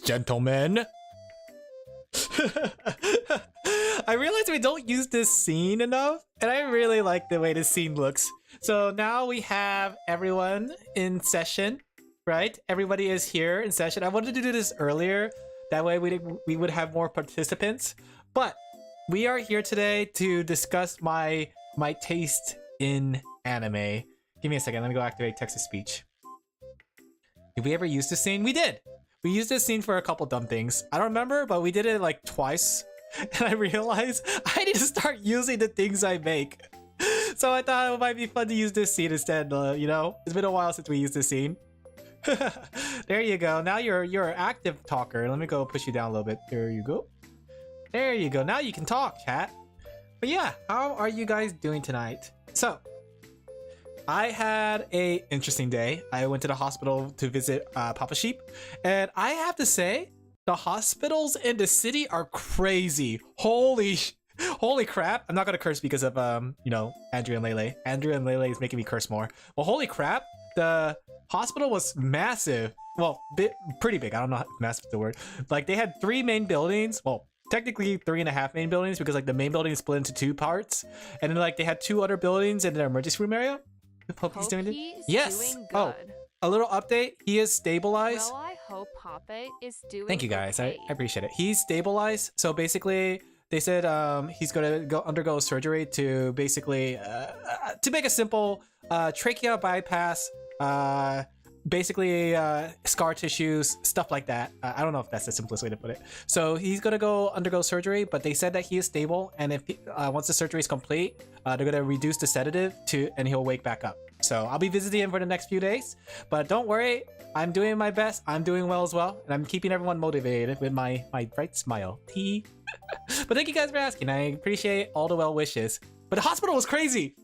gentlemen. I realized we don't use this scene enough, and I really like the way this scene looks. So now we have everyone in session, right? Everybody is here in session. I wanted to do this earlier. That way we would have more participants. But we are here today to discuss my taste in anime. Give me a second. Let me go activate text-to-speech. Did we ever use this scene? We did. We used this scene for a couple dumb things. I don't remember, but we did it like twice. And I realized I need to start using the things I make. So I thought it might be fun to use this scene instead, you know? It's been a while since we used this scene. There you go. Now you're an active talker. Let me go push you down a little bit. There you go. There you go. Now you can talk, chat. But yeah, how are you guys doing tonight? So, I had a interesting day. I went to the hospital to visit Papa Sheep. And I have to say, the hospitals in the city are crazy. Holy crap. I'm not gonna curse because of, you know, Andrew and Lele. Andrew and Lele is making me curse more. Well, holy crap. The hospital was massive. Well, pretty big. I don't know if massive is the word. Like, they had 3 main buildings. Well, technically 3.5 main buildings because, like, the main building is split into 2 parts. And then, like, they had 2 other buildings in the emergency room area. Hope he's doing it. Yes. Doing oh, a little update. He is stabilized. Well, I hope Papa is doing Thank you guys. okay. I appreciate it. He's stabilized. So basically, they said he's gonna undergo surgery to basically to make a simple trachea bypass. Basically scar tissues, stuff like that. I don't know if that's the simplest way to put it. So he's gonna undergo surgery, but they said that he is stable, and if once the surgery is complete, they're gonna reduce the sedative and he'll wake back up. So I'll be visiting him for the next few days, but don't worry, I'm doing my best. I'm doing well as well, and I'm keeping everyone motivated with my bright smile. But thank you guys for asking. I appreciate all the well wishes. But the hospital was crazy.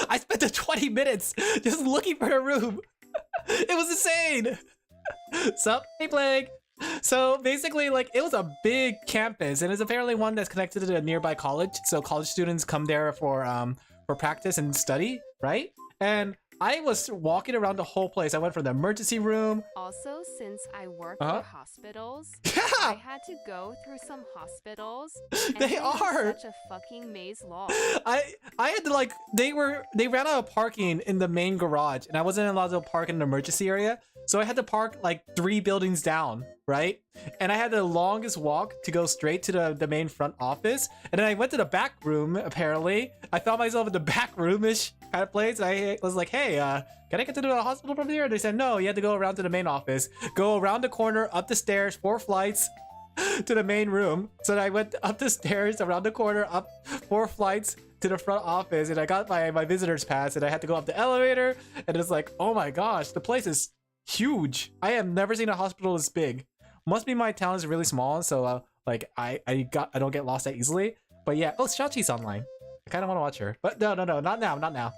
I spent the 20 minutes just looking for a room. It was insane. Sup? Hey, Plague. So basically, like, it was a big campus, and it's apparently one that's connected to a nearby college. So college students come there for practice and study, right? And I was walking around the whole place. I went from the emergency room. Also, since I work for hospitals, I had to go through some hospitals. They are such a fucking maze long. I had to, like, they ran out of parking in the main garage, and I wasn't allowed to park in the emergency area. So I had to park like 3 buildings down, right? And I had the longest walk to go straight to the main front office. And then I went to the back room, apparently. I found myself in the back room-ish kind of place. I was like, hey, can I get to the hospital from here? And they said, no, you had to go around to the main office. Go around the corner, up the stairs, 4 flights to the main room. So I went up the stairs, around the corner, up 4 flights to the front office. And I got my visitor's pass, and I had to go up the elevator. And it's like, oh my gosh, the place is huge. I have never seen a hospital this big. Must be my town is really small, so like I don't get lost that easily. But yeah, oh, Shachi's online. I kind of want to watch her, but no, not now.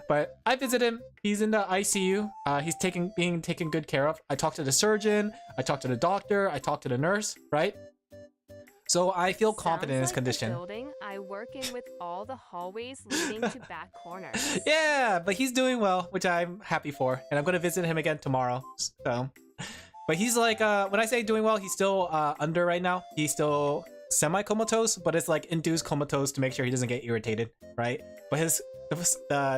But I visited him. He's in the ICU. He's being taken good care of. I talked to the surgeon. I talked to the doctor. I talked to the nurse. Right. So I feel confident in his condition. The building I work in with all the hallways leading to back corners. Yeah, but he's doing well, which I'm happy for, and I'm gonna visit him again tomorrow. So, but he's like, when I say doing well, he's still under right now. He's still semi-comatose, but it's like induced comatose to make sure he doesn't get irritated, right? But his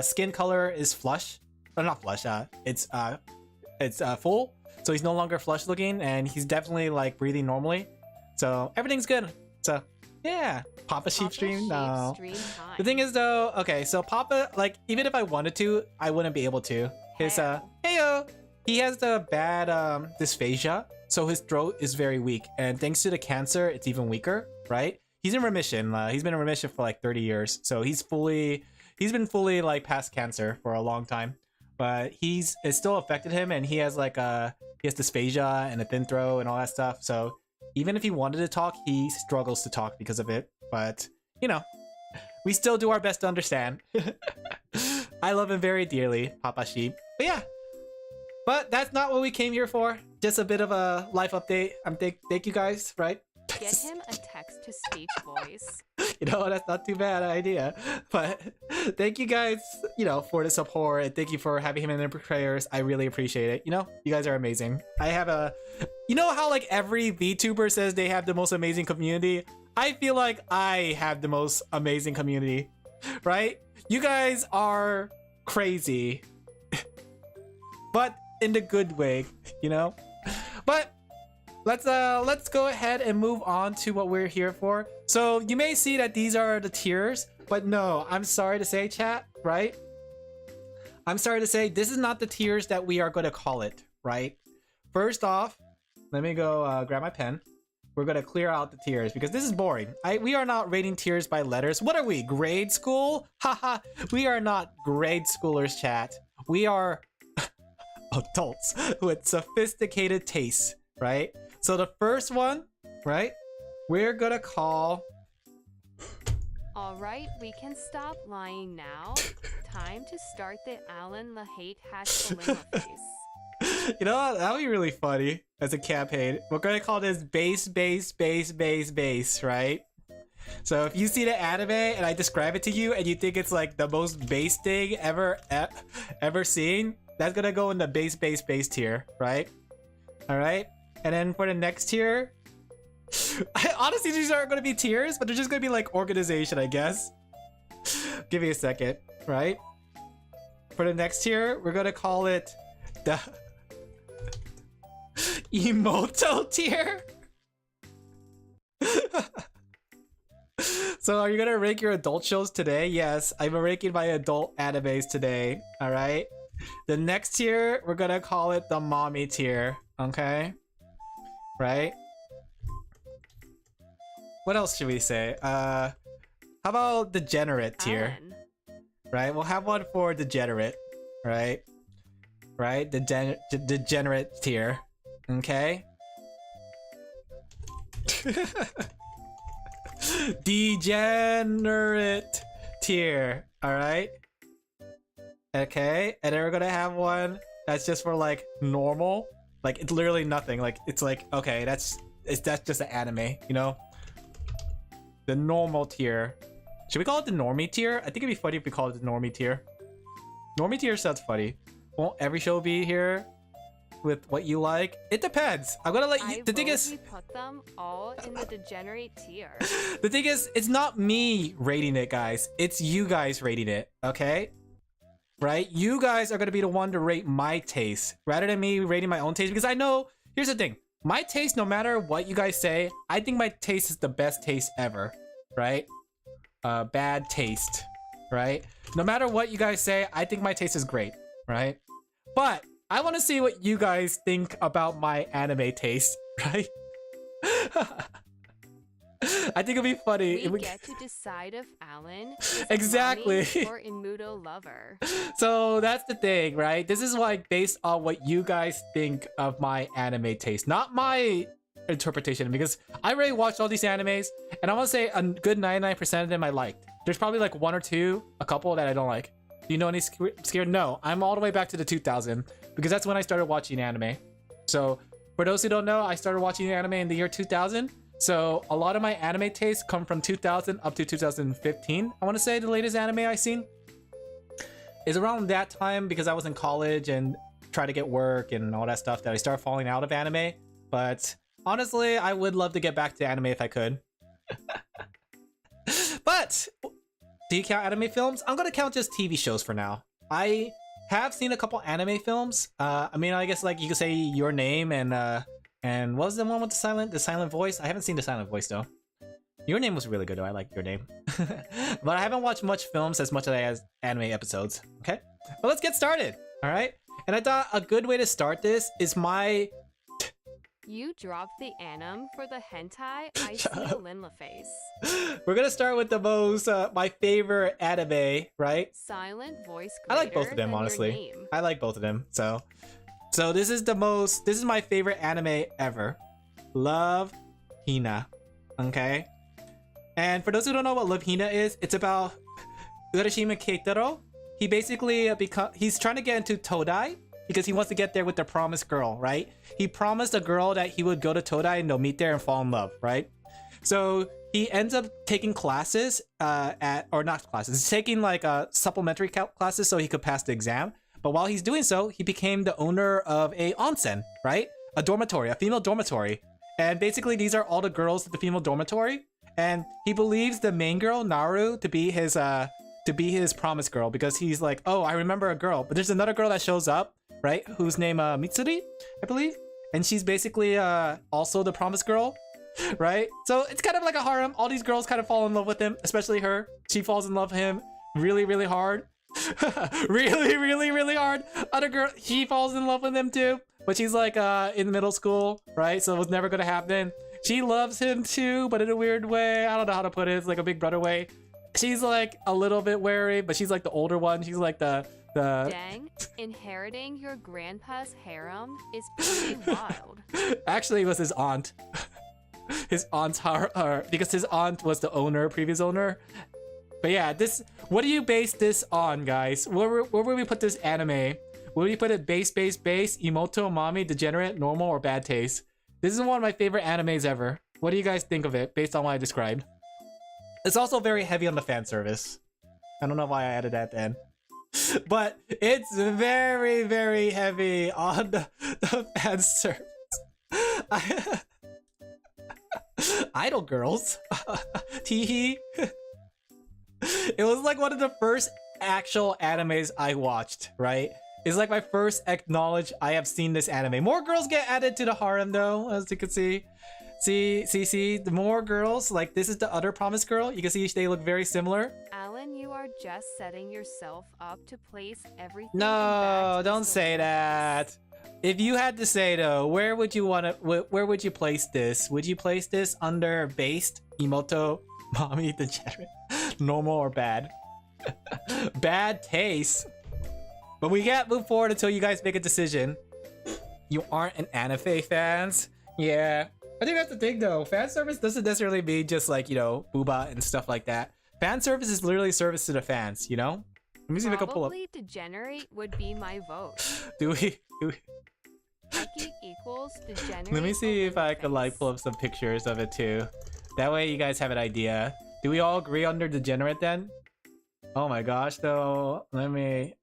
skin color is flush, or not flush. It's full, so he's no longer flush looking, and he's definitely like breathing normally. So everything's good. So yeah, Papa Sheep stream? No. The thing is though, okay, so Papa, like, even if I wanted to, I wouldn't be able to. His heyo, he has the bad dysphagia, so his throat is very weak, and thanks to the cancer, it's even weaker, right? He's in remission. He's been in remission for like 30 years, so he's been fully like past cancer for a long time, but it still affected him, and he has like he has dysphagia and a thin throat and all that stuff. So even if he wanted to talk, he struggles to talk because of it. But, you know, we still do our best to understand. I love him very dearly, Papa Sheep. But yeah. But that's not what we came here for. Just a bit of a life update. Thank you guys, right? Get him a text-to-speech voice. You know, that's not too bad an idea. But thank you guys, you know, for the support, and thank you for having him in the prayers. I really appreciate it. You know, you guys are amazing. I have you know how like every VTuber says they have the most amazing community? I feel like I have the most amazing community, right? You guys are crazy, but in the good way, you know? But let's go ahead and move on to what we're here for. So you may see that these are the tiers, but no, I'm sorry to say, chat, right? I'm sorry to say this is not the tiers that we are going to call it, right? First off, let me go grab my pen. We're going to clear out the tiers because this is boring. We are not rating tiers by letters. What are we, grade school? Haha, we are not grade schoolers, chat. We are adults with sophisticated tastes, right? So the first one, right, we're going to call... All right, we can stop lying now. Time to start the Alin Laphel face. You know what? That would be really funny as a campaign. We're going to call this base, right? So if you see the anime and I describe it to you and you think it's like the most base thing ever seen, that's going to go in the base tier, right? All right. And then for the next tier, honestly, these aren't going to be tiers, but they're just going to be like organization, I guess. Give me a second, right? For the next tier, we're going to call it the Emoto tier. So are you going to rank your adult shows today? Yes, I'm ranking my adult animes today, all right? The next tier, we're going to call it the mommy tier, okay? Right? What else should we say? How about degenerate tier? Alan. Right? We'll have one for degenerate, right? Right? Degenerate tier. Okay? Degenerate tier. Alright? Okay? And then we're gonna have one that's just for like normal. Like it's literally nothing. Like it's like, okay, that's just an anime, you know? The normal tier. Should we call it the normie tier? I think it'd be funny if we call it the normie tier. Normie tier sounds funny. Won't every show be here with what you like? It depends. I'm gonna let you. The thing is, we put them all in the degenerate tier. The thing is, it's not me rating it, guys. It's you guys rating it. Okay? Right? You guys are gonna be the one to rate my taste rather than me rating my own taste because I know. Here's the thing. My taste, no matter what you guys say, I think my taste is the best taste ever, right? Bad taste, right? No matter what you guys say, I think my taste is great, right? But I want to see what you guys think about my anime taste, right? I think it'll be funny. We get to decide if Alan is exactly a or Immuto lover. So that's the thing, right? This is like based on what you guys think of my anime taste, not my interpretation, because I already watched all these animes and I want to say a good 99% of them I liked. There's probably like one or two, a couple that I don't like. Do you know any scared? No, I'm all the way back to the 2000 because that's when I started watching anime. So for those who don't know, I started watching anime in the year 2000. So a lot of my anime tastes come from 2000 up to 2015. I want to say the latest anime I seen is around that time because I was in college and tried to get work and all that stuff that I started falling out of anime. But honestly, I would love to get back to anime if I could. But do you count anime films? I'm gonna count just TV shows for now. I have seen a couple anime films. I mean, I guess like you could say Your Name and what was the one with the silent voice? I haven't seen the silent voice though. Your Name was really good though. I like Your Name. But I haven't watched much films as much as anime episodes. Okay, well let's get started. All right, and I thought a good way to start this is my. You dropped the anim for the hentai. I see Alin Laphel. We're gonna start with the most my favorite anime, right? Silent voice. I like both of them honestly. I like both of them. So this is my favorite anime ever. Love Hina. Okay? And for those who don't know what Love Hina is, it's about Urashima Keitaro. He basically he's trying to get into Todai because he wants to get there with the promised girl, right? He promised a girl that he would go to Todai and they'll meet there and fall in love, right? So he ends up taking classes he's taking like supplementary classes so he could pass the exam. But while he's doing so, he became the owner of a onsen, right? a dormitory, a female dormitory. And basically these are all the girls at the female dormitory. And he believes the main girl, Naru, to be his promised girl, because he's like, oh, I remember a girl. But there's another girl that shows up, right? Whose name Mitsuri, I believe. And she's basically also the promised girl, right? So it's kind of like a harem. All these girls kind of fall in love with him, especially her. She falls in love with him really, really hard. really, really, really hard. Other girl, she falls in love with him too. But she's like in middle school, right? So it was never gonna happen. She loves him too, but in a weird way. I don't know how to put it. It's like a big brother way. She's like a little bit wary, but she's like the older one. She's like the Dang, inheriting your grandpa's harem is pretty wild. Actually, it was his aunt. His aunt's because his aunt was the owner, previous owner. But yeah, this. What do you base this on, guys? Where would we put this anime? Would we put it base, Emoto, mommy, degenerate, normal, or bad taste? This is one of my favorite animes ever. What do you guys think of it, based on what I described? It's also very heavy on the fan service. I don't know why I added that then. But it's very, very heavy on the fan service. Idol girls. Teehee. It was like one of the first actual animes I watched, right? It's like my first acknowledge I have seen this anime. More girls get added to the harem though, as you can see. See, the more girls, like this is the other promised girl. You can see they look very similar. Alan, you are just setting yourself up to place everything. No, don't say that. If you had to say though, where would you place this? Would you place this under based, Emoto, mommy, degenerate, normal, or bad? Bad taste. But we can't move forward until you guys make a decision. You aren't an anime fans? Yeah. I think that's the thing though. Fan service doesn't necessarily mean just like, you know, booba and stuff like that. Fan service is literally service to the fans, you know? Let me see if I can pull up. Probably degenerate would be my vote. Do we? Becky equals degenerate. Let me see if I can like pull up some pictures of it too. That way you guys have an idea. Do we all agree under degenerate then? Oh my gosh though. Let me...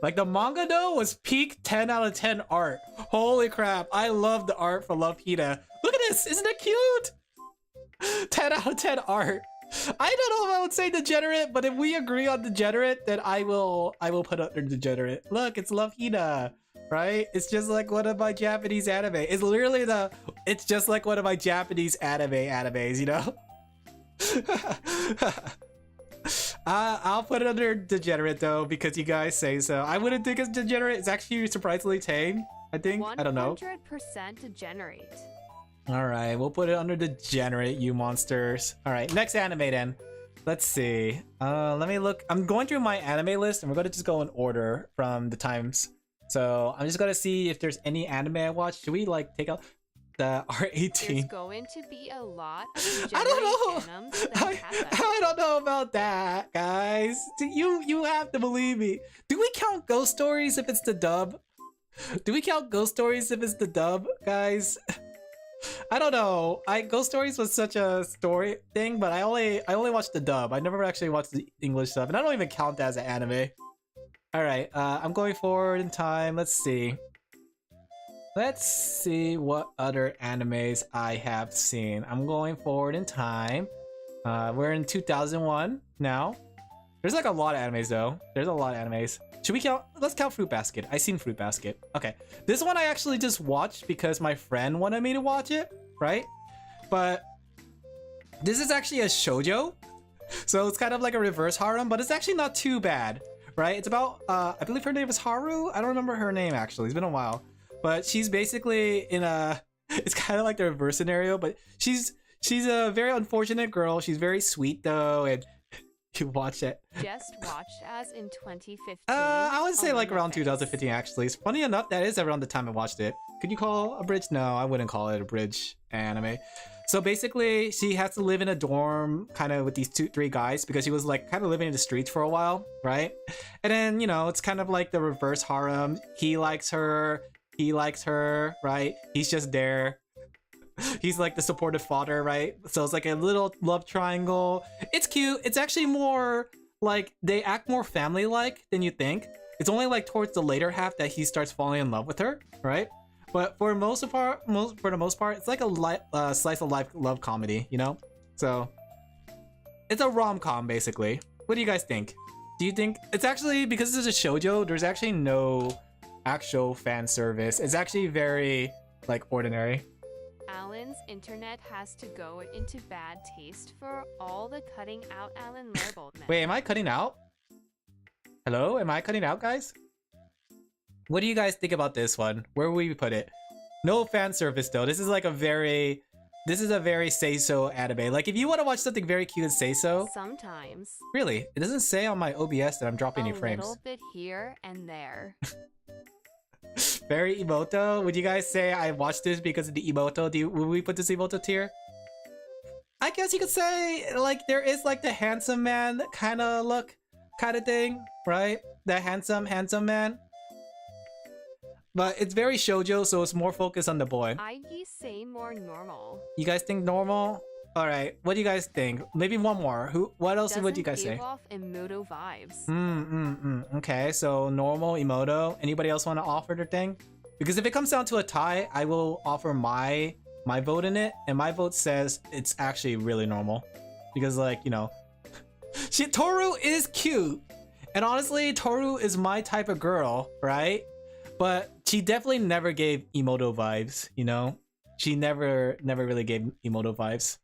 Like the manga though was peak 10 out of 10 art. Holy crap, I love the art for Love Hina. Look at this, isn't it cute? 10 out of 10 art. I don't know if I would say degenerate, but if we agree on degenerate, then I will put under degenerate. Look, it's Love Hina, right? It's just like one of my Japanese anime. It's literally it's just like one of my Japanese animes, you know? I'll put it under degenerate though, because you guys say so. I wouldn't think it's degenerate. It's actually surprisingly tame, I think. I don't know. 100% degenerate. Alright, we'll put it under degenerate, you monsters. Alright, next anime then. Let's see. Let me look. I'm going through my anime list and we're going to just go in order from the times. So I'm just going to see if there's any anime I watched. Should we like take out the R18? There's going to be a lot of I don't know. animes that happen. I don't know about that, guys. You have to believe me. Do we count Ghost Stories if it's the dub? Do we count Ghost Stories if it's the dub, guys? I don't know. Ghost Stories was such a story thing, but I only watched the dub. I never actually watched the English stuff, and I don't even count that as an anime. All right, I'm going forward in time. Let's see. Let's see what other animes I have seen. I'm going forward in time. We're in 2001 now. There's like a lot of animes though. There's a lot of animes. Should we count? Let's count Fruit Basket. I seen Fruit Basket. Okay. This one I actually just watched because my friend wanted me to watch it, right? But this is actually a shoujo. So it's kind of like a reverse harem, but it's actually not too bad, right? It's about, I believe her name is Haru. I don't remember her name actually. It's been a while. But she's basically in a, it's kind of like the reverse scenario, but she's a very unfortunate girl. She's very sweet though, and you watch it. Just watched as in 2015. I would say like around 2015 actually. It's funny enough, that is around the time I watched it. Could you call a bridge? No, I wouldn't call it a bridge anime. So basically, she has to live in a dorm kind of with these 2-3 guys because she was like kind of living in the streets for a while, right? And then, you know, it's kind of like the reverse harem. He likes her, right? He's just there. He's like the supportive father, right? So it's like a little love triangle. It's cute. It's actually more like they act more family-like than you think. It's only like towards the later half that he starts falling in love with her, right? But for the most part, it's like a slice of life love comedy, you know? So it's a rom-com basically. What do you guys think? Do you think it's actually, because this is a shoujo, there's actually no actual fan service. It's actually very like ordinary. Alan's internet has to go into bad taste for all the cutting out Alin Laphel. Wait, am I cutting out? Hello? Am I cutting out, guys? What do you guys think about this one? Where will we put it? No fan service though. This is a very say-so anime. Like if you want to watch something very cute and say-so. Sometimes. Really? It doesn't say on my OBS that I'm dropping any frames. A little bit here and there. Very emoto. Would you guys say I watched this because of the emoto? Would we put this emoto tier? I guess you could say like there is like the handsome man kind of look, kind of thing, right? The handsome man. But it's very shoujo, so it's more focused on the boy. I'd say more normal. You guys think normal? All right. What do you guys think? Maybe one more. What else would you guys say? Doesn't give off emoto vibes. Okay, so normal emoto. Anybody else want to offer their thing? Because if it comes down to a tie, I will offer my vote in it, and my vote says it's actually really normal. Because like, you know, Toru is cute. And honestly, Toru is my type of girl, right? But she definitely never gave emoto vibes, you know? She never really gave emoto vibes.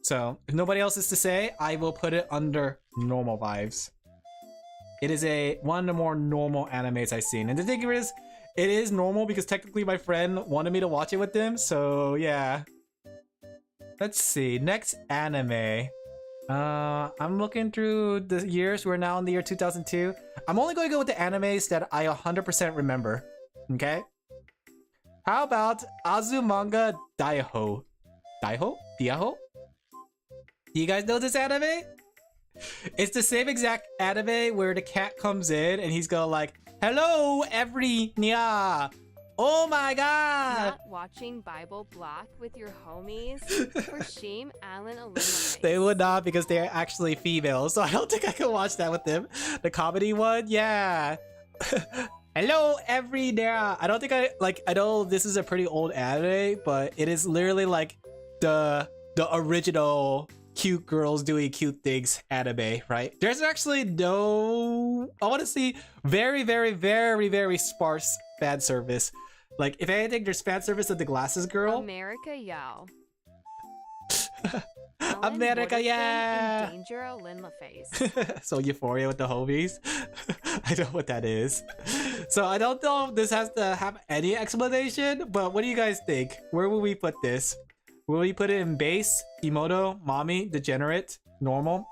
So, if nobody else is to say, I will put it under normal vibes. It is one of the more normal animes I've seen. And the thing is, it is normal because technically my friend wanted me to watch it with him, so yeah. Let's see, next anime. I'm looking through the years. We're now in the year 2002. I'm only going to go with the animes that I 100% remember. Okay? How about Azumanga Daioh? Daioh? Do you guys know this anime? It's the same exact anime where the cat comes in and he's going like, "Hello, every nya. Oh my god!" Not watching Bible Block with your homies? For shame, Alan eliminates. They would not because they're actually female, so I don't think I can watch that with them. The comedy one, yeah. Hello, every nya. I don't think I know this is a pretty old anime, but it is literally like the original cute girls doing cute things anime, right? There's actually no, I want to see very, very, very, very sparse fan service. Like, if anything, there's fan service of the glasses girl. America Yao. America, yeah. Danger, Alin Laphel. So Euphoria with the homies. I know what that is. So I don't know if this has to have any explanation, but what do you guys think? Where will we put this? Will we put it in base, emoto, mommy, degenerate, normal,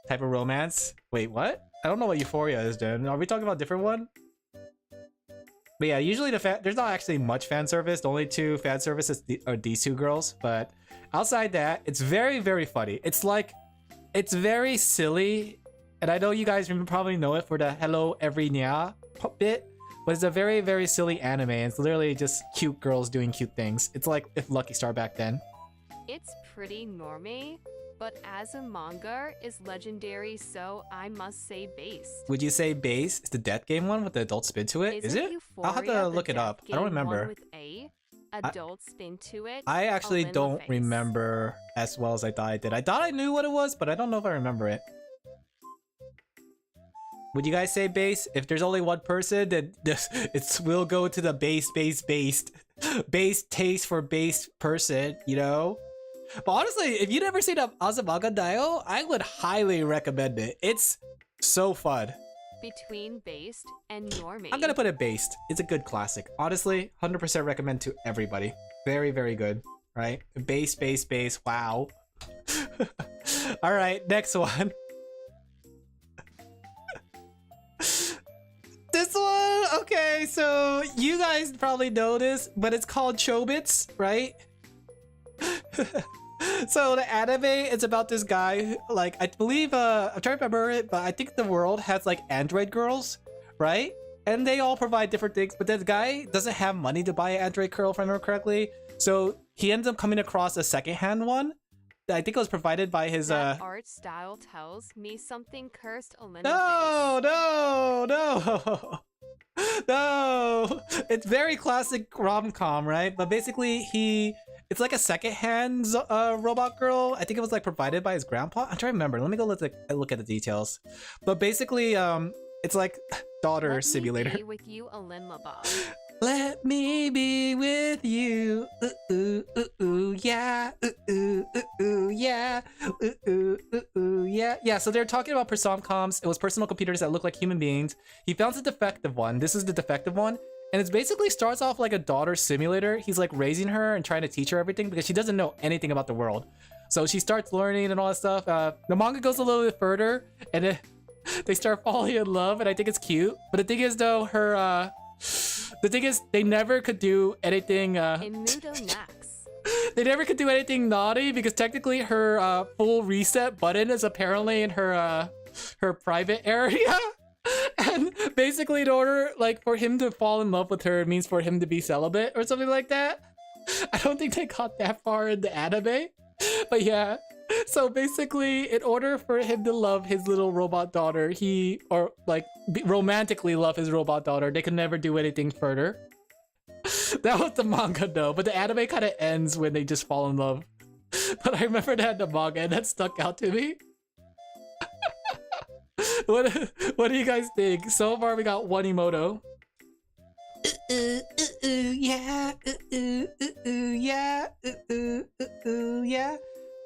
type of romance? Wait, what? I don't know what Euphoria is, then. Are we talking about a different one? But yeah, usually there's not actually much fan service. The only two fan services are these two girls. But outside that, it's very, very funny. It's like, it's very silly. And I know you guys probably know it for the hello every nya bit. But it's a very, very silly anime. It's literally just cute girls doing cute things. It's like if Lucky Star back then. It's pretty normie, but as a manga is legendary, so I must say based. Would you say base? It's the Death Game one with the adult spin to it? Is it? I'll have to look it up. I don't remember. With a adult spin to it. I actually Alin don't Laphel. remember as well as I thought I did. I thought I knew what it was, but I don't know if I remember it. Would you guys say base? If there's only one person, then it will go to the base taste for base person, you know? But honestly, if you've never seen Azumanga Daioh, I would highly recommend it. It's so fun. Between based and normie. I'm gonna put it based. It's a good classic. Honestly, 100% recommend to everybody. Very, very good, right? Base. Wow. All right, next one. This one, okay, so you guys probably know this, but it's called Chobits, right? So the anime is about this guy who, like, I believe, I'm trying to remember it, but I think the world has like android girls, right? And they all provide different things, but this guy doesn't have money to buy an android girl, if I remember correctly. So he ends up coming across a secondhand one. I think it was provided by his That art style tells me something cursed Alin No. No, it's very classic rom-com, right? But basically, it's like a second-hand robot girl. I think it was like provided by his grandpa. I'm trying to remember. Let me go look at the details. But basically, it's like daughter simulator. Let me be with you, Alin Laphel. Let me be with you, yeah, yeah, yeah, yeah. So they're talking about persomcoms. It was personal computers that look like human beings. He found the defective one. This is the defective one, and it basically starts off like a daughter simulator. He's like raising her and trying to teach her everything because she doesn't know anything about the world. So she starts learning and all that stuff. The manga goes a little bit further, and they start falling in love, and I think it's cute. But the thing is, though, the thing is, they never could do anything. They never could do anything naughty because technically her full reset button is apparently in her private area, and basically in order like for him to fall in love with her, it means for him to be celibate or something like that. I don't think they got that far in the anime, but yeah. So basically, in order for him to love his little robot daughter, romantically love his robot daughter, they could never do anything further. That was the manga though, but the anime kind of ends when they just fall in love. But I remember that in the manga, and that stuck out to me. What do you guys think? So far, we got one emoto. Yeah, yeah, yeah.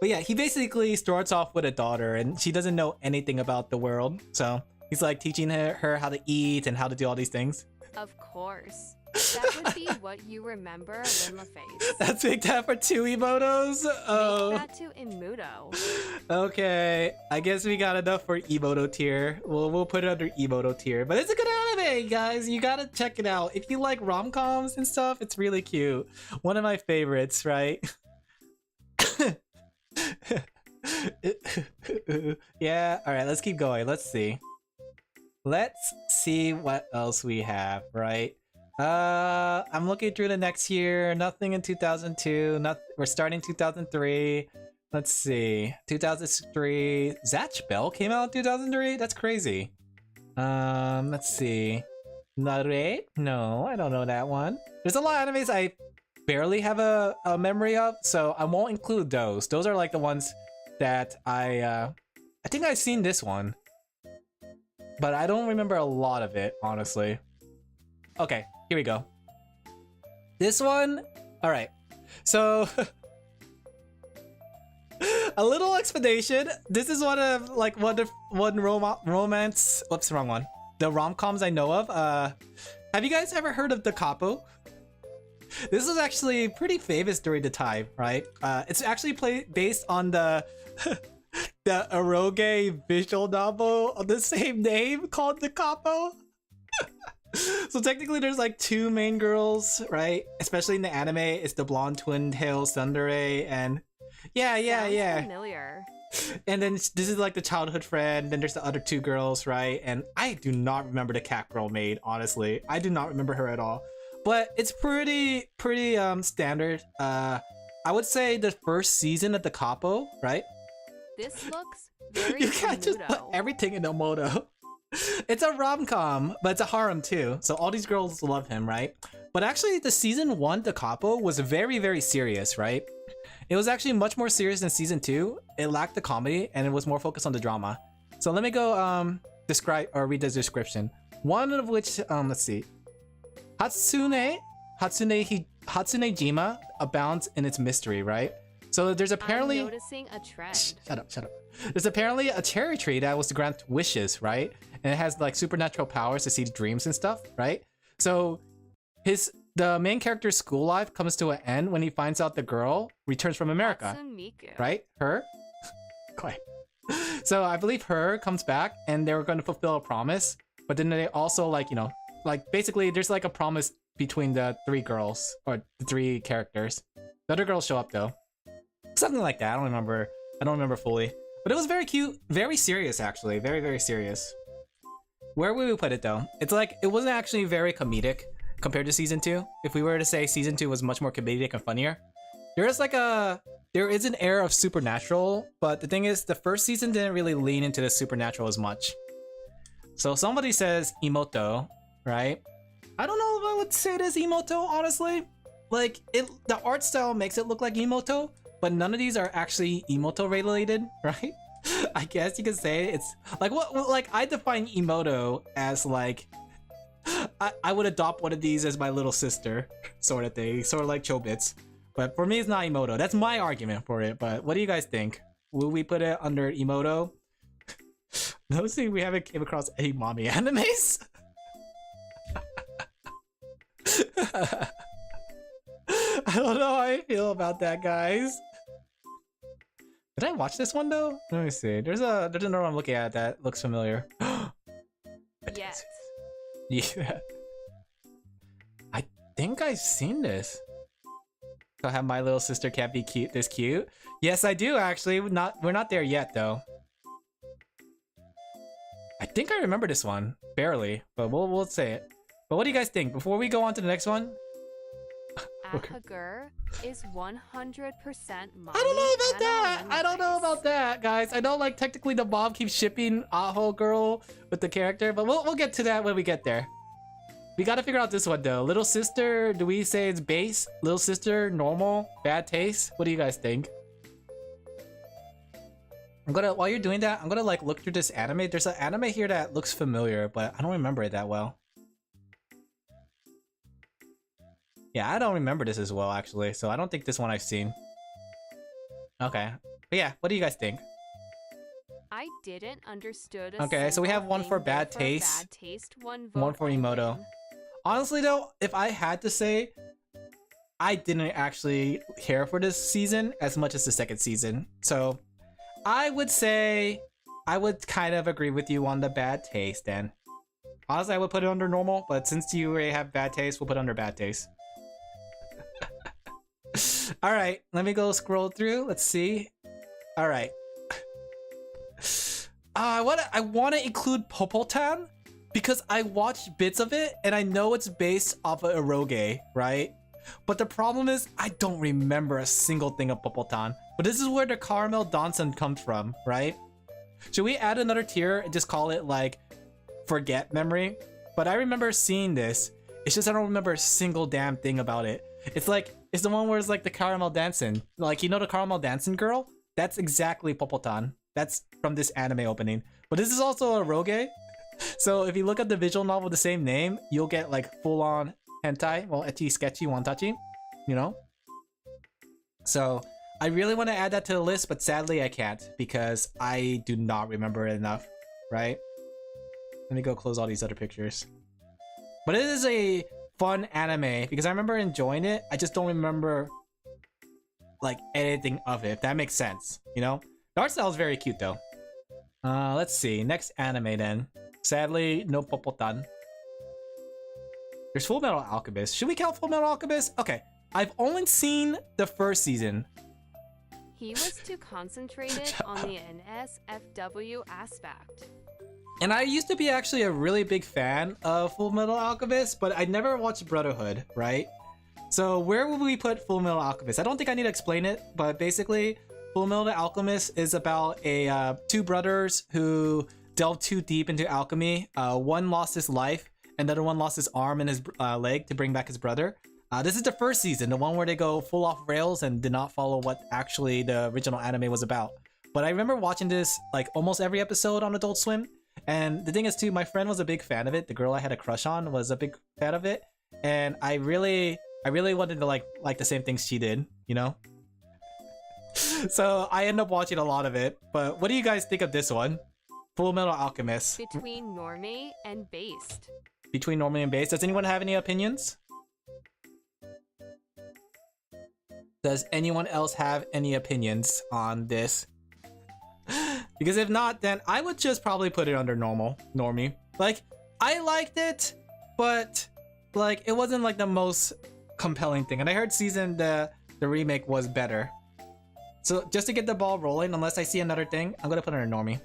But yeah, he basically starts off with a daughter, and she doesn't know anything about the world. So he's like teaching her how to eat and how to do all these things. Of course. That would be what you remember, Alin Laphel. That's big time for 2 emotos? Oh. Make that to Imuto. Okay, I guess we got enough for emoto tier. We'll put it under emoto tier. But it's a good anime, guys. You gotta check it out. If you like rom-coms and stuff, it's really cute. One of my favorites, right? Yeah, alright, let's keep going. Let's see what else we have, right? I'm looking through the next year. Nothing in 2002. We're starting 2003. Let's see. 2003. Zatch Bell came out in 2003? That's crazy. Let's see. Narrate? No, I don't know that one. There's a lot of animes I barely have a memory of, so I won't include those. Those are like the ones that I think I've seen this one, but I don't remember a lot of it, honestly. Okay, here we go. This one, all right. So a little explanation. This is one of like one romance. Whoops, wrong one. The rom-coms I know of. Have you guys ever heard of the Capo? This was actually pretty famous during the time, right? It's actually based on the the eroge visual novel of the same name called the Capo. So technically there's like 2 main girls, right? Especially in the anime, it's the blonde twin tail tsundere, and yeah. Familiar. And then this is like the childhood friend, then there's the other 2 girls, right? And I do not remember the cat girl maid, honestly. I do not remember her at all. But it's pretty standard. I would say the first season of the Capo, right? This looks very You can't just put everything in a moto. It's a rom-com, but it's a harem too. So all these girls love him, right? But actually the season 1, the Capo, was very, very serious, right? It was actually much more serious than season 2. It lacked the comedy and it was more focused on the drama. So let me go describe or read the description. One of which, let's see. Hatsune Jima abounds in its mystery, right? So there's apparently I'm noticing a trend. Shut up. There's apparently a cherry tree that was to grant wishes, right? And it has like supernatural powers to see dreams and stuff, right? So the main character's school life comes to an end when he finds out the girl returns from America, right? Her? Quiet. So I believe her comes back and they were going to fulfill a promise, but then they also like, you know, like basically there's like a promise between the 3 girls or the 3 characters. The other girls show up though. Something like that. I don't remember fully. But it was very cute, very serious actually, very, very serious. Where would we put it though? It's like, it wasn't actually very comedic compared to season 2. If we were to say season 2 was much more comedic and funnier. There is an air of supernatural, but the thing is the first season didn't really lean into the supernatural as much. So somebody says Emoto, right? I don't know if I would say it is Emoto, honestly. Like, the art style makes it look like Emoto, but none of these are actually Emoto related, right? I guess you could say it's like like I define Emoto as like I would adopt one of these as my little sister sort of thing, sort of like Chobits. But for me, it's not Emoto. That's my argument for it. But what do you guys think? Will we put it under Emoto? Noticing we haven't came across any mommy animes. I don't know how I feel about that, guys. Did I watch this one though? Let me see. There's another one I'm looking at that looks familiar. Yes. Yeah. I think I've seen this. So have my little sister can't be cute this cute? Yes, I do actually. We're not there yet though. I think I remember this one barely, but we'll say it. But what do you guys think before we go on to the next one? Ahagur is 100% mommy. I don't know about that. I don't know about that, guys. I know like technically the mom keeps shipping Aho girl with the character, but we'll get to that when we get there. We gotta figure out this one though. Little sister, do we say it's base? Little sister, normal, bad taste? What do you guys think? While you're doing that, I'm gonna like look through this anime. There's an anime here that looks familiar, but I don't remember it that well. Yeah, I don't remember this as well actually, so I don't think this one I've seen. Okay, but yeah, what do you guys think? I didn't understood. Okay, so we have one for bad taste, one for Emoto. Honestly though, if I had to say, I didn't actually care for this season as much as the second season. So I would say I would kind of agree with you on the bad taste then. Honestly, I would put it under normal, but since you already have bad taste, we'll put it under bad taste. Alright, let me go scroll through. Let's see. Alright. I want to include Popotan because I watched bits of it and I know it's based off of Eroge, right? But the problem is I don't remember a single thing of Popotan. But this is where the caramel Danson comes from, right? Should we add another tier and just call it like forget memory? But I remember seeing this. It's just I don't remember a single damn thing about it. It's like, it's the one where it's like the caramel dancing. Like, you know the caramel dancing girl? That's exactly Popotan. That's from this anime opening. But this is also a Roge. So if you look at the visual novel with the same name, you'll get like full-on hentai. Well, ecchi, sketchy, wantachi. You know? So I really want to add that to the list, but sadly I can't because I do not remember it enough, right? Let me go close all these other pictures. But it is a fun anime because I remember enjoying it. I just don't remember like anything of it, if that makes sense, you know? The art style is very cute though. Let's see. Next anime then. Sadly, no Popotan. There's Full Metal Alchemist. Should we count Full Metal Alchemist? Okay. I've only seen the first season. He was too concentrated on the NSFW aspect. And I used to be actually a really big fan of Full Metal Alchemist, but I never watched Brotherhood, right? So where would we put Full Metal Alchemist? I don't think I need to explain it, but basically Full Metal Alchemist is about two brothers who delved too deep into alchemy. One lost his life, and the other one lost his arm and his leg to bring back his brother. This is the first season, the one where they go full off rails and did not follow what actually the original anime was about. But I remember watching this like almost every episode on Adult Swim. And the thing is too, my friend was a big fan of it. The girl I had a crush on was a big fan of it. And I really wanted to like the same things she did, you know? So I ended up watching a lot of it. But what do you guys think of this one? Full Metal Alchemist. Between normie and based. Between normie and based. Does anyone have any opinions? Does anyone else have any opinions on this? Because if not, then I would just probably put it under normie. Like, I liked it, but like it wasn't like the most compelling thing. And I heard the remake was better. So just to get the ball rolling, unless I see another thing, I'm gonna put it under normie.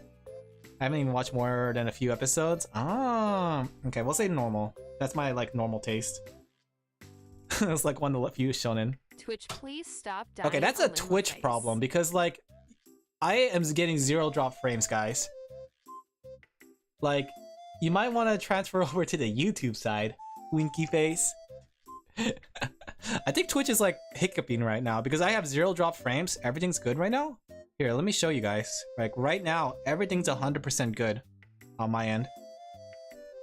I haven't even watched more than a few episodes. Okay, we'll say normal. That's my like normal taste. It's like one of the few shonen. Twitch, please stop dying. Okay, that's a Twitch problem because like I am getting 0 drop frames, guys. Like, you might want to transfer over to the YouTube side. Winky face. I think Twitch is like hiccuping right now because I have 0 drop frames. Everything's good right now. Here, let me show you guys. Like right now, everything's 100% good on my end.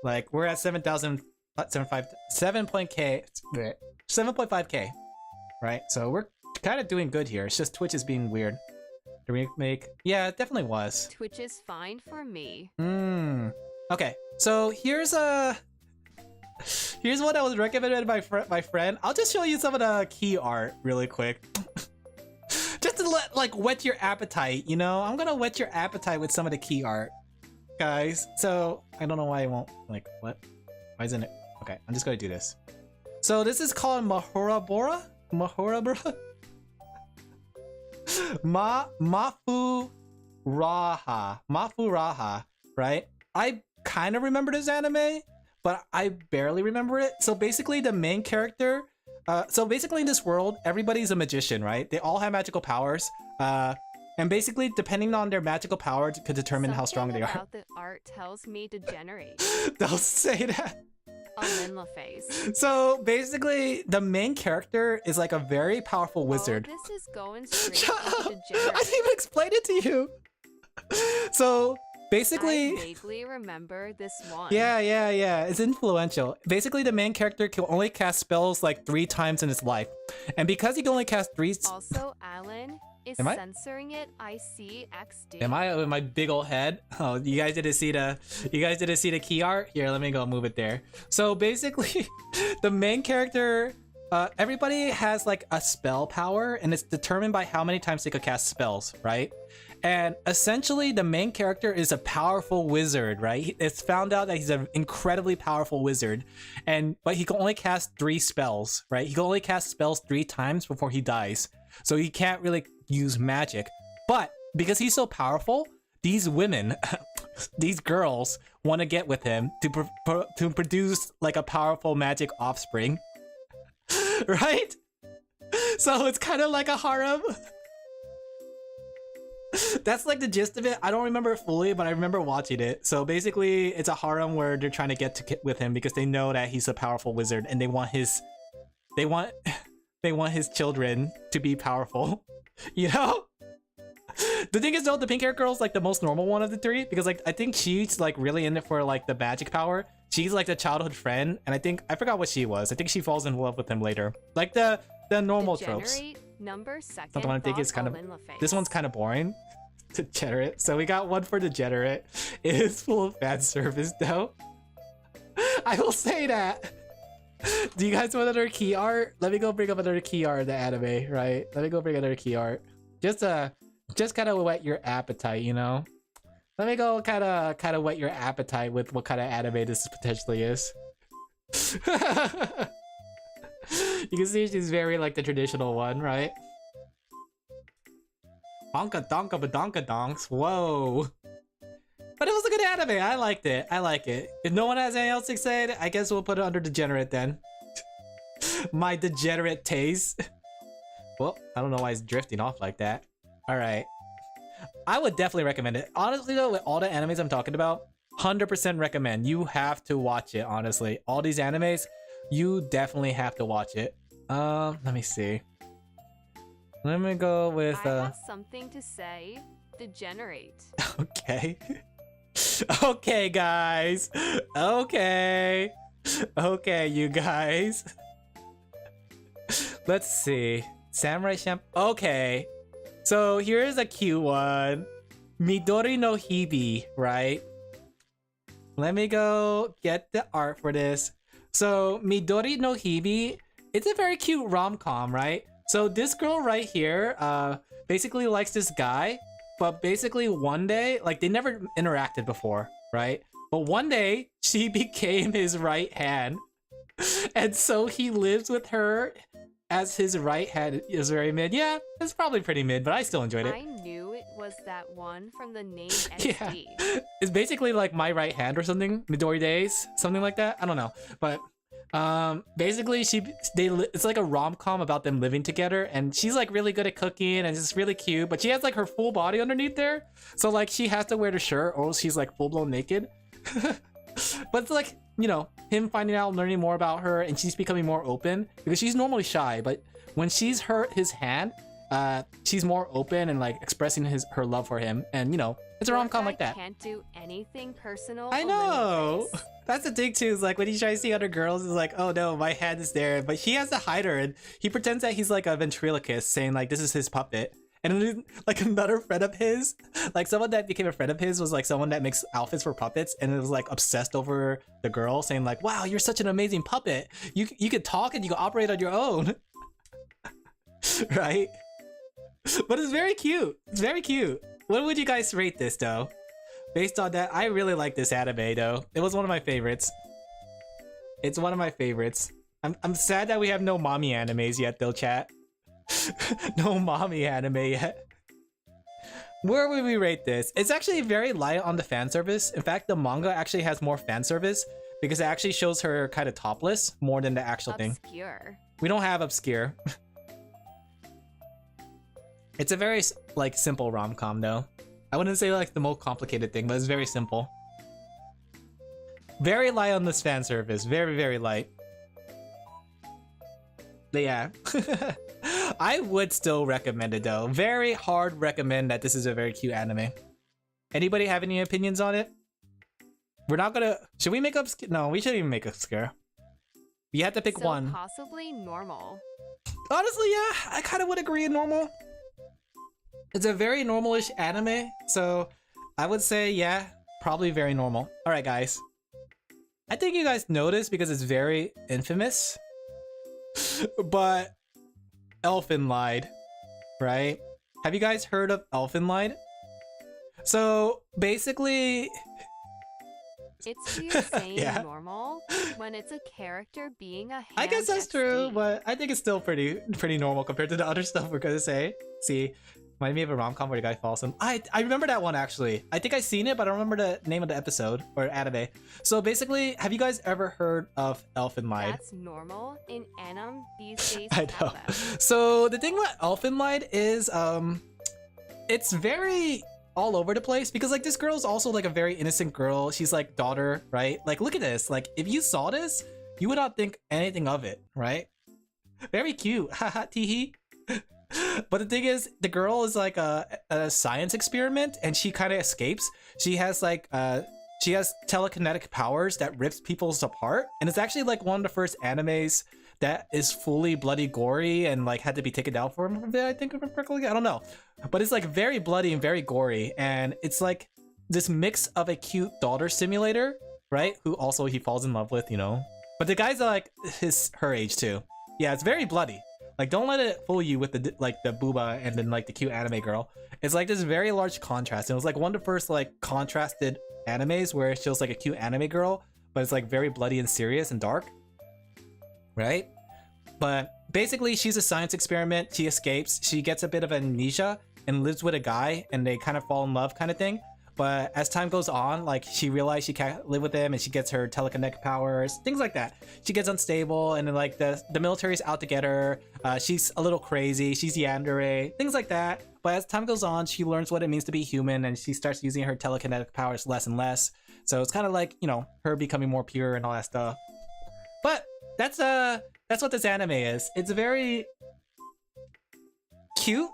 Like we're at 7.5k, right? So we're kind of doing good here. It's just Twitch is being weird. The remake, yeah, it definitely was. Twitch is fine for me. Okay, so here's what I was recommended by my friend. I'll just show you some of the key art really quick. Just to like whet your appetite, you know? I'm gonna whet your appetite with some of the key art, guys. So I don't know why I won't, like, what? Why isn't it? Okay, I'm just gonna do this. So this is called Mahorabora? Mahorabora? Mafu Raha, right? I kind of remember this anime, but I barely remember it. So basically the main character, in this world, everybody's a magician, right? They all have magical powers. And basically, depending on their magical power could determine how strong they are. About the art tells me degenerate. Don't say that. Alin Laphel. So basically, the main character is like a very powerful wizard. Oh, this is going straight Shut into up! degenerate. I didn't even explain it to you. So basically, I vaguely remember this one. yeah, it's influential. Basically, the main character can only cast spells like 3 times in his life, and because he can only cast 3. Also, Alan is Am I? censoring it. I see XD. Am I with my big old head? Oh, you guys didn't see the key art? Here, let me go move it there. So basically, the main character, everybody has like a spell power, and it's determined by how many times they could cast spells, right? And essentially, the main character is a powerful wizard, right? It's found out that he's an incredibly powerful wizard, but he can only cast 3 spells, right? He can only cast spells 3 times before he dies, so he can't really use magic. But because he's so powerful, these women, these girls, want to get with him to produce like a powerful magic offspring, right? So it's kind of like a harem. That's like the gist of it. I don't remember it fully, but I remember watching it. So basically, it's a harem where they're trying to get with him because they know that he's a powerful wizard, and they want his children to be powerful. You know? The thing is though, the pink hair girl's like the most normal one of the 3 because like I think she's like really in it for like the magic power. She's like the childhood friend, and I forgot what she was. I think she falls in love with him later. Like the normal tropes. Number 2nd. The one I think is kind of, this one's kind of boring. Degenerate. So we got one for degenerate. It is full of fan service though. I will say that. Do you guys want another key art? Let me go bring up another key art of the anime, right? Let me go bring another key art. Just kind of whet your appetite, you know? Let me go kind of whet your appetite with what kind of anime this potentially is. You can see she's very like the traditional one, right? Bonka donka badonka donks. Whoa. But it was a good anime. I liked it. I like it. If no one has anything else to say, I guess we'll put it under degenerate then. My degenerate taste. Well, I don't know why it's drifting off like that. Alright. I would definitely recommend it. Honestly though, with all the animes I'm talking about, 100% recommend. You have to watch it, honestly. All these animes, you definitely have to watch it. Let me see. Let me go with I have something to say. Degenerate. Okay. Okay, guys. Okay, you guys. Let's see. Samurai Champ. Okay. So here's a cute one. Midori no Hibi, right? Let me go get the art for this. So Midori no Hibi, it's a very cute rom-com, right? So this girl right here basically likes this guy, but basically one day, like they never interacted before, right? But one day she became his right hand. And so he lives with her as his right hand. Is very mid. Yeah, it's probably pretty mid, but I still enjoyed it. I knew it was that one from the name Yeah. SD. It's basically like My Right Hand or something. Midori Days, something like that. I don't know. But basically it's like a rom-com about them living together, and she's like really good at cooking and it's really cute, but she has like her full body underneath there, so like she has to wear the shirt or else she's like full-blown naked. But it's like you know, him finding out, learning more about her, and she's becoming more open because she's normally shy, but when she's hurt his hand, she's more open and like expressing her love for him, and you know, it's a rom-com like that. Can't do anything personal. I know. That's the thing too. Is like when he tries to see other girls, is like, oh no, my hand is there, but he has to hide her, and he pretends that he's like a ventriloquist, saying like this is his puppet. And then, like another friend of his, like someone that became a friend of his was like someone that makes outfits for puppets, and it was like obsessed over the girl, saying like, wow, you're such an amazing puppet. You can talk and you can operate on your own. Right? But it's very cute. It's very cute. What would you guys rate this though? Based on that, I really like this anime though. It was one of my favorites. It's one of my favorites. I'm sad that we have no mommy animes yet though, chat. No mommy anime yet. Where would we rate this? It's actually very light on the fan service. In fact, the manga actually has more fan service because it actually shows her kind of topless more than the actual thing. Obscure. We don't have obscure. It's a very like simple rom-com though. I wouldn't say like the most complicated thing, but it's very simple. Very light on this fan service. Very, very light. But yeah. I would still recommend it though. Very hard recommend that this is a very cute anime. Anybody have any opinions on it? We're not gonna... Should we make obscure? No, we shouldn't even make obscure. You have to pick one. Possibly normal. Honestly, yeah. I kind of would agree in normal. It's a very normal-ish anime. So I would say, yeah, probably very normal. Alright, guys. I think you guys noticed because it's very infamous. But... Elfen lied, right? Have you guys heard of Elfen lied? So basically, it's you saying yeah. Normal when it's a character being a. I guess that's true, but I think it's still pretty normal compared to the other stuff we're gonna say. See, might be of a rom-com where the guy falls in. I remember that one actually. I think I've seen it, but I don't remember the name of the episode or anime. So basically, have you guys ever heard of Elfen lied? That's normal in anime these days. I know. So the thing about Elfen lied is, it's very all over the place because like this girl's also like a very innocent girl. She's like daughter, right? Like look at this. Like if you saw this, you would not think anything of it, right? Very cute. Haha, teehee. But the thing is, the girl is like a science experiment, and she kind of escapes. She has like she has telekinetic powers that rips people apart, and it's actually like one of the first animes that is fully bloody, gory, and like had to be taken down for him. I think if I'm correctly, I don't know, but it's like very bloody and very gory, and it's like this mix of a cute daughter simulator, right? Who also he falls in love with, you know. But the guy's like her age too. Yeah, it's very bloody. Like, don't let it fool you with the like the booba and then like the cute anime girl. It's like this very large contrast. And it was like one of the first like contrasted animes where it shows like a cute anime girl, but it's like very bloody and serious and dark, right? But basically, she's a science experiment. She escapes. She gets a bit of amnesia and lives with a guy, and they kind of fall in love, kind of thing. But as time goes on, like she realizes she can't live with him, and she gets her telekinetic powers, things like that. She gets unstable, and then like the military's out to get her. She's a little crazy. She's yandere, things like that. But as time goes on, she learns what it means to be human, and she starts using her telekinetic powers less and less. So it's kind of like, you know, her becoming more pure and all that stuff. But that's what this anime is. It's very cute,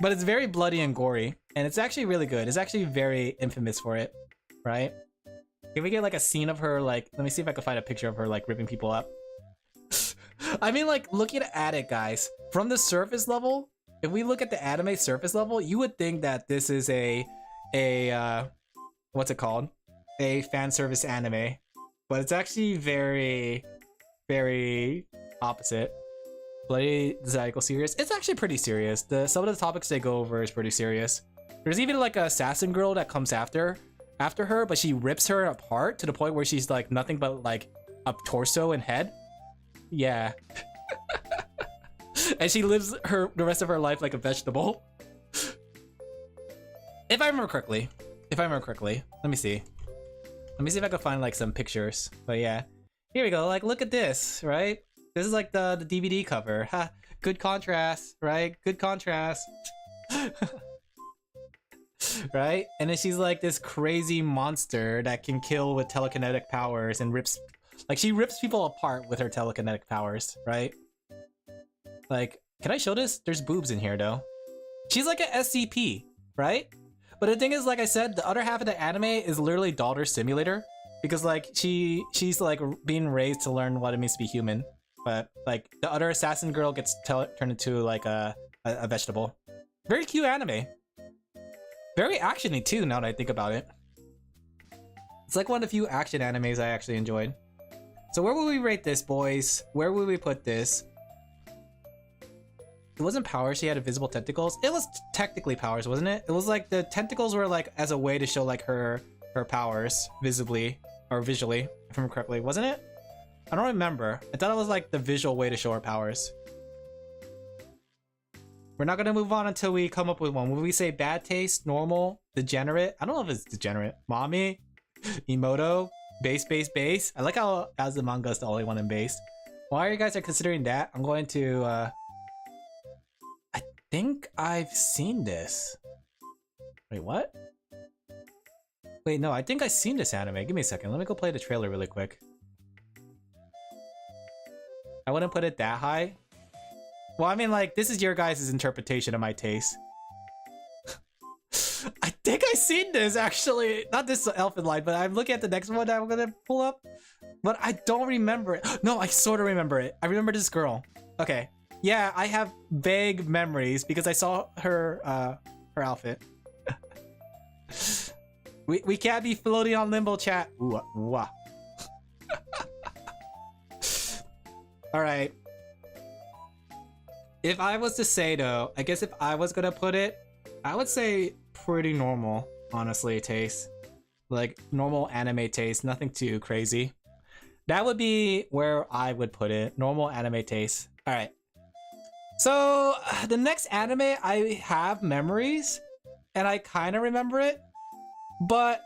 but it's very bloody and gory, and it's actually really good. It's actually very infamous for it, right? Can we get like a scene of her, like, let me see if I can find a picture of her like ripping people up. I mean, like, looking at it, guys, from the surface level, if we look at the anime surface level, you would think that this is a what's it called? A fan service anime, but it's actually very, very opposite. Bloody, does that equal serious? It's actually pretty serious. Some of the topics they go over is pretty serious. There's even like an assassin girl that comes after her, but she rips her apart to the point where she's like nothing but like a torso and head. Yeah. And she lives the rest of her life like a vegetable. If I remember correctly. Let me see. Let me see if I can find like some pictures. But yeah. Here we go. Like, look at this, right? This is like the DVD cover. Ha, good contrast, right? Good contrast. Right? And then she's like this crazy monster that can kill with telekinetic powers and rips Like, she rips people apart with her telekinetic powers, right? Like, can I show this? There's boobs in here, though. She's like an SCP, right? But the thing is, like I said, the other half of the anime is literally daughter simulator. Because, like, she's, like, being raised to learn what it means to be human. But, like, the other assassin girl gets turned into, like, a vegetable. Very cute anime. Very action-y, too, now that I think about it. It's like one of the few action animes I actually enjoyed. So where would we rate this, boys? Where would we put this? It wasn't powers, she had invisible tentacles. It was technically powers, wasn't it? It was like the tentacles were like as a way to show like her powers visibly or visually, if I'm correctly, wasn't it? I don't remember. I thought it was like the visual way to show her powers. We're not gonna move on until we come up with one. Would we say bad taste, normal, degenerate? I don't know if it's degenerate. Mommy, Emoto, base. I like how as the manga is the only one in base. While you guys are considering that, I'm going to I think I've seen this. Wait, what? Wait, no, I think I've seen this anime. Give me a second. Let me go play the trailer really quick. I wouldn't put it that high. Well, I mean, like, this is your guys' interpretation of my taste. I think I've seen this, actually. Not this elfin line, but I'm looking at the next one that I'm gonna pull up. But I don't remember it. No, I sort of remember it. I remember this girl. Okay. Yeah, I have vague memories because I saw her her outfit. we can't be floating on limbo, chat. Ooh, ooh. All right. If I was to say though, I guess if I was gonna put it, I would say pretty normal, honestly, taste. Like normal anime taste, nothing too crazy. That would be where I would put it. Normal anime taste. All right. So the next anime, I have memories and I kind of remember it, but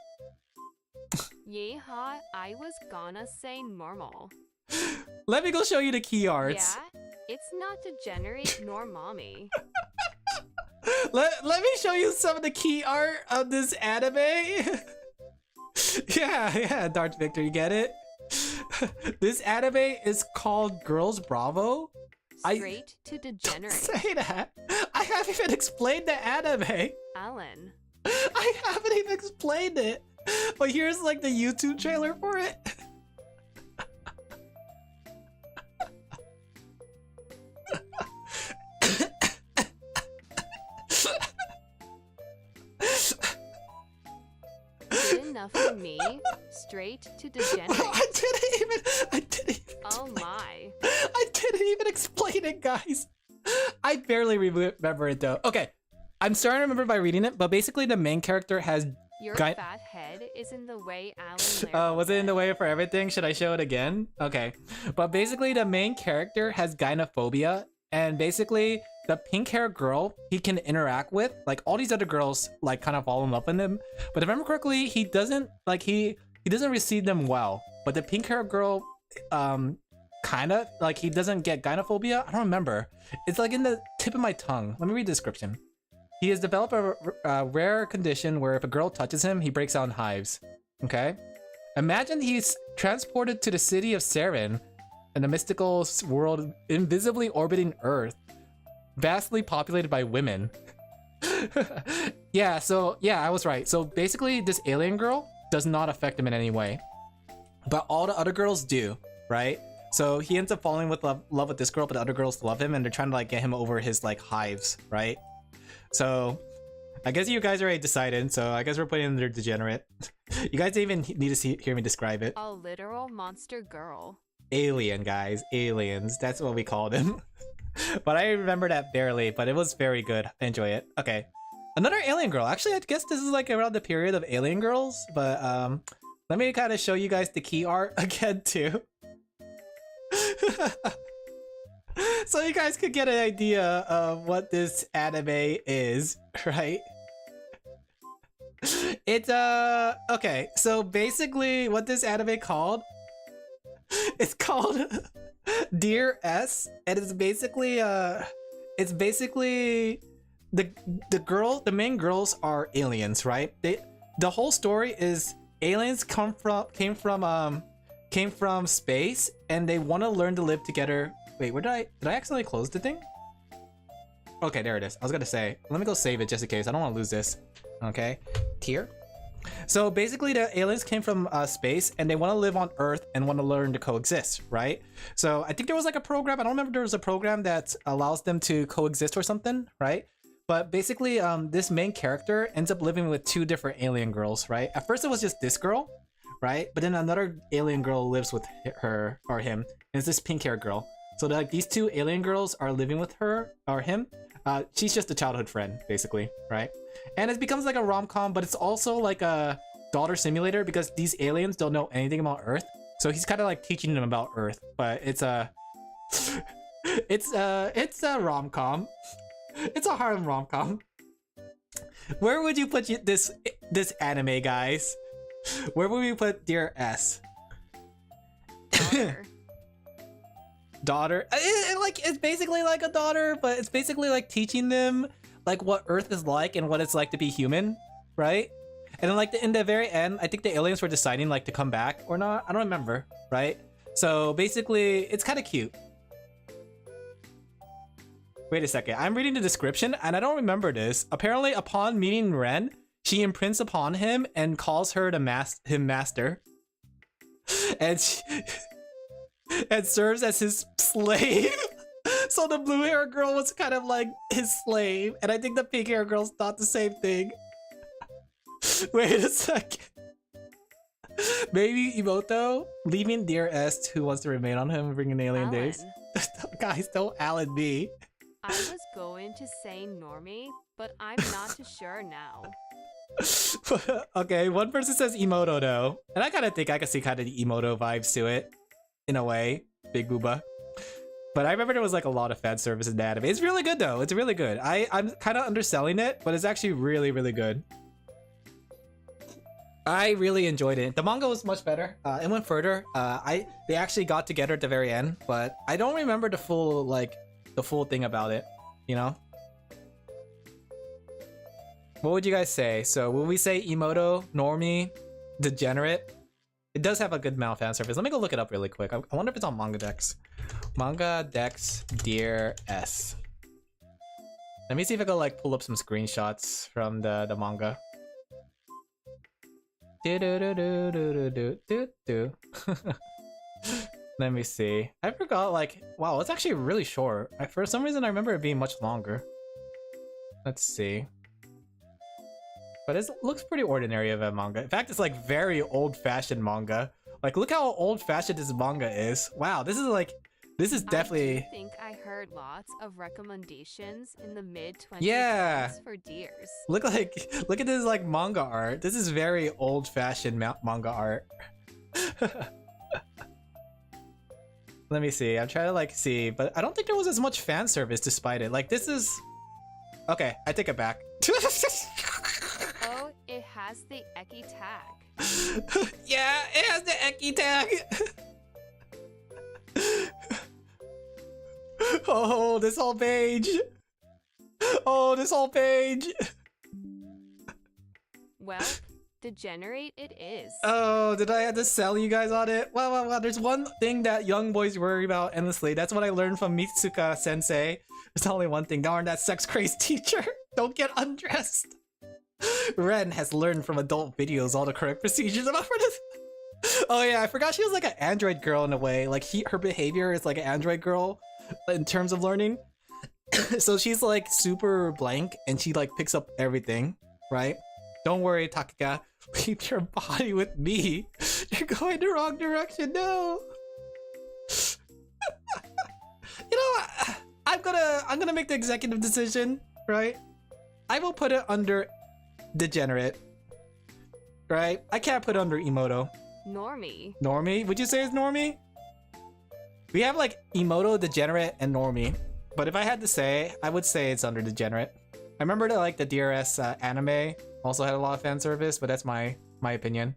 Yeah, I was gonna say normal. let me go show you the key arts. Yeah, it's not degenerate nor mommy. Let me show you some of the key art of this anime. yeah, Darth Victor, you get it? This anime is called Girls Bravo. Straight to degenerate. Say that. I haven't even explained the anime. Alin. I haven't even explained it. But here's like the YouTube trailer for it. Good enough for me. Straight to degenerate. I didn't even Oh my. I didn't even explain it, guys. I barely remember it though. Okay, I'm starting to remember by reading it, but basically the main character has Your fat head is in the way, Alin. was it in the way for everything? Should I show it again? Okay. But basically the main character has gynophobia, and basically the pink hair girl he can interact with, like all these other girls like kind of fall in love with him. But if I remember correctly, he doesn't like he doesn't receive them well. But the pink hair girl kind of like he doesn't get gynophobia. I don't remember. It's like in the tip of my tongue. Let me read the description. He has developed a rare condition where if a girl touches him, he breaks out in hives. Okay? Imagine he's transported to the city of Saren in a mystical world invisibly orbiting Earth, vastly populated by women. Yeah, I was right. So basically, this alien girl does not affect him in any way. But all the other girls do, right? So he ends up falling with love with this girl, but the other girls love him and they're trying to like get him over his like hives, right? So I guess you guys already decided, so I guess we're putting in their degenerate. You guys didn't even need to hear me describe it. A literal monster girl. Alien, guys. Aliens. That's what we called him. But I remember that barely, but it was very good. I enjoy it. Okay. Another alien girl. Actually, I guess this is like around the period of alien girls, but let me kind of show you guys the key art again too. So you guys could get an idea of what this anime is, right? It's okay, so basically what this anime called, it's called Dear S, and it's basically the main girls are aliens, right? The whole story is aliens came from came from space and they want to learn to live together. Wait, where did I accidentally close the thing? Okay, there it is. I was gonna say, let me go save it just in case. I don't want to lose this. Okay, tier. So basically the aliens came from space and they want to live on Earth and want to learn to coexist, right? So I think there was like a program, I don't remember, there was a program that allows them to coexist or something, right? But basically this main character ends up living with two different alien girls, right? At first it was just this girl, right? But then another alien girl lives with her or him, and it's this pink haired girl. So like these two alien girls are living with her or him. She's just a childhood friend, basically, right? And it becomes like a rom-com, but it's also like a daughter simulator because these aliens don't know anything about Earth. So he's kind of like teaching them about Earth, but it's a it's a rom-com. It's a harem rom-com. Where would you put this anime, guys? Where would we put Dear S? Daughter. Daughter. It's basically like a daughter, but it's basically like teaching them like what Earth is like and what it's like to be human, right? And then like in the very end, I think the aliens were deciding like to come back or not. I don't remember, right? So basically, it's kind of cute. Wait a second, I'm reading the description and I don't remember this. Apparently, upon meeting Ren, she imprints upon him and calls her to him master. And and serves as his slave. So the blue hair girl was kind of like his slave, and I think the pink hair girl's thought the same thing. Wait a second. Maybe Emoto leaving Dear S who wants to remain on him, bringing alien Alan. days. Guys, don't Alan me. I was going to say normie, but I'm not too sure now. Okay, one person says Emoto though, and I kind of think I can see kind of the Emoto vibes to it, in a way. Big booba. But I remember there was like a lot of fan service in the anime. It's really good though. It's really good. I'm kind of underselling it, but it's actually really, really good. I really enjoyed it. The manga was much better. It went further. They actually got together at the very end, but I don't remember the full thing about it. You know. What would you guys say? So will we say Emoto, normie, degenerate? It does have a good amount of fan service. Let me go look it up really quick. I wonder if it's on Manga Dex. Manga Dex Dear S. Let me see if I can like pull up some screenshots from the manga. Let me see. I forgot like, wow, it's actually really short. For some reason I remember it being much longer. Let's see. But it looks pretty ordinary of a manga. In fact, it's like very old-fashioned manga. Like, look how old-fashioned this manga is. Wow, this is definitely. I do think I heard lots of recommendations in the mid-20s Yeah. for Deers. Look at this like manga art. This is very old-fashioned manga art. Let me see. I'm trying to like see, but I don't think there was as much fan service despite it. Like, this is. Okay, I take it back. Oh, it has the Eki tag. Yeah, it has the Eki tag. Oh, this whole page. Oh, this whole page. Well, degenerate it is. Oh, did I have to sell you guys on it? Well, there's one thing that young boys worry about endlessly. That's what I learned from Mitsuka sensei. There's only one thing. Darn that sex crazed teacher. Don't get undressed. Ren has learned from adult videos all the correct procedures about this. Oh yeah, I forgot she was like an android girl in a way. Like her behavior is like an android girl in terms of learning. So she's like super blank and she like picks up everything, right? Don't worry, Takaka. Leave your body with me. You're going the wrong direction. No. You know what? I'm gonna make the executive decision, right? I will put it under degenerate, right? I can't put it under Emoto. Normie. Normie? Would you say it's normie? We have like Emoto, degenerate, and normie. But if I had to say, I would say it's under degenerate. I remember that like the DRS anime also had a lot of fan service, but that's my opinion.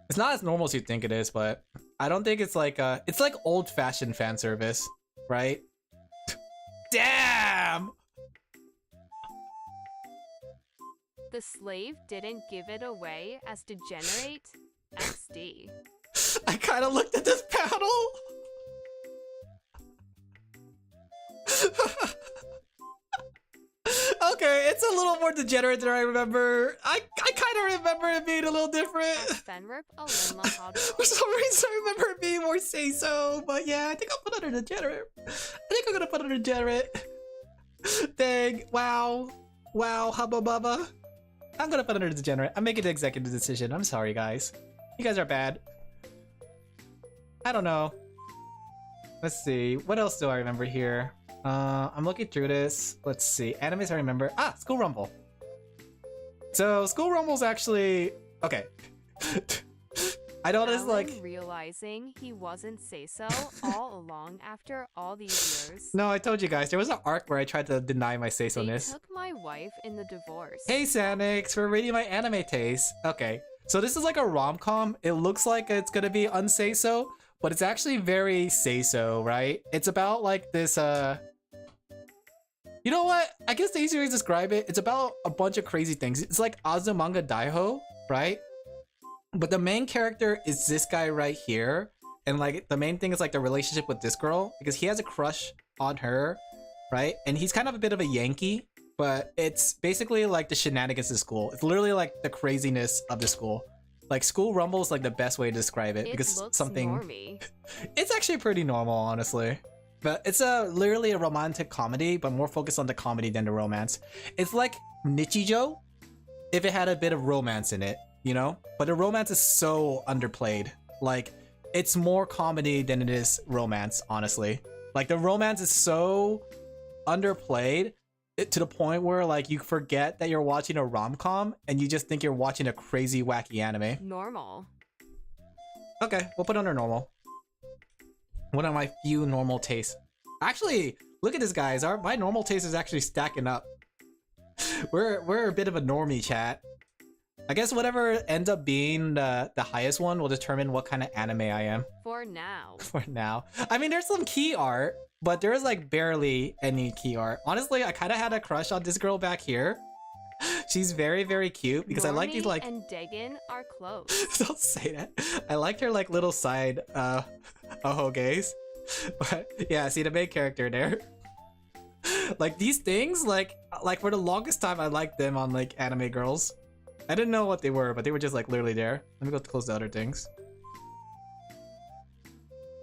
It's not as normal as you think it is, but I don't think it's like old-fashioned fan service, right? Damn! The slave didn't give it away as degenerate. HD. I kind of looked at this panel. Okay, it's a little more degenerate than I remember. I kind of remember it being a little different. Fenrip Alin Laphel. For some reason, I remember it being more say-so. But yeah, I think I'll put it under degenerate. I think I'm gonna put it under degenerate. Dang, wow. Wow, hubba bubba. I'm gonna put it under degenerate. I'm making the executive decision. I'm sorry, guys. You guys are bad. I don't know. Let's see. What else do I remember here? I'm looking through this. Let's see. Animes I remember. Ah, School Rumble. So School Rumble's actually okay. I noticed like realizing he wasn't say-so all along after all these years. No, I told you guys there was an arc where I tried to deny my say-so-ness. They took my wife in the divorce. Hey Sanix, for reading my anime taste. Okay, so this is like a rom-com. It looks like it's gonna be unsay-so, but it's actually very say-so, right? It's about like this you know what? I guess the easier way to describe it, it's about a bunch of crazy things. It's like Azumanga Daihou, right? But the main character is this guy right here. And like the main thing is like the relationship with this girl because he has a crush on her, right? And he's kind of a bit of a Yankee, but it's basically like the shenanigans of school. It's literally like the craziness of the school. Like School Rumble is like the best way to describe it because looks something normy. It's actually pretty normal, honestly. But it's literally a romantic comedy, but more focused on the comedy than the romance. It's like Nichijou if it had a bit of romance in it, you know? But the romance is so underplayed. Like, it's more comedy than it is romance, honestly. Like, the romance is so underplayed to the point where, like, you forget that you're watching a rom-com and you just think you're watching a crazy, wacky anime. Normal. Okay, we'll put it under normal. One of my few normal tastes. Actually, look at this, guys. My normal taste is actually stacking up. We're a bit of a normie chat. I guess whatever ends up being the highest one will determine what kind of anime I am. For now. For now. I mean, there's some key art, but there's like barely any key art. Honestly, I kind of had a crush on this girl back here. She's very, very cute because I like these like and Dagon are close. Don't say that. I liked her like little side gaze. But yeah, see the main character there. Like these things, like for the longest time I liked them on like anime girls. I didn't know what they were, but they were just like literally there. Let me go close the other things.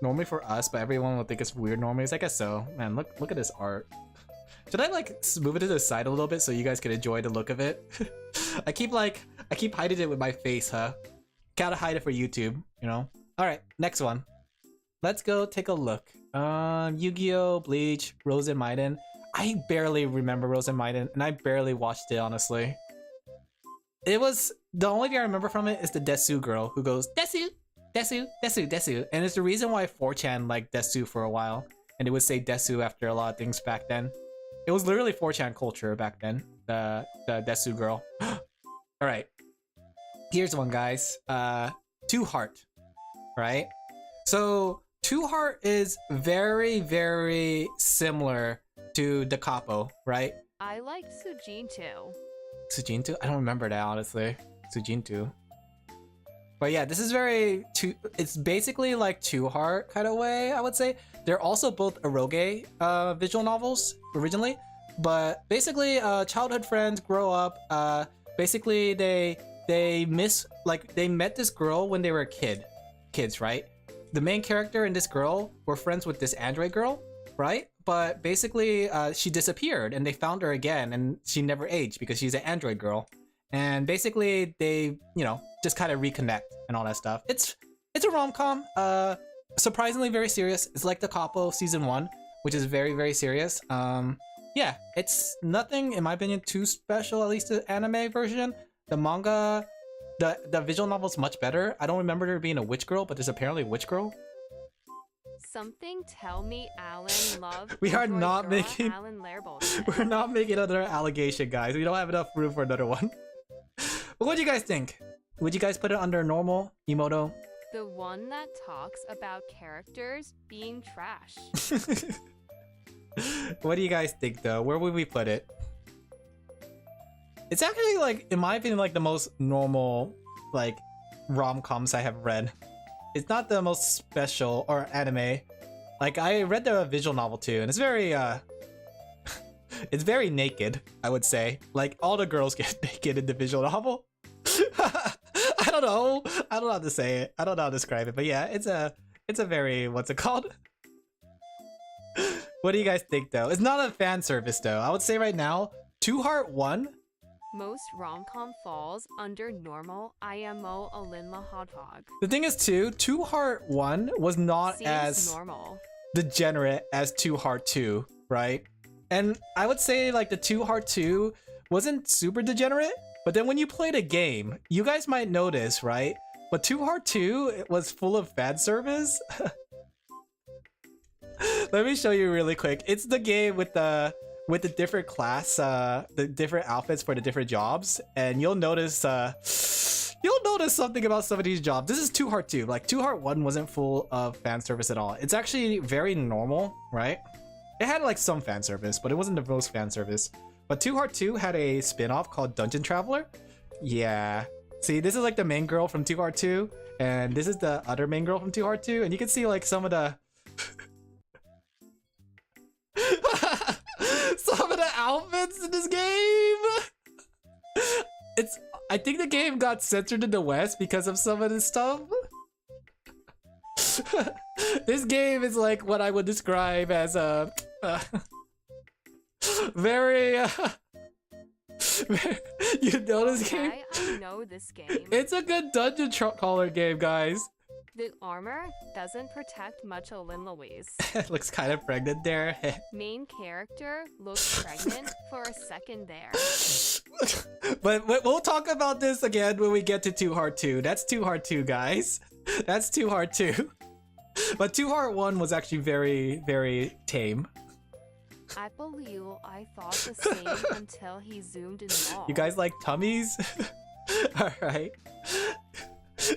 Normally for us, but everyone will think it's weird normies. I guess so. Man, look at this art. Should I like move it to the side a little bit so you guys can enjoy the look of it? I keep hiding it with my face, huh? Gotta hide it for YouTube, you know? Alright, next one. Let's go take a look. Yu-Gi-Oh! Bleach, Rose and Maiden. I barely remember Rose and Maiden, and I barely watched it, honestly. It was... The only thing I remember from it is the Desu girl who goes, Desu! Desu! Desu! Desu! And it's the reason why 4chan liked Desu for a while. And it would say Desu after a lot of things back then. It was literally 4chan culture back then. The Desu girl. Alright. Here's one, guys. Two Heart. Right? So, Two Heart is very, very similar to Da Capo, right? I like Sujintu. Sujintu? I don't remember that, honestly. Sujintu. But yeah, this is very... It's basically like Two Heart kind of way, I would say. They're also both eroge visual novels originally, but basically childhood friends grow up. Basically they met this girl when they were kids, right? The main character and this girl were friends with this android girl, right? But basically she disappeared and they found her again, and she never aged because she's an android girl. And basically they, you know, just kind of reconnect and all that stuff. It's a rom-com. Surprisingly very serious. It's like the Capo season 1, which is very, very serious. Yeah, it's nothing, in my opinion, too special, at least the anime version. The manga, the visual novel is much better. I don't remember there being a witch girl, but there's apparently a witch girl. Something tell me Alin loved We are not making... Alin Laphel. We're not making another allegation, guys. We don't have enough room for another one. But what do you guys think? Would you guys put it under normal, Emoto? The one that talks about characters being trash. What do you guys think, though? Where would we put it? It's actually, like, in my opinion, like, the most normal, like, rom-coms I have read. It's not the most special or anime. Like I read the visual novel too, and it's very it's very naked, I would say. Like all the girls get naked in the visual novel. I don't know how to say it. I don't know how to describe it, but yeah, it's a very, what's it called? What do you guys think though? It's not a fan service though. I would say right now, Two Heart 1. Most rom-com falls under normal IMO Alin Laphel. The thing is too, Two Heart 1 was not Seems as normal. degenerate as Two Heart 2, right? And I would say like the Two Heart 2 wasn't super degenerate, but then when you play the game, you guys might notice, right? But Two Heart 2 it was full of fan service. Let me show you really quick. It's the game with the different class, the different outfits for the different jobs, and you'll notice something about some of these jobs. This is Two Heart 2. Like Two Heart 1 wasn't full of fan service at all. It's actually very normal, right? It had like some fan service, but it wasn't the most fan service. But Two Heart 2 had a spin-off called Dungeon Traveler. Yeah. See, this is like the main girl from Two Heart 2, and this is the other main girl from Two Heart 2, and you can see like some of the some of the outfits in this game. I think the game got censored in the West because of some of this stuff. This game is like what I would describe as a very you know this game? I know this game. It's a good dungeon crawler game, guys. The armor doesn't protect much Olin Louise. Looks kind of pregnant there. Main character looks pregnant for a second there. But we'll talk about this again when we get to Two Heart 2. That's Two Heart 2, guys. That's Two Heart 2. But Two Heart 1 was actually very, very tame. I believe I thought the same until he zoomed in more. You guys like tummies? Alright.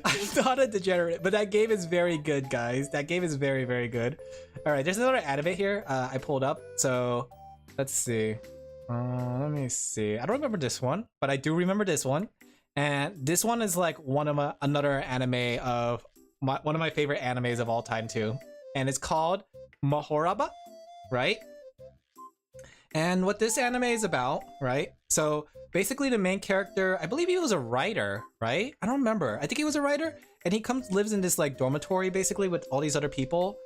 I'm not a degenerate, but that game is very good, guys. That game is very, very good. Alright, there's another anime here I pulled up. So, let's see. Let me see. I don't remember this one, but I do remember this one. And this one is like another anime of one of my favorite animes of all time too. And it's called Mahoraba, right? And what this anime is about, right? So basically the main character, I believe he was a writer, right? I don't remember. I think he was a writer, and he lives in this like dormitory basically with all these other people.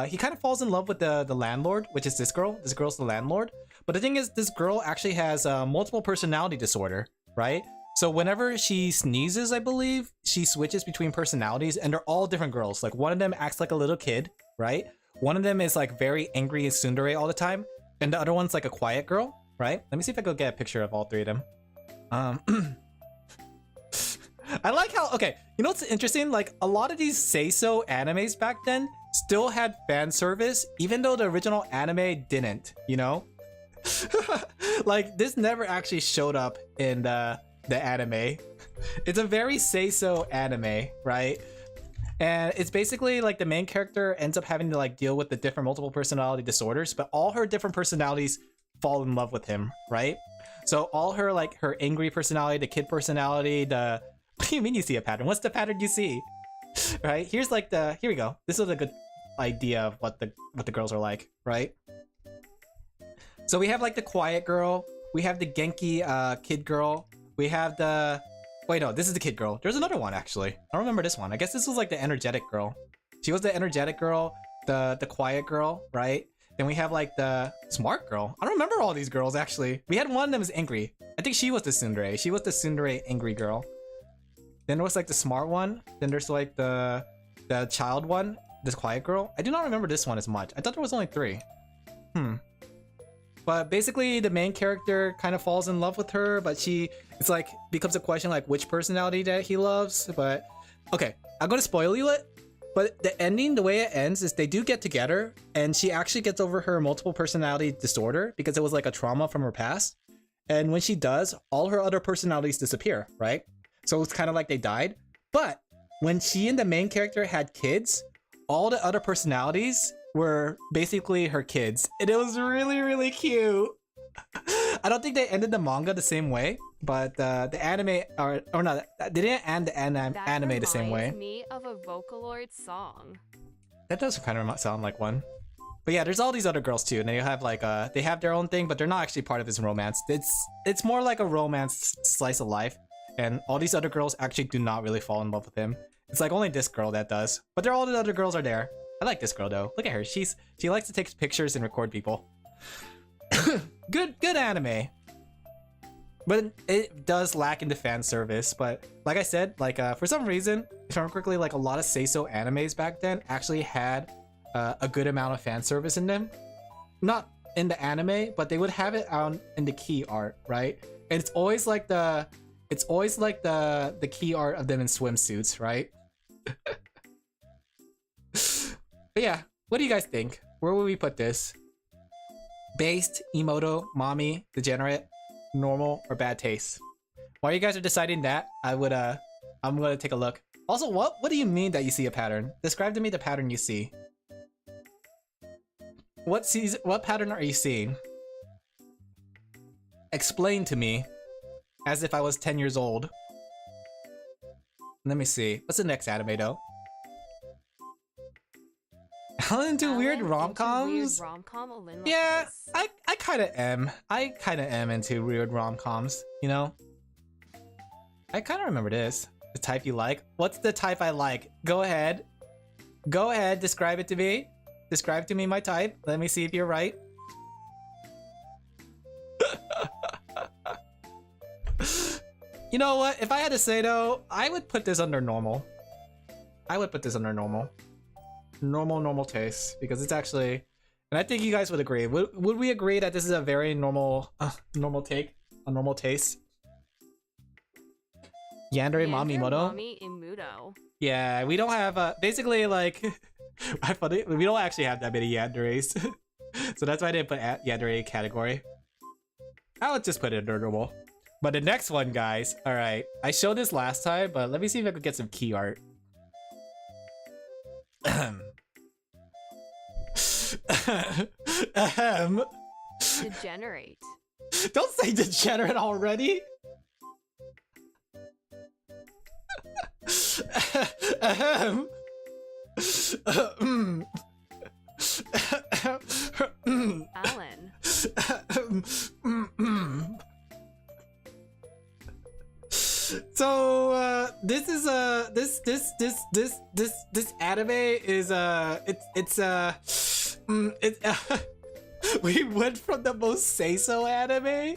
He kind of falls in love with the landlord, which is this girl. This girl's the landlord. But the thing is, this girl actually has multiple personality disorder, right? So whenever she sneezes, I believe, she switches between personalities, and they're all different girls. Like one of them acts like a little kid, right? One of them is like very angry and tsundere all the time, and the other one's like a quiet girl, right? Let me see if I can get a picture of all three of them. I like how, okay, you know what's interesting? Like a lot of these say-so animes back then still had fan service, even though the original anime didn't, you know? Like this never actually showed up in the anime. It's a very say-so anime, right? And it's basically like the main character ends up having to like deal with the different multiple personality disorders, but all her different personalities fall in love with him, right? So all her like her angry personality, the kid personality, the what do you mean you see a pattern? What's the pattern you see? Right? Here's like here we go. This is a good idea of what the girls are like, right? So we have like the quiet girl, we have the Genki kid girl, we have the wait, no, this is the kid girl. There's another one actually. I don't remember this one. I guess this was like the energetic girl. She was the energetic girl, the quiet girl, right? Then we have like the smart girl. I don't remember all these girls actually. We had one that was angry. I think she was the tsundere. She was the tsundere angry girl. Then there was like the smart one. Then there's like the child one, this quiet girl. I do not remember this one as much. I thought there was only 3. But basically the main character kind of falls in love with her, but it's like becomes a question like which personality that he loves. But okay, I'm gonna spoil you it. But the ending, the way it ends is they do get together, and she actually gets over her multiple personality disorder because it was like a trauma from her past. And when she does, all her other personalities disappear, right? So it's kind of like they died. But when she and the main character had kids, all the other personalities were basically her kids. And it was really, really cute. I don't think they ended the manga the same way, but the anime or no, they didn't end the anime the same way. That reminds me of a Vocaloid song. That does kind of sound like one. But yeah, there's all these other girls too, and they have like they have their own thing, but they're not actually part of this romance. It's more like a romance slice of life, and all these other girls actually do not really fall in love with him. It's like only this girl that does, but all the other girls are there. I like this girl though. Look at her. She likes to take pictures and record people. good anime. But it does lack in the fan service. But like I said, like for some reason, if I remember correctly, like a lot of Seiso animes back then actually had a good amount of fan service in them. Not in the anime, but they would have it on in the key art, right? And it's always like the key art of them in swimsuits, right? But yeah, what do you guys think? Where would we put this? Based, Emoto, Mommy, Degenerate, Normal, or Bad Taste? While you guys are deciding that, I'm gonna take a look. Also, what do you mean that you see a pattern? Describe to me the pattern you see. What pattern are you seeing? Explain to me, as if I was 10 years old. Let me see. What's the next anime though? Alin into weird rom-coms? Yeah, I kind of am. I kind of am into weird rom-coms, you know? I kind of remember this. The type you like? What's the type I like? Go ahead. Go ahead, describe it to me. Describe to me my type. Let me see if you're right. You know what? If I had to say though, I would put this under normal. I would put this under normal. Normal taste, because it's actually, and I think you guys would agree. Would we agree that this is a very normal take, a normal taste? Yandere Mami Moto. Yeah, we don't have basically like we don't actually have that many yanderes, so that's why I didn't put yandere category. I would just put it under normal. But the next one, guys. All right, I showed this last time, but let me see if I could get some key art. Degenerate. Don't say degenerate already. Alin. So this is this anime is we went from the most Seiso anime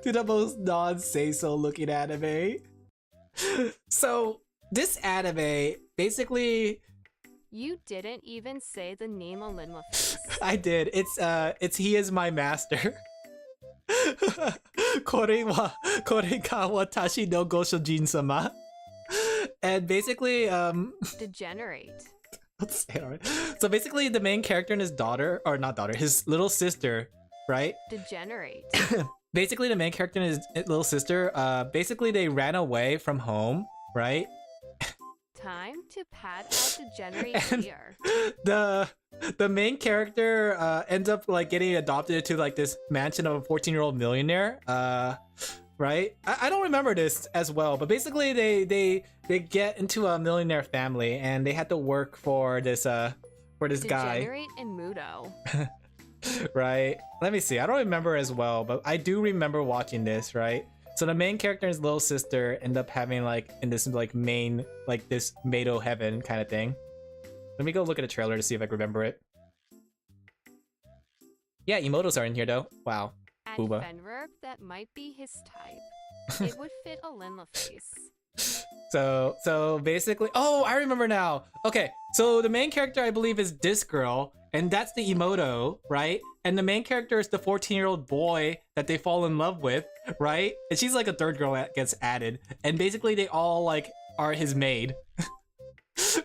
to the most non-Seiso looking anime. So this anime basically, You didn't even say the name Alin Laphel. I did. It's He Is My Master. Kore wa watashi no goshojin-sama. And basically Degenerate. let's say it already. So basically the main character and his daughter, or not daughter, his little sister, right? Degenerate. Basically the main character and his little sister, basically they ran away from home, right? Time to pad out Degenerate here. The main character ends up like getting adopted to like this mansion of a 14-year-old millionaire, right? I don't remember this as well, but basically they get into a millionaire family and they had to work for this guy. Degenerate and Mudo. Right? Let me see. I don't remember as well, but I do remember watching this, right? So the main character and his little sister end up having like in this like main like this Mado heaven kind of thing. Let me go look at a trailer to see if I can remember it. Yeah, emotos are in here though. Wow. At Booba. Fenverb, that might be his type. It would fit Alin Laphel. So basically, oh, I remember now. Okay, so the main character I believe is this girl, and that's the emoto, right? And the main character is the 14-year-old boy that they fall in love with, right? And she's like a third girl that gets added, and basically they all like are his maid,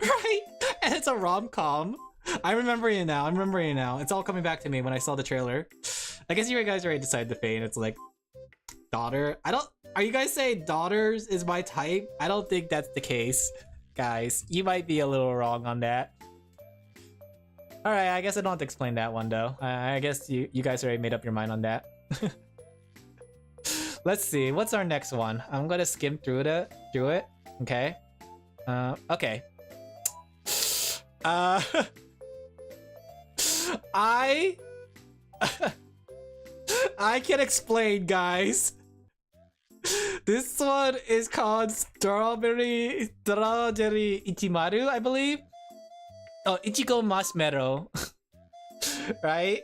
right? And it's a rom-com. I'm remembering it now. It's all coming back to me when I saw the trailer. I guess you guys already decided the fate. It's like daughter. Are you guys saying daughters is my type? I don't think that's the case, guys. You might be a little wrong on that. All right, I guess I don't have to explain that one though. I guess you guys already made up your mind on that. Let's see. What's our next one? I'm gonna skim through it. Okay. Okay. I I can explain, guys. This one is called Strawberry Ichimaru, I believe. Oh, Ichigo Marshmallow. Right?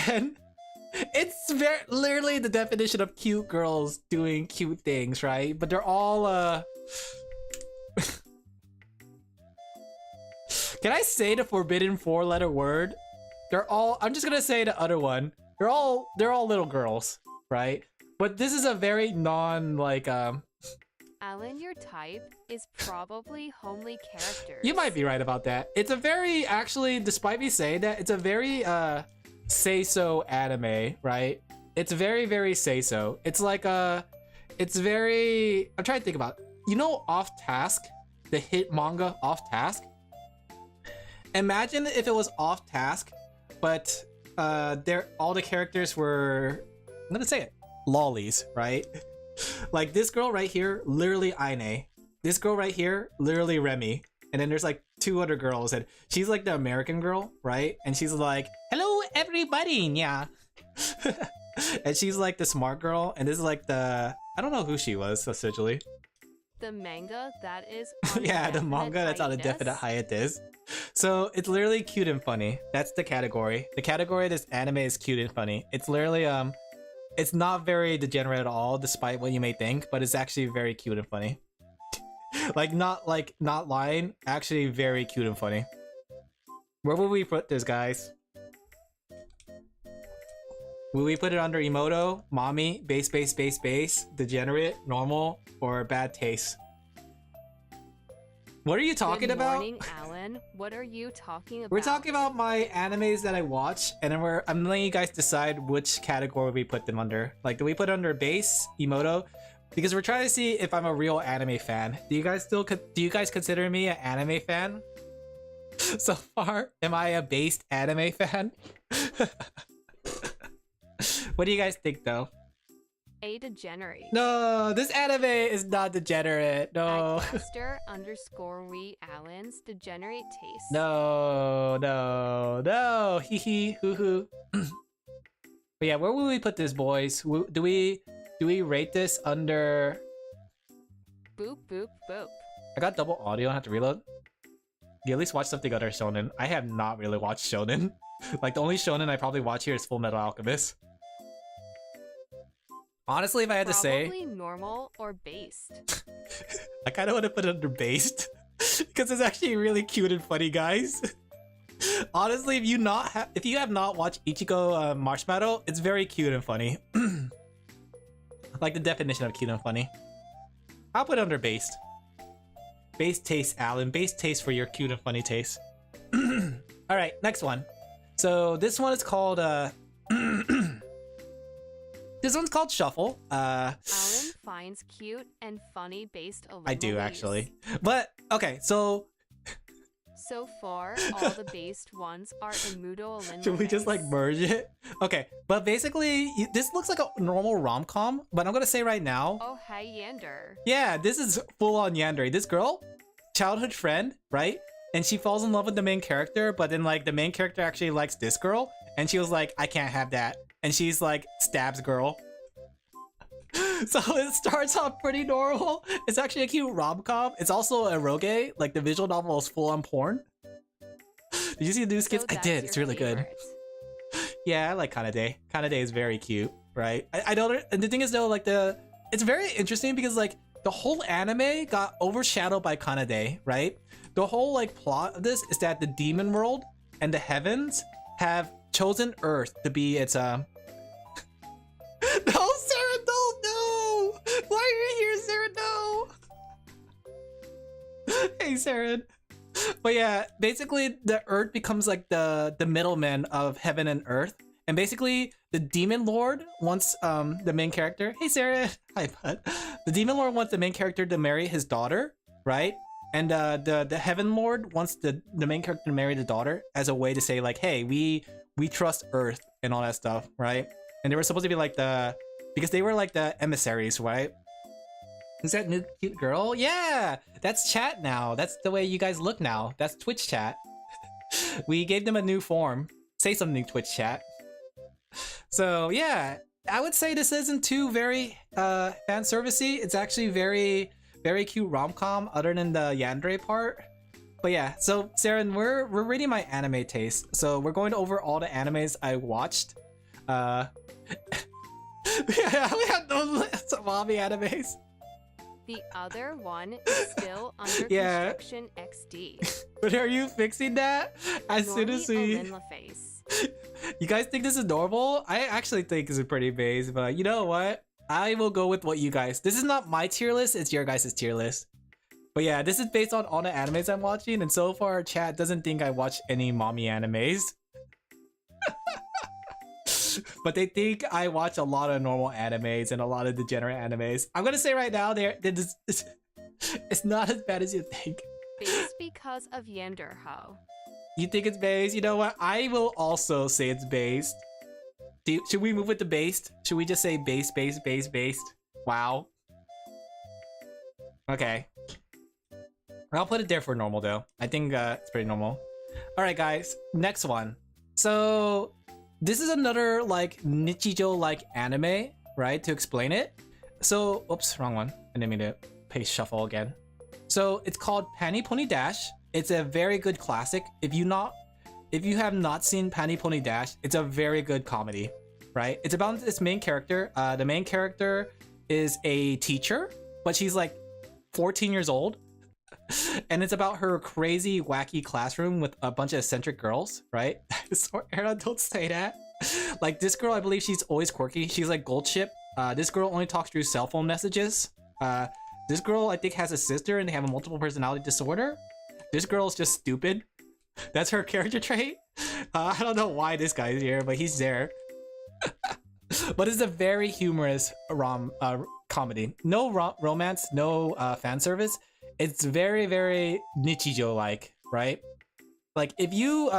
And it's very literally the definition of cute girls doing cute things, right? But they're all Can I say the forbidden 4-letter word? They're all I'm just gonna say the other one. They're all little girls, right? But this is a very Alin, your type is probably homely characters. You might be right about that. It's a very, actually, despite me saying that, it's a very say-so anime, right? It's very, very say-so. It's like it's very, I'm trying to think about it. You know Offtask? The hit manga Offtask? Imagine if it was Offtask, but all the characters were, I'm gonna say it, lollies, right? Like this girl right here, literally Aine. This girl right here, literally Remy. And then there's like 2 other girls, and she's like the American girl, right? And she's like, "Hello, everybody, yeah." And she's like the smart girl, and this is like the, I don't know who she was essentially. The manga that is on Yeah, the manga that's on a hiatus. definite hiatus. So it's literally cute and funny. That's the category. The category of this anime is cute and funny. It's literally it's not very degenerate at all, despite what you may think, but it's actually very cute and funny. Not lying, actually very cute and funny. Where will we put this, guys? Will we put it under Emoto, Mommy, base, degenerate, normal, or bad taste? What are you talking about? Good morning, Alin. What are you talking about? We're talking about my animes that I watch, and then I'm letting you guys decide which category we put them under. Like, do we put under base, Emoto? Because we're trying to see if I'm a real anime fan. Do you guys consider me an anime fan? So far, am I a based anime fan? What do you guys think, though? A degenerate. No, this anime is not degenerate. No. @master_we Alin's degenerate taste. No. Hee hee hoo hoo. But yeah, where will we put this, boys? Do we rate this under? Boop boop boop. I got double audio. I have to reload. You at least watch something other shonen. I have not really watched shonen. Like the only shonen I probably watch here is Full Metal Alchemist. Honestly, if I had to say, probably normal or based. I kind of want to put it under based because it's actually really cute and funny, guys. Honestly, if you have not watched Ichigo Marshmallow, it's very cute and funny. Like the definition of cute and funny. I'll put it under based. Based taste, Alan. Based taste for your cute and funny taste. All right, next one. So this one is called this one's called Shuffle. Alin finds cute and funny based I do actually. But okay, so far all the based ones are Imudo Alin. should we just like merge it? Okay, but basically this looks like a normal rom-com, but I'm gonna say right now. Oh hey Yander. Yeah, this is full on yandere. This girl, childhood friend, right? And she falls in love with the main character, but then like the main character actually likes this girl, and she was like, I can't have that. And she's like, stabs girl. So it starts off pretty normal. It's actually a cute rom-com. It's also a eroge, like the visual novel is full on porn. Did you see the new skits? I did, it's really good. Yeah, I like Kanade. Kanade is very cute, right? I don't, and the thing is though, like it's very interesting because like the whole anime got overshadowed by Kanade, right? The whole like plot of this is that the demon world and the heavens have chosen Earth to be its No, Sarah, no! Why are you here, Sarah? No! Hey, Sarah. But yeah, basically the Earth becomes like the middleman of heaven and Earth. And basically the demon lord wants the main character. Hey, Sarah. Hi, bud. The demon lord wants the main character to marry his daughter, right? And the heaven lord wants the main character to marry the daughter as a way to say like, hey, we we trust Earth and all that stuff, right? And they were supposed to be like because they were like the emissaries, right? Who's that new cute girl? Yeah, that's chat now. That's the way you guys look now. That's Twitch chat. We gave them a new form. Say something, Twitch chat. So yeah, I would say this isn't too very fan servicey. It's actually very cute rom-com other than the yandere part. But yeah, so Saren, we're reading my anime taste. So we're going over all the animes I watched. Yeah, we have no list of mommy animes. The other one is still under Yeah. construction XD. But are you fixing that? As soon as we... Alin Laphel. You guys think this is normal? I actually think this is pretty base, but you know what? I will go with what you guys... This is not my tier list, it's your guys' tier list. But yeah, this is based on all the animes I'm watching, and so far chat doesn't think I watch any mommy animes. But they think I watch a lot of normal animes and a lot of degenerate animes. I'm gonna say right now, it's not as bad as you think. Based because of Yanderho. You think it's based? You know what? I will also say it's based. Should we move with the based? Should we just say based? Wow. Okay. I'll put it there for normal though. I think it's pretty normal. Alright guys, next one. So this is another like Nichijo like anime, right? To explain it. So, oops, wrong one. I didn't mean to paste shuffle again. So it's called Panty Pony Dash. It's a very good classic. If you have not seen Panty Pony Dash, it's a very good comedy, right? It's about this main character. The main character is a teacher, but she's like 14 years old. And it's about her crazy, wacky classroom with a bunch of eccentric girls, right? So, Era, don't say that. Like this girl, I believe she's always quirky. She's like gold chip. This girl only talks through cell phone messages. This girl, I think, has a sister and they have a multiple personality disorder. This girl's just stupid. That's her character trait. I don't know why this guy's here, but he's there. But it's a very humorous comedy. No romance, no fan service. It's very Nichijo-like, right? Like if you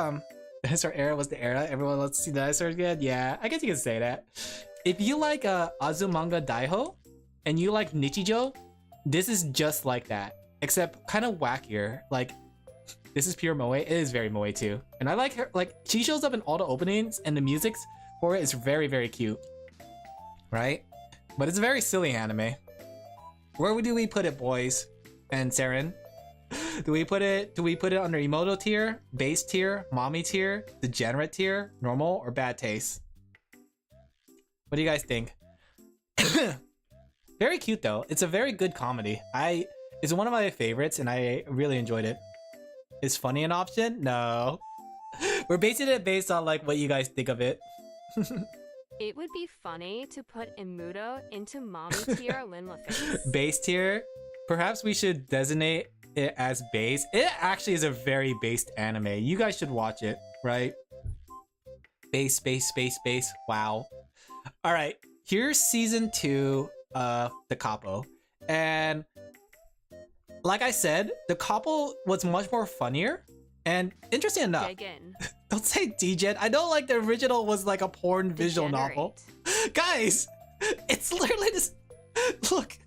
Sir Era was the era. Everyone, let's see the dinosaurs again. Yeah, I guess you can say that. If you like Azumanga Daihou and you like Nichijo, this is just like that, except kind of wackier. Like this is pure moe. It is very moe too, and I like her. Like she shows up in all the openings, and the music for it is very cute, right? But it's a very silly anime. Where do we put it, boys and Saren? Do we put it under Emoto tier, base tier, mommy tier, degenerate tier, normal, or bad taste? What do you guys think? Very cute though. It's a very good comedy. It's one of my favorites and I really enjoyed it. Is funny an option? No. We're basing it based on like what you guys think of it. It would be funny to put Imudo into mommy tier Alin Laphel. Base tier? Perhaps we should designate it as base. It actually is a very based anime. You guys should watch it, right? Base. Wow. Alright, here's season 2 of the Capo. And like I said, the Capo was much more funnier. And interesting enough, don't say degen. I know like the original was like a porn visual novel. Guys, it's literally this. Look.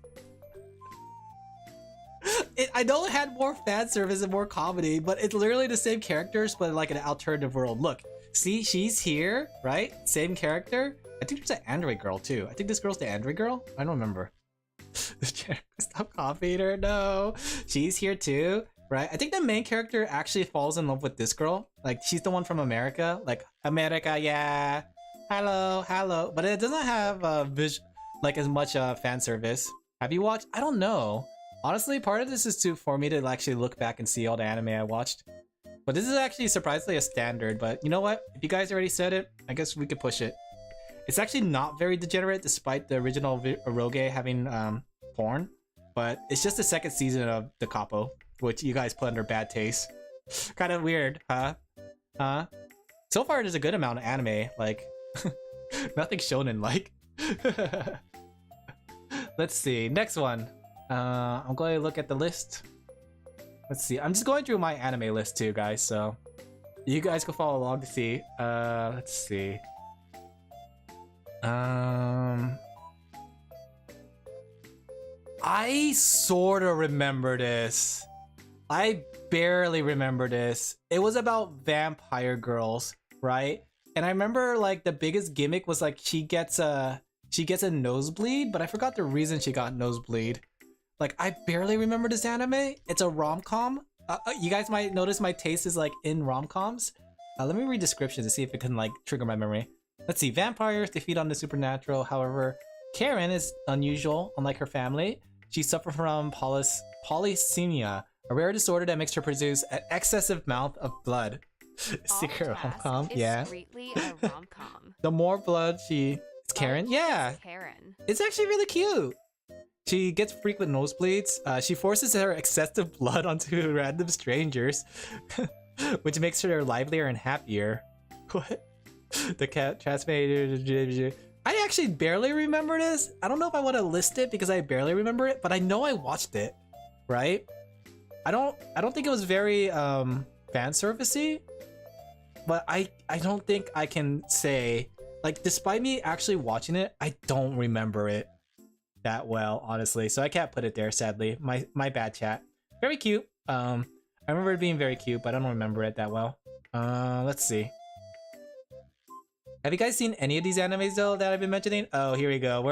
I know it had more fan service and more comedy, but it's literally the same characters, but like an alternative world. Look, see, she's here, right? Same character. I think there's an android girl too. I think this girl's the android girl. I don't remember. Stop copying her. No, she's here too, right? I think the main character actually falls in love with this girl. Like she's the one from America. Like America, yeah. Hello. But it doesn't have like as much fan service. Have you watched? I don't know. Honestly, part of this is for me to actually look back and see all the anime I watched. But this is actually surprisingly a standard. But you know what? If you guys already said it, I guess we could push it. It's actually not very degenerate despite the original Eroge having porn. But it's just the second season of the Capo, which you guys put under bad taste. Kind of weird, huh? So far, there's a good amount of anime. Like, nothing shonen like. Let's see. Next one. I'm going to look at the list. Let's see. I'm just going through my anime list too, guys. So You guys can follow along to see. Let's see. I sort of remember this. I barely remember this. It was about vampire girls, right? And I remember like the biggest gimmick was like she gets a nosebleed, but I forgot the reason she got nosebleed. Like I barely remember this anime. It's a rom-com. You guys might notice my taste is like in rom-coms. Let me read descriptions to see if it can like trigger my memory. Let's see. Vampires, they feed on the supernatural. However, Karen is unusual, unlike her family. She suffers from polycythemia, a rare disorder that makes her produce an excessive amount of blood. Secret rom-com, yeah. Discreetly a rom-com. The more blood she... It's Karen? Yeah. Karen. It's actually really cute. She gets frequent nosebleeds. She forces her excessive blood onto random strangers, which makes her livelier and happier. What? The cat transmitted... I actually barely remember this. I don't know if I want to list it because I barely remember it, but I know I watched it, right? I don't think it was very fan servicey, but I don't think I can say, like, despite me actually watching it, I don't remember it that well, honestly. So I can't put it there, sadly. My bad, chat. Very cute. I remember it being very cute, but I don't remember it that well. Let's see. Have you guys seen any of these animes though that I've been mentioning? Oh, here we go.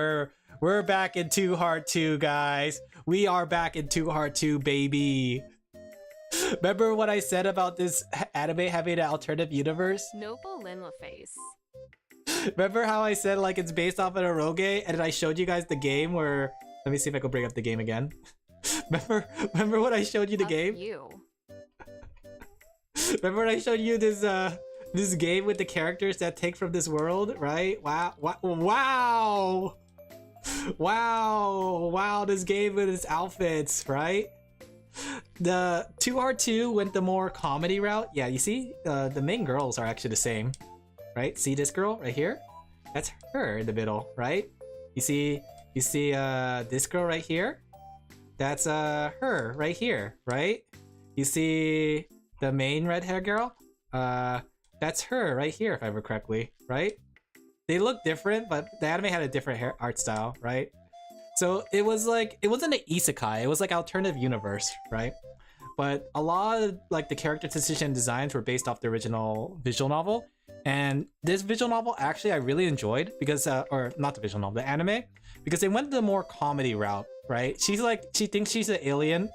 We're back in Too Hard 2, guys. We are back in Too Hard 2, baby. Remember what I said about this anime having an alternative universe? Noble Linlaface. Remember how I said like it's based off of a Roge, and then I showed you guys the game where... Let me see if I can bring up the game again. Remember when I showed you the game? Remember when I showed you this this game with the characters that take from this world, right? Wow, this game with its outfits, right? The 2R2 went the more comedy route. Yeah, you see, the main girls are actually the same, right? See this girl right here? That's her in the middle, right? You see this girl right here? That's her right here, right? You see the main red hair girl? That's her right here, if I remember correctly, right? They look different, but the anime had a different hair art style, right? So it was like, it wasn't an isekai, it was like alternative universe, right? But a lot of like the character decision designs were based off the original visual novel. And this visual novel actually I really enjoyed because, or not the visual novel, the anime, because they went the more comedy route, right? She thinks she's an alien.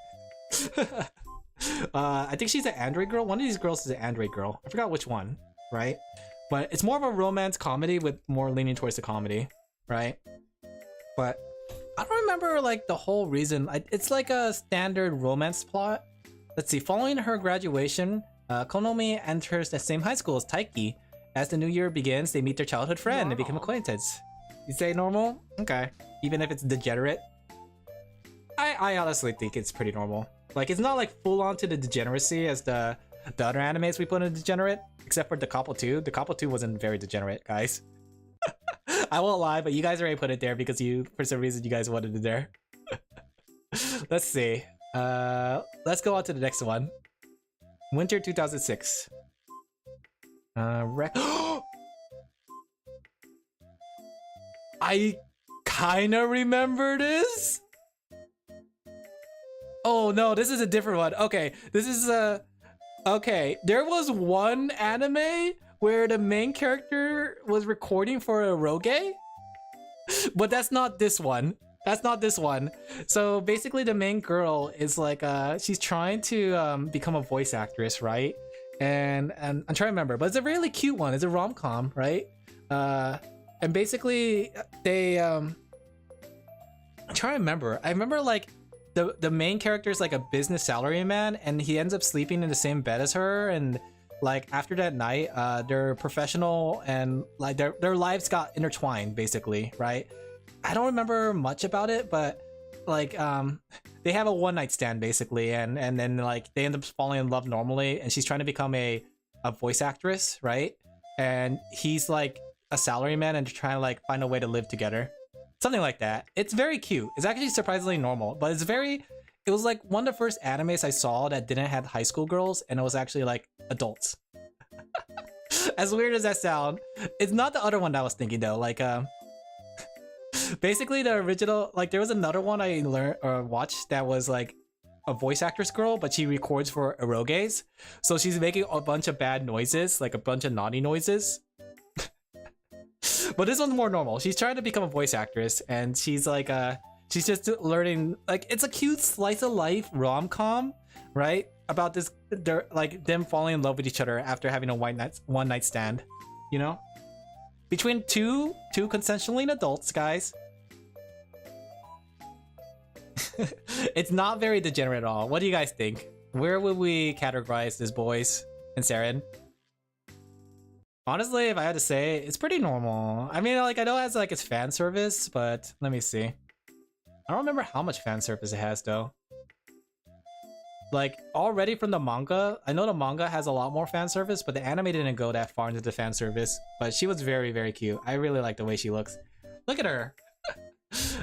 I think she's an android girl. One of these girls is an android girl. I forgot which one, right? But it's more of a romance comedy with more leaning towards the comedy, right? But I don't remember like the whole reason. It's like a standard romance plot. Let's see. Following her graduation, Konomi enters the same high school as Taiki. As the new year begins, they meet their childhood friend and become acquaintances. You say normal? Okay. Even if it's degenerate? I honestly think it's pretty normal. Like, it's not like full on to the degeneracy as the other animes we put in degenerate, except for the Couple 2. The Couple 2 wasn't very degenerate, guys. I won't lie, but you guys already put it there because for some reason, you guys wanted it there. Let's see. Let's go on to the next one. Winter 2006. I kinda remember this. Oh no, this is a different one. Okay, this is okay, there was one anime where the main character was recording for a Roge, but that's not this one. That's not this one. So basically the main girl is like, she's trying to become a voice actress, right? And I'm trying to remember, but it's a really cute one. It's a rom-com, right? And basically they, I'm trying to remember. I remember like, the main character is like a business salaryman, and he ends up sleeping in the same bed as her, and like after that night they're professional and like their lives got intertwined basically, right? I don't remember much about it, but like they have a one-night stand basically, and then like they end up falling in love normally, and she's trying to become a voice actress, right? And he's like a salaryman and trying to like find a way to live together. Something like that. It's very cute. It's actually surprisingly normal, but it was like one of the first animes I saw that didn't have high school girls, and it was actually like adults. As weird as that sound, it's not the other one that I was thinking though. Like basically the original, like there was another one I learned or watched that was like a voice actress girl, but she records for eroges. So she's making a bunch of bad noises, like a bunch of naughty noises. But this one's more normal. She's trying to become a voice actress, and she's like she's just learning, like it's a cute slice of life rom-com, right? About this, like them falling in love with each other after having a one night stand, you know? Between two consensually adults, guys. It's not very degenerate at all. What do you guys think? Where would we categorize this, boys and Saren? Honestly, if I had to say, it's pretty normal. I mean, like I know it has like its fan service, but let me see. I don't remember how much fan service it has though. Like already from the manga, I know the manga has a lot more fan service, but the anime didn't go that far into the fan service. But she was very, very cute. I really like the way she looks. Look at her.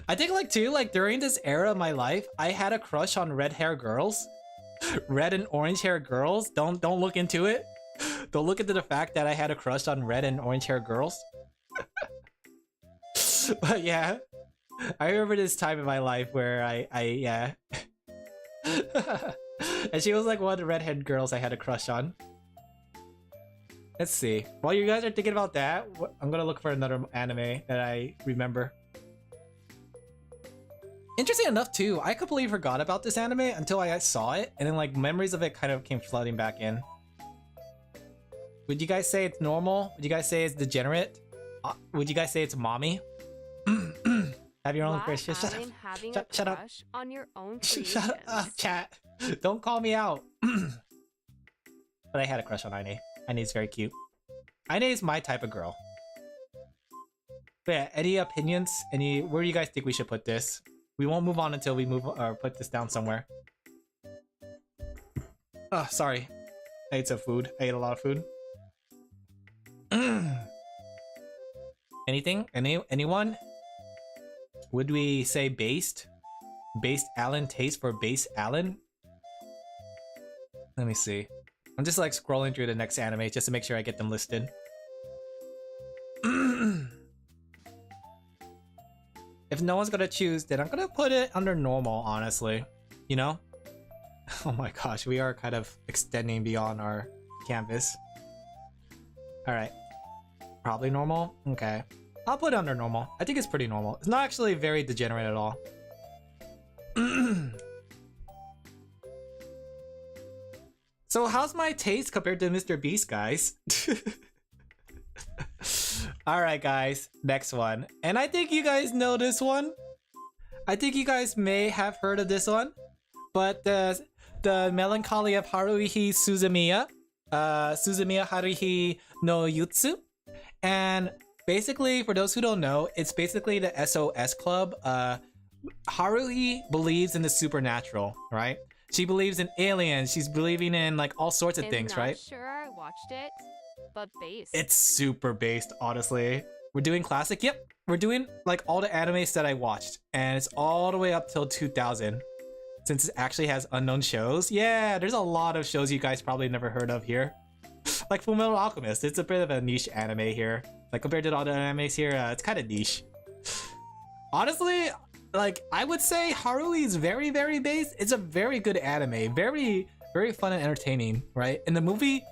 I think like too, like during this era of my life, I had a crush on red hair girls. Red and orange hair girls. Don't look into it. Don't look into the fact that I had a crush on red and orange hair girls. But yeah, I remember this time in my life where I and she was like one of the redhead girls I had a crush on. Let's see. While you guys are thinking about that, I'm gonna look for another anime that I remember. Interesting enough too, I completely forgot about this anime until I saw it, and then like memories of it kind of came flooding back in. Would you guys say it's normal? Would you guys say it's degenerate? Would you guys say it's mommy? Have your own Christian. Shut up. Shut up. On your own Shut up, chat. Don't call me out. But I had a crush on Aine. Aine's very cute. Aine is my type of girl. But yeah, any opinions? Where do you guys think we should put this? We won't move on until we move or put this down somewhere. Oh, sorry. I ate some food. I ate a lot of food. Anything? Anyone? Would we say based? Based Alin taste for base Alin? Let me see. I'm just like scrolling through the next anime just to make sure I get them listed. If no one's gonna choose, then I'm gonna put it under normal, honestly. You know? Oh my gosh, we are kind of extending beyond our canvas. Alright. Probably normal? Okay. I'll put it under normal. I think it's pretty normal. It's not actually very degenerate at all. So how's my taste compared to Mr. Beast, guys? Alright guys, next one. And I think you guys know this one. I think you guys may have heard of this one. But the Melancholy of Haruhi Suzumiya. Suzumiya Haruhi no Yutsu. And basically, for those who don't know, it's basically the SOS Club. Haruhi believes in the supernatural, right? She believes in aliens. She's believing in like all sorts of things, right? I'm not sure I watched it, but based. It's super based, honestly. We're doing classic. Yep, we're doing like all the animes that I watched, and it's all the way up till 2000. Since it actually has unknown shows. Yeah, there's a lot of shows you guys probably never heard of here. Like Fullmetal Alchemist, it's a bit of a niche anime here. Like compared to all the animes here, it's kind of niche. Honestly, like I would say Haruhi is very, very based. It's a very good anime, very, very fun and entertaining, right? And the movie,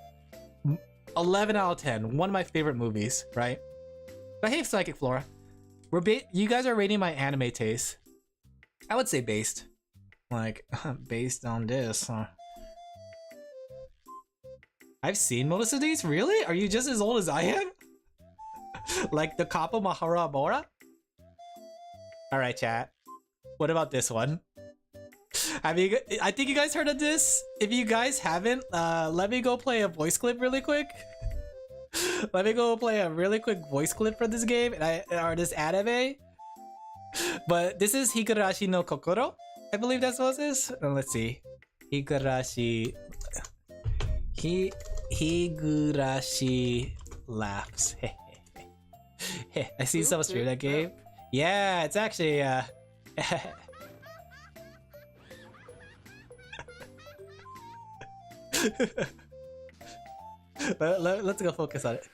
11 out of 10, one of my favorite movies, right? But hey, Psychic Flora, you guys are rating my anime taste. I would say based, like based on this. I've seen most of these. Really? Are you just as old as I am? Like the Kappa Mahara Bora? Alright, chat. What about this one? I think you guys heard of this. If you guys haven't, let me go play a voice clip really quick. Let me go play a really quick voice clip for this game or this anime. But this is Higurashi no Kokoro. I believe that's what it is. Let's see. Higurashi laughs. I see someone stream that game. Yeah, it's actually Let's go focus on it.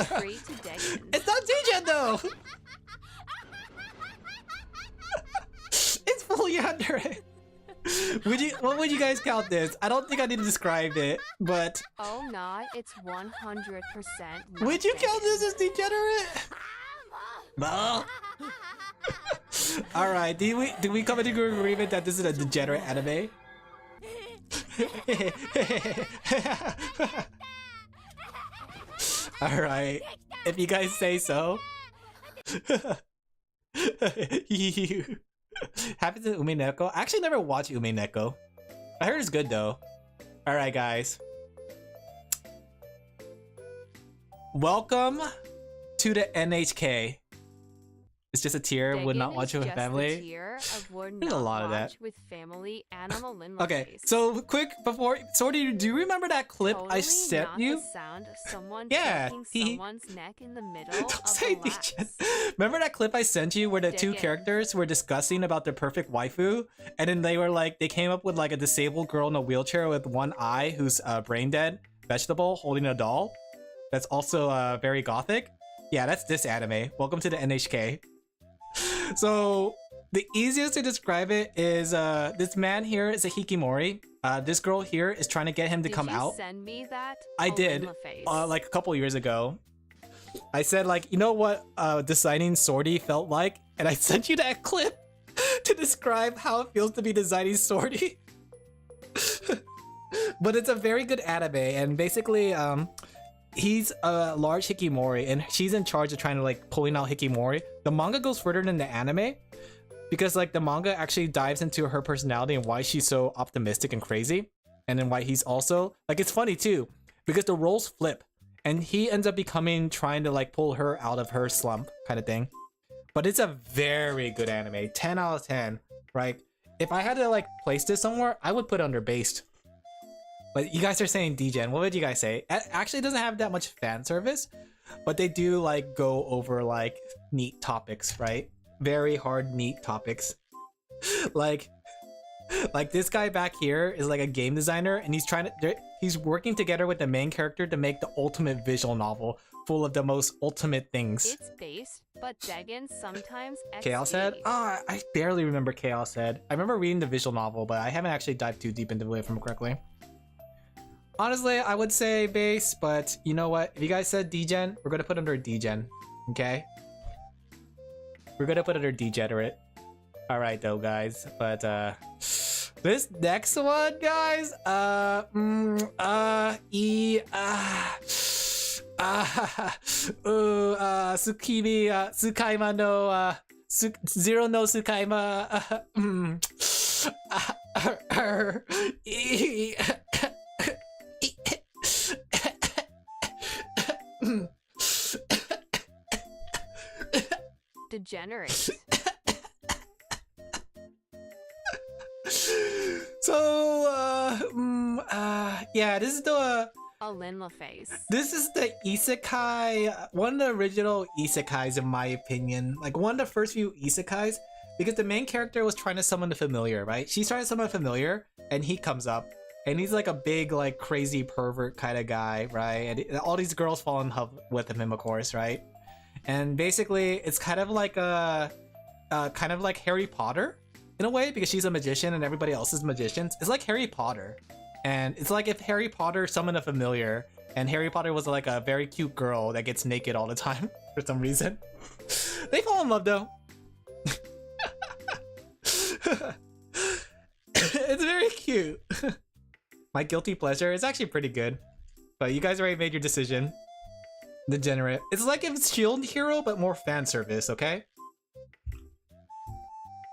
Free to Degan. It's not DJ though. It's fully under it. What would you guys count this? I don't think I need to describe it, but Oh, not. It's 100%. would you count this as degenerate? No. All right. Do we come into agreement that this is a degenerate anime? All right. If you guys say so. Happens in Umineko. I actually never watched Umineko. I heard it's good though. All right, guys. Welcome to the NHK. It's just a tier. Would not watch it with family. There's a lot of that. With family, animal Okay, so quick before Sorty, do you remember that clip I sent you? The sound of someone Yeah, someone's neck in the middle Don't of say the laps. Remember that clip I sent you where the two Diggin'. characters were discussing about their perfect waifu, and then they were like, they came up with like a disabled girl in a wheelchair with one eye who's brain dead, vegetable, holding a doll. That's also very gothic. Yeah, that's this anime. Welcome to the NHK. So the easiest to describe it is this man here is a hikimori. This girl here is trying to get him to come out. Send me that? I did, like a couple years ago. I said like, you know what designing Sorty felt like? And I sent you that clip to describe how it feels to be designing Sorty. But it's a very good anime, and basically he's a large hikimori and she's in charge of trying to like pulling out hikimori. The manga goes further than the anime because like the manga actually dives into her personality and why she's so optimistic and crazy, and then why he's also like, it's funny too because the roles flip and he ends up becoming trying to like pull her out of her slump kind of thing. But it's a very good anime. 10 out of 10, right? If I had to like place this somewhere, I would put it under based. But you guys are saying degen. What would you guys say? It actually doesn't have that much fan service, but they do like go over like neat topics, right? Very hard, neat topics. like this guy back here is like a game designer, and he's working together with the main character to make the ultimate visual novel full of the most ultimate things. It's based, but Degan sometimes Chaos Head? Ah, I barely remember Chaos Head. I remember reading the visual novel, but I haven't actually dived too deep into it, if I'm correctly. Honestly, I would say base, but you know what? If you guys said degen, we're gonna put under degen, okay? We're gonna put under degenerate. All right, though, guys. But this next one, guys, Tsukimi, Tsukaima no, Zero no Tsukaima, degenerate. So, yeah, this is the Alin Laphel. This is the isekai, one of the original isekais in my opinion. Like one of the first few isekais, because the main character was trying to summon the familiar, right? She's trying to summon a familiar, and he comes up, and he's like a big, like crazy pervert kind of guy, right? And all these girls fall in love with him, of course, right? And basically, it's kind of like Harry Potter in a way, because she's a magician and everybody else is magicians. It's like Harry Potter. And it's like if Harry Potter summoned a familiar, and Harry Potter was like a very cute girl that gets naked all the time for some reason. They fall in love though. It's very cute. My guilty pleasure is actually pretty good. But you guys already made your decision. Degenerate. It's like if it's Shield Hero, but more fan service, okay?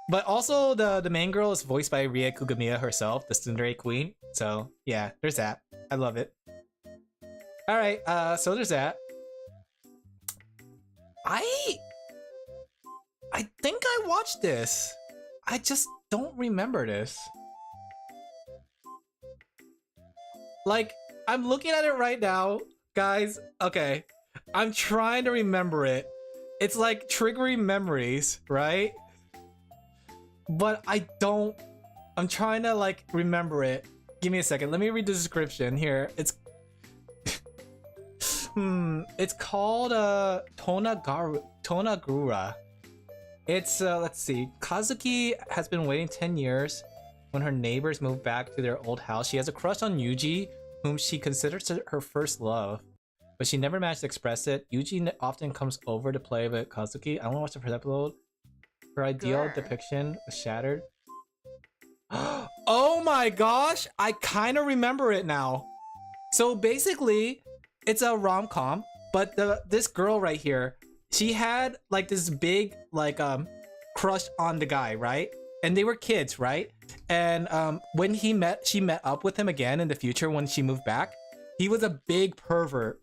But also, the main girl is voiced by Rie Kugamiya herself, the Tsundere Queen. So, yeah, there's that. I love it. Alright, so there's that. I think I watched this. I just don't remember this. Like, I'm looking at it right now, guys. Okay, I'm trying to remember it. It's like triggering memories, right? But I don't. I'm trying to like remember it. Give me a second. Let me read the description here. It's it's called Tonagura. It's let's see. Kazuki has been waiting 10 years. When her neighbors move back to their old house, she has a crush on Yuji, whom she considers her first love, but she never managed to express it. Yuji often comes over to play with Kazuki. I don't watch the first episode. Her ideal depiction was shattered. Oh my gosh, I kind of remember it now. So basically, it's a rom-com, but this girl right here, she had like this big like crush on the guy, right? And they were kids, right? And when she met up with him again in the future when she moved back. He was a big pervert.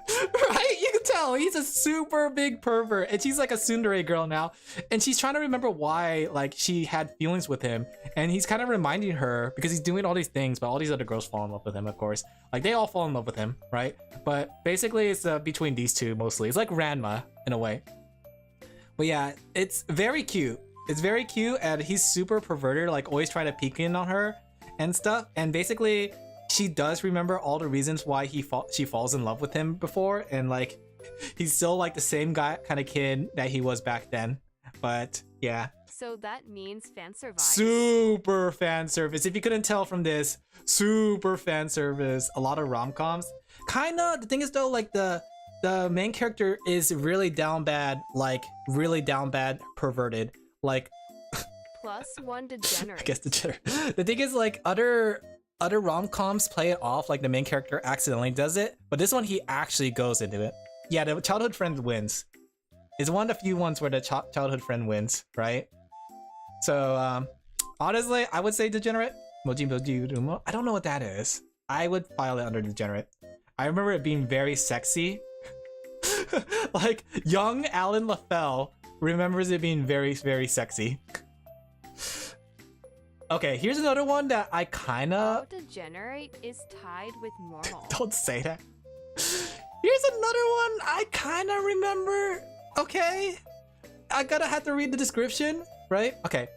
Right? You can tell he's a super big pervert, and she's like a tsundere girl now, and she's trying to remember why like she had feelings with him, and he's kind of reminding her because he's doing all these things, but all these other girls fall in love with him, of course. Like they all fall in love with him, right? But basically it's between these two mostly. It's like Ranma in a way. But yeah, it's very cute. It's very cute, and he's super perverted, like always trying to peek in on her and stuff. And basically she does remember all the reasons why she falls in love with him before, and like he's still like the same guy kind of kid that he was back then. But yeah, so that means fan service. Super fan service. If you couldn't tell from this, super fan service. A lot of rom-coms. Kinda. The thing is though, like the main character is really down bad, like really down bad perverted, like +1 degenerate. I guess degenerate. The thing is, like other rom-coms play it off like the main character accidentally does it, but this one he actually goes into it. Yeah, the childhood friend wins. It's one of the few ones where the childhood friend wins, right? So honestly, I would say degenerate. Moji Moji Rumo. I don't know what that is. I would file it under degenerate. I remember it being very sexy. Like young Alin Laphel remembers it being very, very sexy. Okay, here's another one that I kinda... How degenerate is tied with normal. Don't say that. Here's another one I kinda remember. Okay, I gotta have to read the description, right? Okay,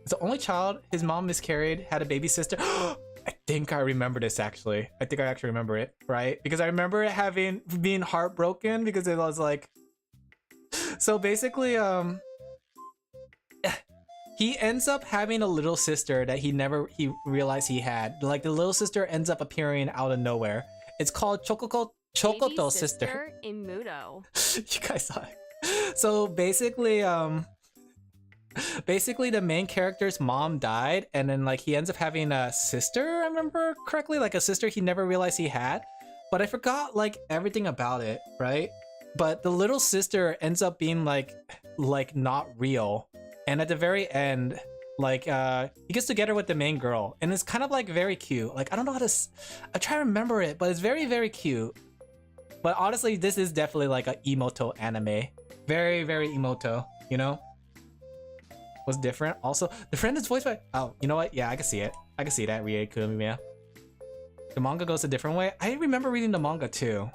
it's the only child. His mom miscarried, had a baby sister. I think I remember this actually. I think I actually remember it, right? Because I remember it being heartbroken because it was like... So basically, he ends up having a little sister that he realized he had. Like the little sister ends up appearing out of nowhere. It's called Chokoto Sister. In Mudo. You guys saw it. So basically, the main character's mom died, and then like he ends up having a sister. I remember correctly, like a sister he never realized he had, but I forgot like everything about it, right? But the little sister ends up being like not real. And at the very end, like, he gets together with the main girl, and it's kind of like very cute. Like, I don't know how to, I'm trying to remember it, but it's very, very cute. But honestly, this is definitely like a emoto anime. Very, very emoto, you know? Was different. Also, the friend is voiced by, oh, you know what? Yeah, I can see it. I can see that, Rie Kumiya. The manga goes a different way. I remember reading the manga too.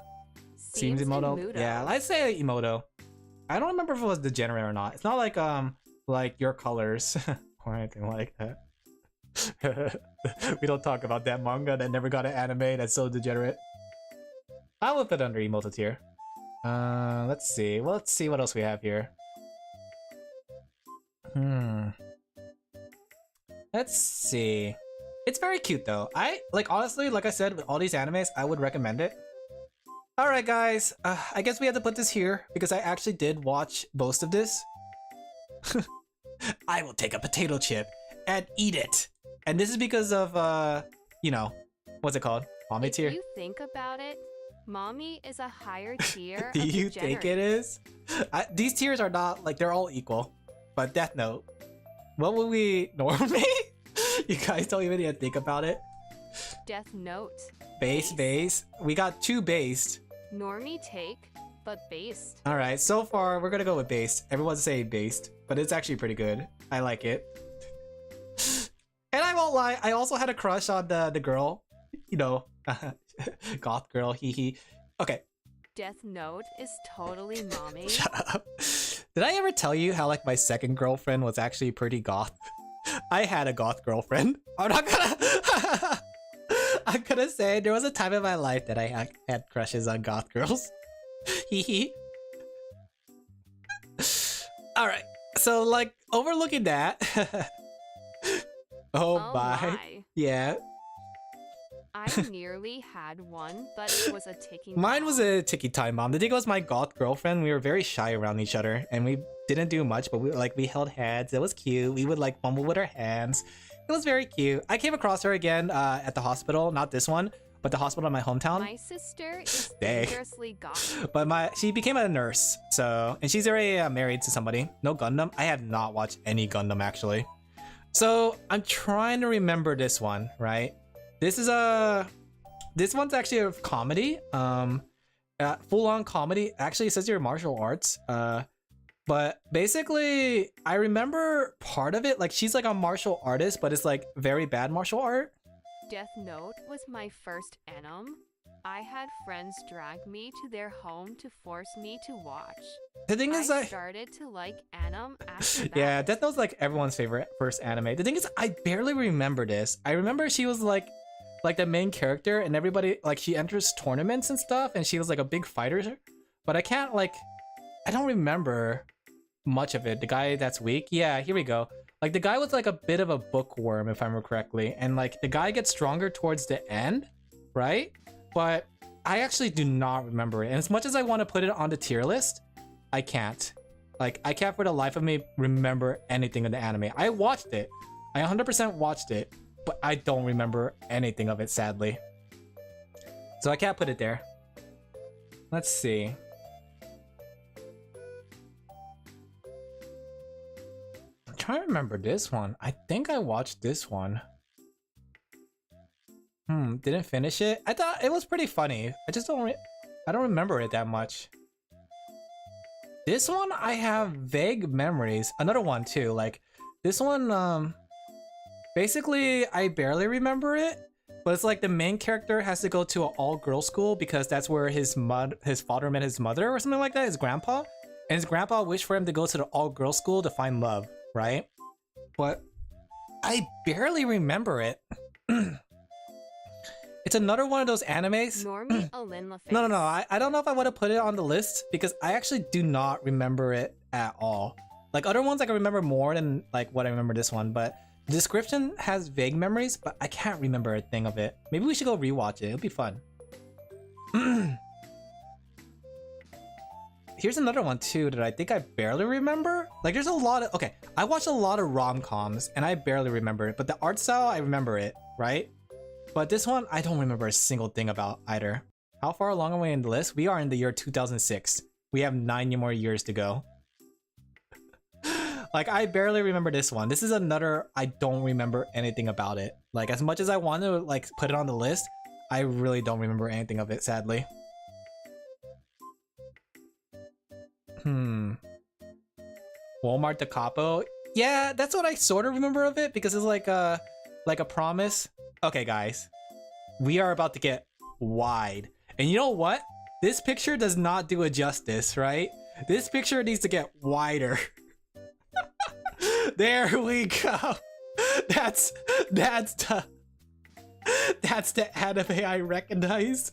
Seems emoto. Yeah, let's say emoto. I don't remember if it was degenerate or not. It's not like your colors or anything like that. We don't talk about that manga that never got an anime that's so degenerate. I will put it under emoto tier. Let's see. Well, let's see what else we have here. Let's see. It's very cute though. Honestly, like I said, with all these animes, I would recommend it. Alright guys, I guess we have to put this here because I actually did watch most of this. I will take a potato chip and eat it. And this is because of, you know, what's it called? Mommy tier? If you think about it, Mommy is a higher tier. Do you think it is? These tiers are not, like, they're all equal. But Death Note, what would we normally? You guys don't even need to think about it. Death Note. Base. We got 2 based. Normie take, but based. Alright, so far we're gonna go with based. Everyone's saying based, but it's actually pretty good. I like it. won't lie, I also had a crush on the girl. You know, goth girl, hee hee. Okay. Death Note is totally mommy. Shut up. Did I ever tell you how like my second girlfriend was actually pretty goth? I had a goth girlfriend. I'm not gonna... I'm gonna say there was a time in my life that I had crushes on goth girls. Hee hee. Alright, so like overlooking that... oh my. Yeah. I nearly had one, but it was a ticking Mine bomb. was a ticky time bomb. The thing was my goth girlfriend, we were very shy around each other and we didn't do much, but we held hands. It was cute. We would like fumble with our hands. It was very cute. I came across her again at the hospital, not this one, but the hospital in my hometown. My sister is Dang. dangerously goth. But she became a nurse, so, and she's already married to somebody. No Gundam. I have not watched any Gundam actually. So I'm trying to remember this one, right? This one's actually a comedy. Full-on comedy. Actually, it says here martial arts. But basically, I remember part of it. Like, she's like a martial artist, but it's like very bad martial art. Death Note was my first anime. I had friends drag me to their home to force me to watch. The thing is, I started to like anime after that. yeah, Death Note's like everyone's favorite first anime. The thing is, I barely remember this. I remember she was like the main character, and everybody like she enters tournaments and stuff, and she was like a big fighter. But I don't remember much of it. The guy that's weak. Yeah, here we go. Like the guy was like a bit of a bookworm, if I remember correctly, and like the guy gets stronger towards the end, right? But I actually do not remember it. And as much as I want to put it on the tier list, I can't. Like, I can't for the life of me remember anything of the anime. I watched it. I 100% watched it, but I don't remember anything of it, sadly. So I can't put it there. Let's see. I'm trying to remember this one. I think I watched this one. Didn't finish it. I thought it was pretty funny. I just don't remember it that much. This one I have vague memories. Another one too. Like this one, basically I barely remember it. But it's like the main character has to go to an all-girls school because that's where his father met his mother or something like that. His grandpa, and his grandpa wished for him to go to the all-girls school to find love, right? But I barely remember it. It's another one of those animes. Normie Alin Laphel. No. I don't know if I want to put it on the list because I actually do not remember it at all. Like other ones I can remember more than like what I remember this one, but the description has vague memories, but I can't remember a thing of it. Maybe we should go rewatch it. It'll be fun. Here's another one too that I think I barely remember. Like there's a lot of, okay, I watched a lot of rom-coms and I barely remember it, but the art style, I remember it, right? But this one, I don't remember a single thing about either. How far along are we in the list? We are in the year 2006. We have 9 more years to go. Like, I barely remember this one. This is another, I don't remember anything about it. Like, as much as I want to, like, put it on the list, I really don't remember anything of it, sadly. Walmart de Capo? Yeah, that's what I sort of remember of it, because it's like a promise. Okay, guys, we are about to get wide. And you know what? This picture does not do it justice, right? This picture needs to get wider. There we go. That's the anime I recognize.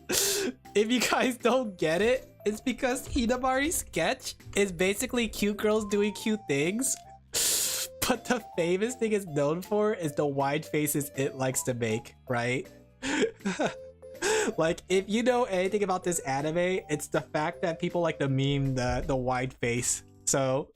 If you guys don't get it, it's because Hinamari's sketch is basically cute girls doing cute things. But the famous thing it's known for is the wide faces it likes to make, right? Like, if you know anything about this anime, it's the fact that people like to meme the wide face. So,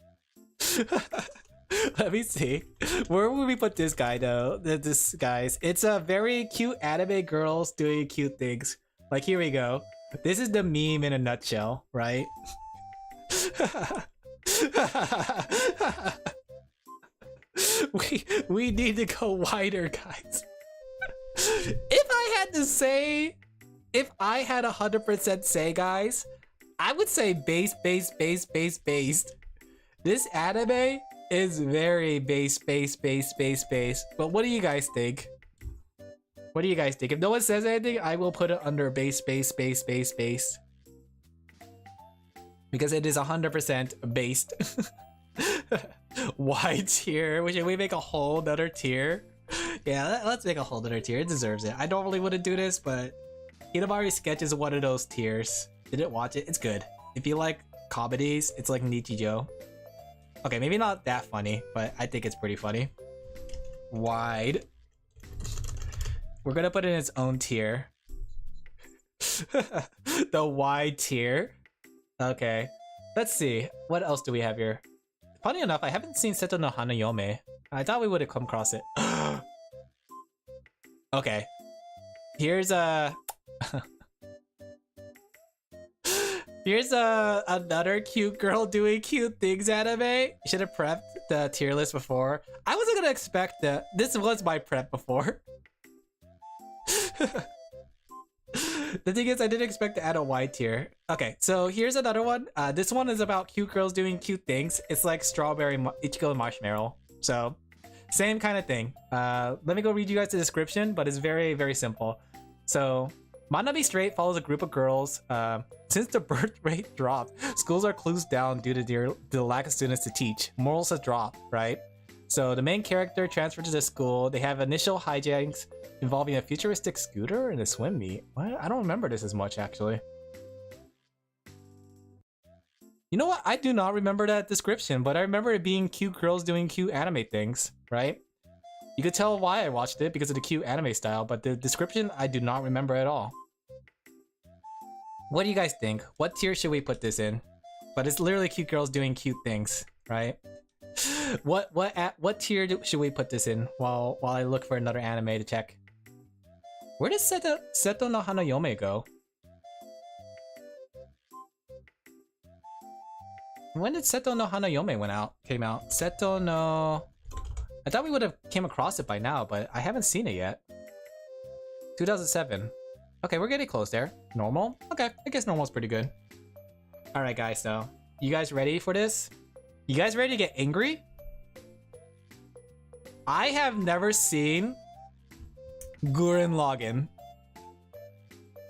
let me see. Where would we put this guy, though? This, guys. It's a very cute anime girls doing cute things. Like, here we go. This is the meme in a nutshell, right? We need to go wider, guys. If I had to say, if I had 100% say, guys, I would say based. This anime is very base. But what do you guys think? What do you guys think? If no one says anything, I will put it under base. Because it is 100% based. Wide tier. Should we make a whole nother tier? Yeah, let's make a whole nother tier. It deserves it. I normally wouldn't do this, but Hinamari Sketch is one of those tiers. Didn't watch it. It's good. If you like comedies, it's like Nichijou. Okay, maybe not that funny, but I think it's pretty funny. Wide. We're gonna put it in its own tier. The wide tier. Okay. Let's see. What else do we have here? Funny enough, I haven't seen Seto no Hanayome. I thought we would have come across it. Okay. Here's a... Here's another cute girl doing cute things anime. You should have prepped the tier list before. I wasn't gonna expect that. This was my prep before. The thing is, I didn't expect to add a wide tier. Okay, so here's another one. This one is about cute girls doing cute things. It's like strawberry Ichigo and marshmallow. So, same kind of thing. Let me go read you guys the description, but it's very, very simple. So, Manami Straight follows a group of girls. Since the birth rate dropped, schools are closed down due to the lack of students to teach. Morals have dropped, right? So the main character transferred to the school. They have initial hijinks involving a futuristic scooter and a swim meet. What? I don't remember this as much, actually. You know what? I do not remember that description, but I remember it being cute girls doing cute anime things, right? You could tell why I watched it because of the cute anime style, but the description I do not remember at all. What do you guys think? What tier should we put this in? But it's literally cute girls doing cute things, right? What tier should we put this in while I look for another anime to check? Where does Seto no Hanayome go? When did Seto no Hanayome came out? Seto no... I thought we would have came across it by now, but I haven't seen it yet. 2007. Okay, we're getting close there. Normal? Okay, I guess normal's pretty good. Alright guys, so you guys ready for this? You guys ready to get angry? I have never seen Gurren Lagann.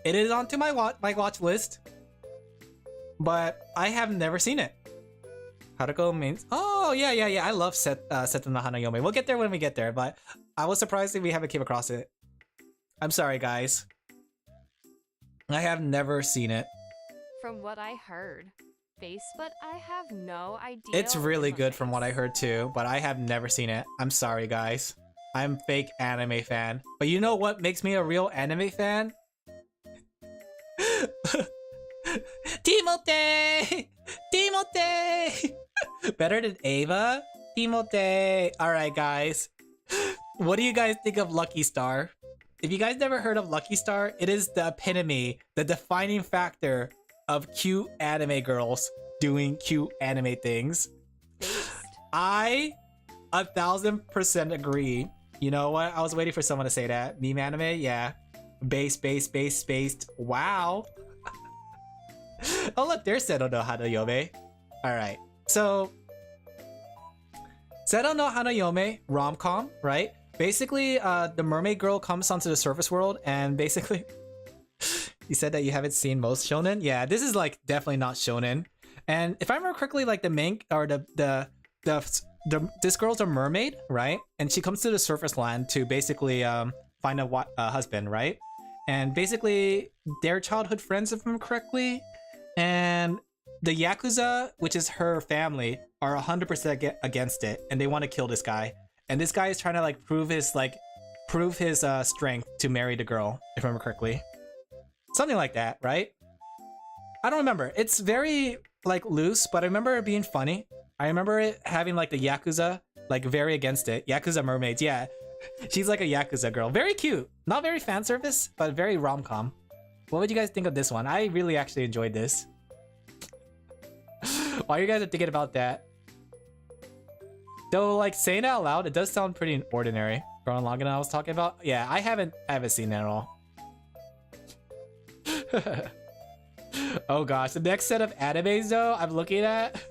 It is onto my watch list, but I have never seen it. Haruko means... Oh, yeah. I love Seto no Hanayome. We'll get there when we get there, but I was surprised that we haven't came across it. I'm sorry, guys. I have never seen it. From what I heard, but I have no idea. It's really good from what I heard too, but I have never seen it. I'm sorry, guys. I'm fake anime fan. But you know what makes me a real anime fan? Timote! Timote! Better than Ava? Timote! Alright, guys. What do you guys think of Lucky Star? If you guys never heard of Lucky Star, it is the epitome, the defining factor of cute anime girls doing cute anime things. I 1000% agree. You know what? I was waiting for someone to say that. Meme anime? Yeah. Based. Wow. Oh look, there's Seto no Hanayome. Alright. So Seto no Hanayome, rom-com, right? Basically, the mermaid girl comes onto the surface world and basically... You said that you haven't seen most shonen? Yeah, this is like definitely not shonen. And if I remember correctly, like the main... Or this girl's a mermaid, right? And she comes to the surface land to basically find a husband, right? And basically, they're childhood friends if I remember correctly. And the Yakuza, which is her family, are 100% against it. And they want to kill this guy. And this guy is trying to like prove his strength to marry the girl, if I remember correctly. Something like that, right? I don't remember. It's very like loose, but I remember it being funny. I remember it having like the Yakuza like very against it. Yakuza mermaids, yeah. She's like a Yakuza girl. Very cute. Not very fan service, but very rom-com. What would you guys think of this one? I really actually enjoyed this. While you guys are thinking about that. Though, like, saying it out loud, it does sound pretty ordinary. Growing longer than I was talking about. Yeah, I haven't seen that at all. Oh gosh, the next set of animes though I'm looking at.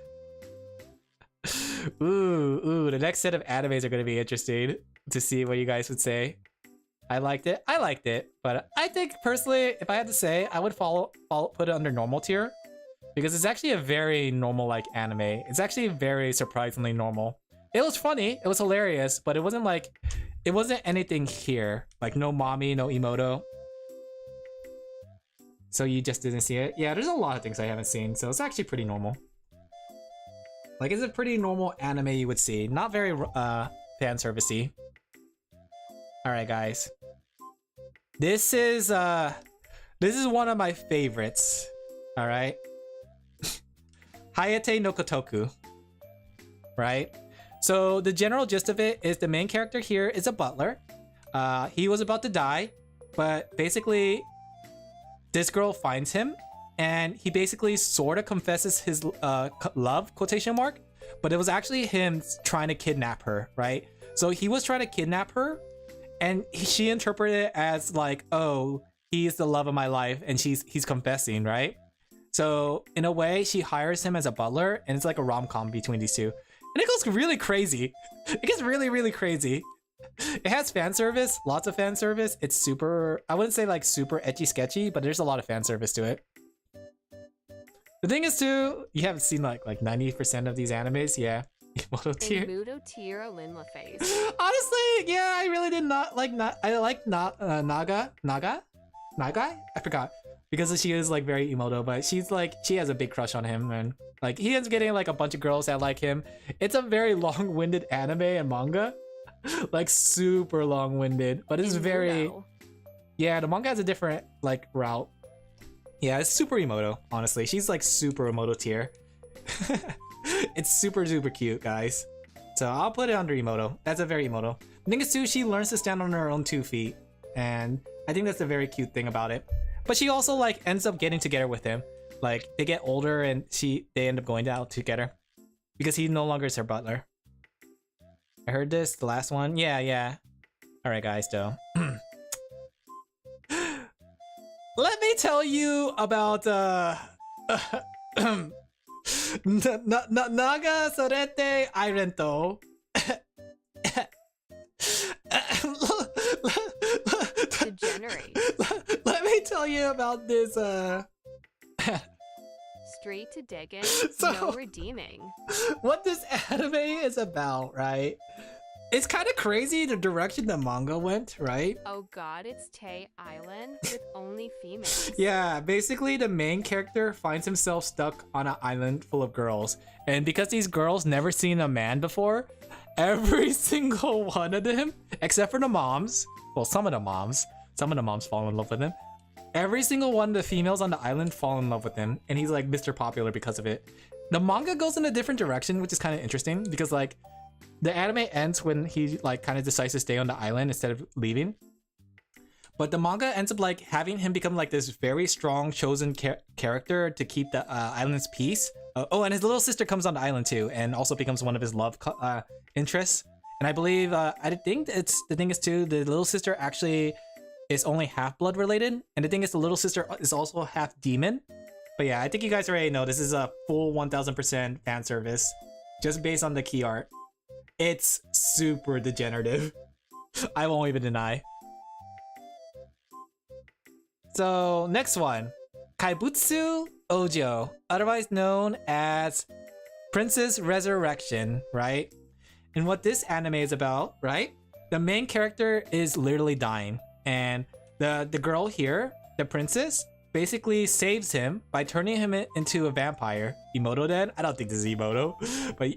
Ooh, the next set of animes are gonna be interesting to see what you guys would say. I liked it, but I think personally, if I had to say, I would put it under normal tier because it's actually a very normal like anime. It's actually very surprisingly normal. It was funny, it was hilarious, but it wasn't anything here. Like no mommy, no emoto. So you just didn't see it? Yeah, there's a lot of things I haven't seen, so it's actually pretty normal. Like, it's a pretty normal anime you would see. Not very fan servicey. Alright, guys. This is one of my favorites. Alright? Hayate no Kotoku. Right? So the general gist of it is the main character here is a butler. He was about to die, but basically this girl finds him and he basically sort of confesses his love, quotation mark, but it was actually him trying to kidnap her, right? So he was trying to kidnap her and she interpreted it as like, oh, he's the love of my life and he's confessing, right? So in a way, she hires him as a butler and it's like a rom-com between these two. And it goes really crazy. It gets really, really crazy. It has fan service, lots of fan service. It's super, I wouldn't say like super etchy sketchy, but there's a lot of fan service to it. The thing is too, you haven't seen like 90% of these animes, yeah. Emoto tier. Emoto tier Alin Laphel. Honestly, yeah, I really did not like, I like Naga? I forgot. Because she is like very emoto, but she's like, she has a big crush on him and like he ends up getting like a bunch of girls that like him. It's a very long-winded anime and manga. Like super long-winded, but it's very, yeah, the manga has a different like route. Yeah, it's super emoto, honestly. She's like super emoto tier. It's super duper cute, guys. So I'll put it under emoto. That's a very emoto. The thing is too, she learns to stand on her own 2 feet, and I think that's a very cute thing about it. But she also like ends up getting together with him. Like they get older and they end up going out together because he no longer is her butler. I heard this, the last one. Yeah. All right, guys, though. Let me tell you about Naga Sorete Irento. Degenerate. Let me tell you about this Straight to digging, So- no redeeming. what this anime is about, right? It's kind of crazy the direction the manga went, right? Oh god, it's Tay Island with only females. Yeah, basically the main character finds himself stuck on an island full of girls. And because these girls never seen a man before, every single one of them, except for the moms, well, some of the moms fall in love with him. Every single one of the females on the island fall in love with him, and he's like Mr. Popular because of it. The manga goes in a different direction, which is kind of interesting because like the anime ends when he like kind of decides to stay on the island instead of leaving. But the manga ends up like having him become like this very strong chosen character to keep the island's peace. Oh, and his little sister comes on the island too, and also becomes one of his love interests. And I believe I think it's the thing is too, the little sister actually is only half blood related, and the thing is the little sister is also half demon. But yeah, I think you guys already know this is a full 1000% fan service just based on the key art. It's super degenerative. I won't even deny. So next one, Kaibutsu Ojo, otherwise known as Princess Resurrection, right? And what this anime is about, right? The main character is literally dying, and the girl here, the princess, basically saves him by turning him into a vampire. Emoto then? I don't think this is Emoto. But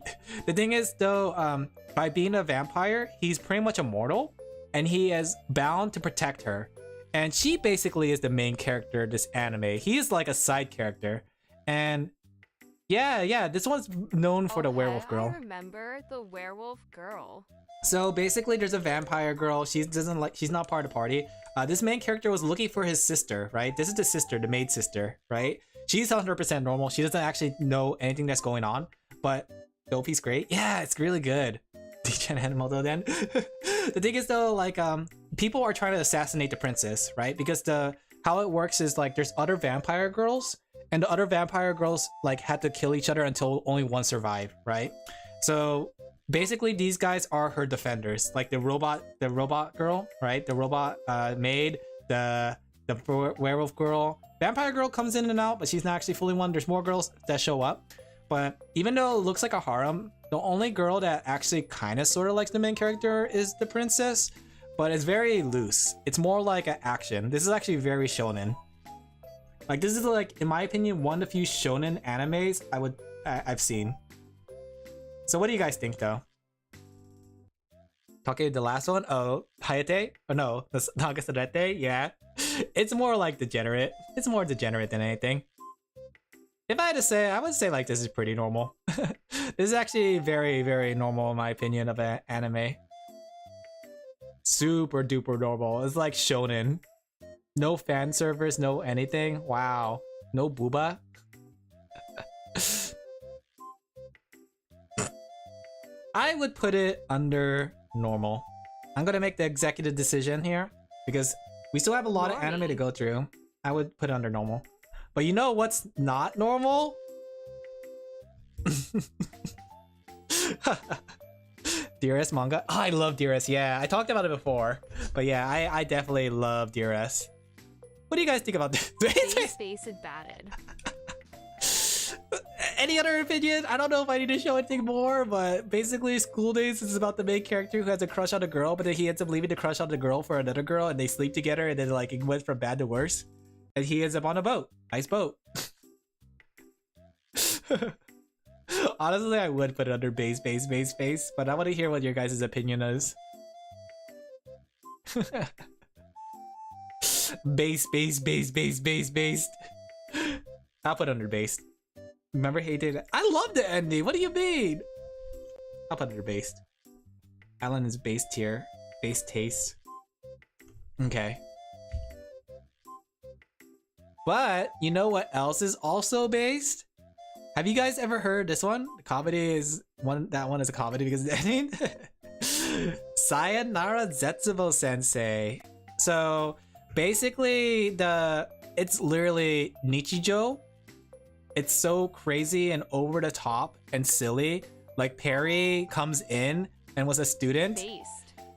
the thing is though, by being a vampire, he's pretty much immortal, and he is bound to protect her. And she basically is the main character of this anime. He is like a side character. And yeah, this one's known for the werewolf girl. I remember the werewolf girl. So basically there's a vampire girl. She's not part of the party. This main character was looking for his sister, right? This is the sister, the maid sister, right? She's 100% normal. She doesn't actually know anything that's going on, but the OP's great. Yeah, it's really good. DJ Animal though then. The thing is though, like people are trying to assassinate the princess, right? Because how it works is like there's other vampire girls, and the other vampire girls like had to kill each other until only one survived, right? So basically, these guys are her defenders, like the robot girl, right? The robot maid, the werewolf girl, vampire girl comes in and out, but she's not actually fully one. There's more girls that show up, but even though it looks like a harem, the only girl that actually kind of sort of likes the main character is the princess, but it's very loose. It's more like an action. This is actually very shonen. Like this is like, in my opinion, one of the few shonen animes I've seen. So what do you guys think though? Okay, the last one? Oh, Hayate? Oh no, that's Nagasadete? Yeah. It's more like degenerate. It's more degenerate than anything. If I had to say, I would say like this is pretty normal. This is actually very, very normal in my opinion of an anime. Super duper normal. It's like shonen. No fan servers, no anything. Wow. No booba. I would put it under normal. I'm gonna make the executive decision here because we still have a lot of anime to go through. I would put it under normal. But you know what's not normal? Dearest manga. Oh, I love Dearest. Yeah, I talked about it before. But yeah, I definitely love Dearest. What do you guys think about this? Face is batted. Any other opinion? I don't know if I need to show anything more, but basically School Days is about the main character who has a crush on a girl, but then he ends up leaving the crush on the girl for another girl, and they sleep together, and then like it went from bad to worse. And he ends up on a boat. Nice boat. Honestly, I would put it under base, but I want to hear what your guys' opinion is. Base. I'll put under based. Remember hated it? I love the ending. What do you mean? I'll put under based. Alan is base tier. Base taste. Okay. But you know what else is also based? Have you guys ever heard this one? The comedy is one. That one is a comedy because of the ending. Sayonara Zetsubo Sensei. So basically, it's literally Nichijou. It's so crazy and over the top and silly. Like Perry comes in and was a student,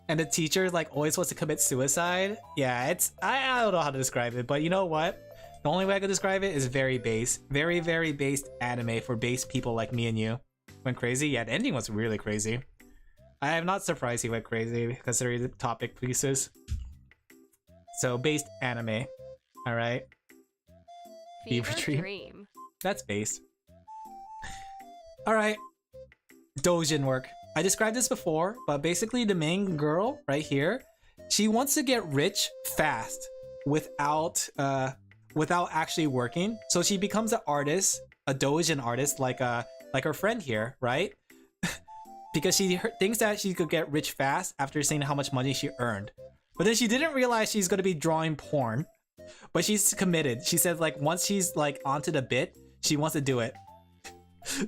and the teacher like always wants to commit suicide. Yeah, it's I don't know how to describe it, but you know what? The only way I could describe it is very base, very based anime for base people like me and you. Went crazy. Yeah, the ending was really crazy. I am not surprised he went crazy considering the topic pieces. So based anime, all right. Fever Dream. That's base. All right. Doujin work. I described this before, but basically the main girl right here, she wants to get rich fast without actually working. So she becomes an artist, a doujin artist, like her friend here, right? Because she thinks that she could get rich fast after seeing how much money she earned. But then she didn't realize she's going to be drawing porn. But she's committed. She said like once she's like onto the bit, she wants to do it.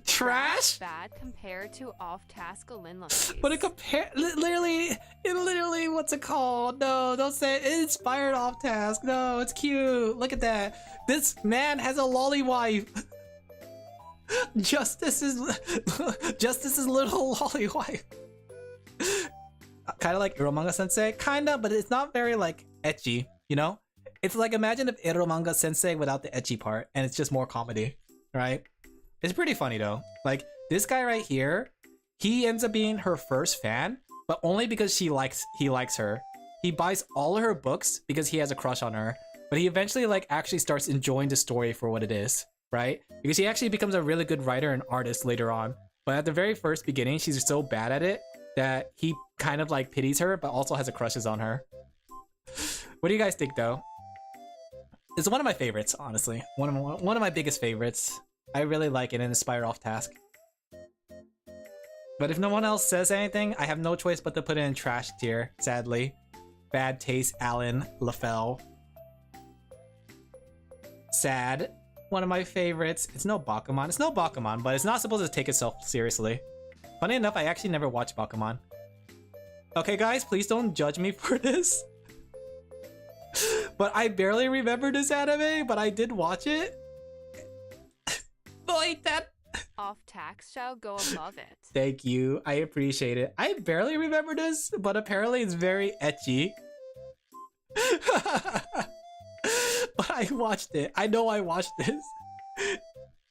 Trash? Bad compared to Offtask Alin Laphel. But it literally, what's it called? No, don't say it. It inspired Offtask. No, it's cute. Look at that. This man has a lolly wife. Justice's little lolly wife. Kind of like Eromanga Sensei. Kinda, but it's not very like ecchi, you know? It's like, imagine if Eromanga Sensei without the ecchi part, and it's just more comedy, right? It's pretty funny though. Like, this guy right here, he ends up being her first fan, but only because he likes her. He buys all of her books because he has a crush on her, but he eventually like actually starts enjoying the story for what it is, right? Because he actually becomes a really good writer and artist later on. But at the very first beginning, she's so bad at it that he kind of like pities her, but also has a crushes on her. What do you guys think though? It's one of my favorites, honestly. One of my biggest favorites. I really like it and inspire Offtask. But if no one else says anything, I have no choice but to put it in trash tier, sadly. Bad taste, Alin Laphel. Sad. One of my favorites. It's no Bakuman. It's no Bakuman, but it's not supposed to take itself seriously. Funny enough, I actually never watched Bakuman. Okay guys, please don't judge me for this. But I barely remember this anime, but I did watch it. Boy, Offtask shall go above it. Thank you. I appreciate it. I barely remember this, but apparently it's very ecchi. But I watched it. I know I watched this.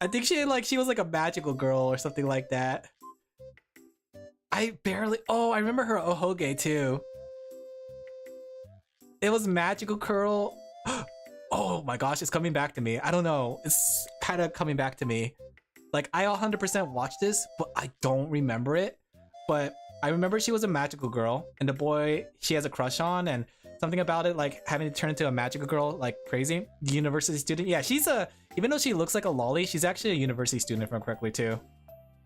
I think she was like a magical girl or something like that. Oh, I remember her Ohoge too. It was magical curl. Oh my gosh, it's coming back to me. I don't know. It's kind of coming back to me. Like, I 100% watched this, but I don't remember it. But I remember she was a magical girl, and the boy she has a crush on, and something about it, like, having to turn into a magical girl, like, crazy. University student. Yeah, even though she looks like a lolly, she's actually a university student, if I'm correctly, too.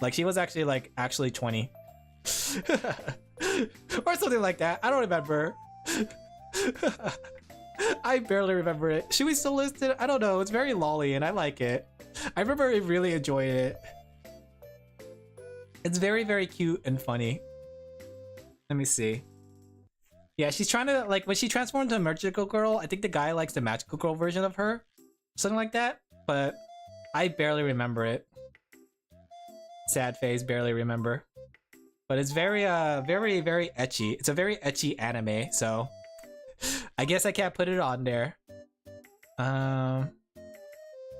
Like, she was actually, like, 20. Or something like that. I don't remember. I barely remember it. Should we still list it? I don't know. It's very lolly, and I like it. I remember really enjoying it. It's very, very cute and funny. Let me see. Yeah, she's trying to, like, when she transformed into a magical girl, I think the guy likes the magical girl version of her. Something like that. But I barely remember it. Sad face, barely remember. But it's very, very, very ecchi. It's a very ecchi anime, so I guess I can't put it on there.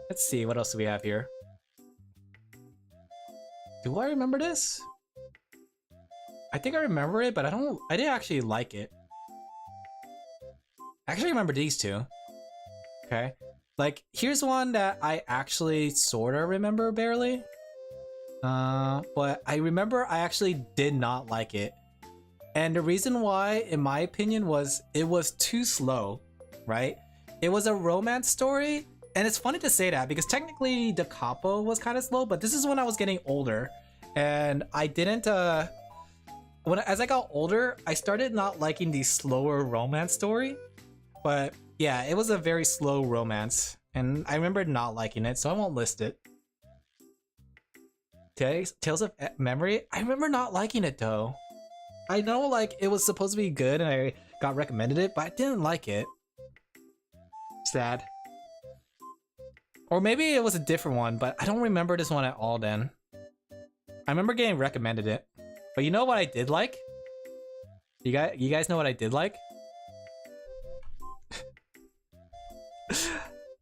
Let's see, what else do we have here? Do I remember this? I think I remember it, but I didn't actually like it. I actually remember these two. Okay. Like, here's one that I actually sorta remember barely. But I remember I actually did not like it. And the reason why, in my opinion, was it was too slow, right? It was a romance story, and it's funny to say that because technically the capo was kind of slow, but this is when I was getting older, and I didn't, as I got older, I started not liking the slower romance story, but yeah, it was a very slow romance, and I remember not liking it, so I won't list it. Tales of Memory? I remember not liking it though. I know, like, it was supposed to be good and I got recommended it, but I didn't like it. Sad. Or maybe it was a different one, but I don't remember this one at all then. I remember getting recommended it. But you know what I did like? You guys know what I did like?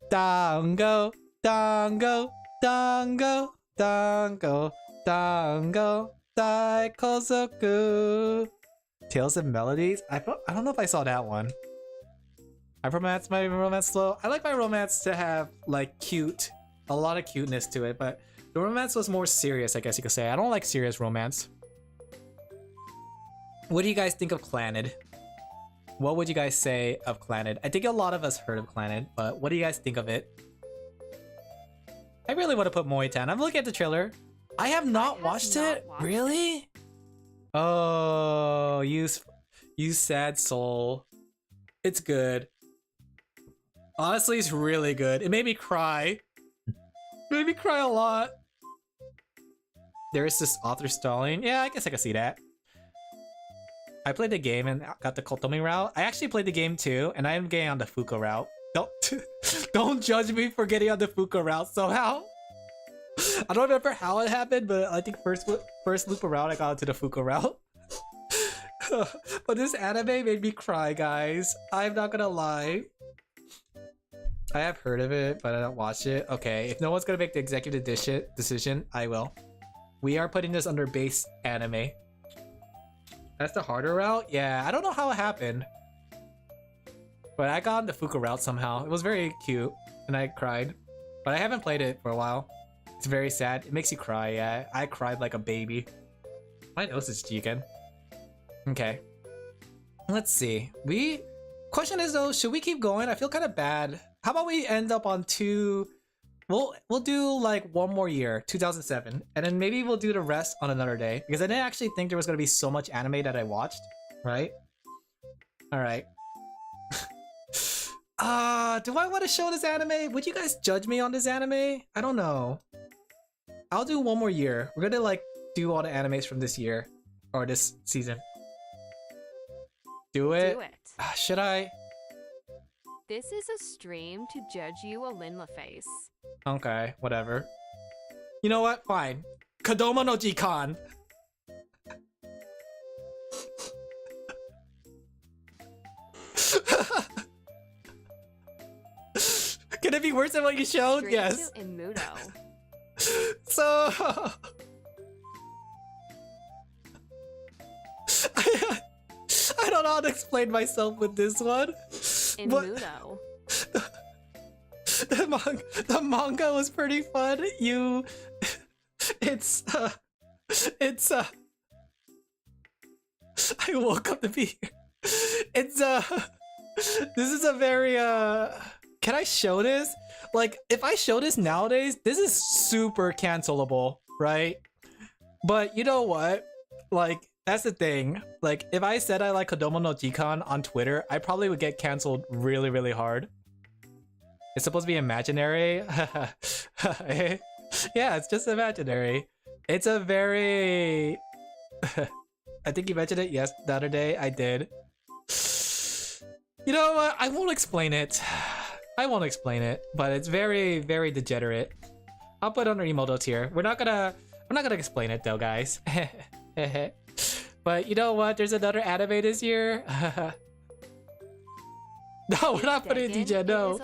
Dango, dango, dango, dango, dango. Daikozoku. Tales of Melodies? I don't know if I saw that one. I romance my romance slow. I like my romance to have like a lot of cuteness to it, but the romance was more serious, I guess you could say. I don't like serious romance. What do you guys think of Clannad? What would you guys say of Clannad? I think a lot of us heard of Clannad, but what do you guys think of it? I really want to put Moitan. I'm looking at the trailer. I have not watched it? Really? Oh, you sad soul. It's good. Honestly, it's really good. It made me cry. Made me cry a lot. There is this author stalling. Yeah, I guess I can see that. I played the game and got the Kotomi route. I actually played the game too, and I am getting on the Fuko route. Don't judge me for getting on the Fuko route somehow. I don't remember how it happened, but I think first loop around I got into the Fuko route. But this anime made me cry, guys. I'm not gonna lie. I have heard of it, but I don't watch it. Okay, if no one's gonna make the executive decision, I will. We are putting this under base anime. That's the harder route? Yeah, I don't know how it happened. But I got on the Fuko route somehow. It was very cute, and I cried. But I haven't played it for a while. It's very sad. It makes you cry, yeah. I cried like a baby. My nose is cheeking. Okay. Let's see. Question is though, should we keep going? I feel kind of bad. How about we end up on two... We'll do like one more year, 2007, and then maybe we'll do the rest on another day because I didn't actually think there was gonna be so much anime that I watched, right? All right. Do I want to show this anime? Would you guys judge me on this anime? I don't know. I'll do one more year. We're gonna like do all the animes from this year or this season. Do it. Do it. Should I? This is a stream to judge you, Alin Laphel. Okay, whatever. You know what? Fine. Kodomo no Jikan. Can it be worse than what you showed? Straight Yes. to Imudo. So I don't know how to explain myself with this one. Imudo. The manga was pretty fun. It's I woke up to be here. It's this is a very can I show this? Like, if I show this nowadays, this is super cancelable, right? But you know what? Like, that's the thing. Like, if I said I like Kodomo no Jikan on Twitter, I probably would get canceled really, really hard. It's supposed to be imaginary. Yeah, it's just imaginary. It's a very... I think you mentioned it, yes, the other day. I did. You know what? I won't explain it. I won't explain it, but it's very, very degenerate. I'll put under emotes here. We're not gonna explain it though, guys. But you know what? There's another anime this year. No, we're not putting it DJ. No.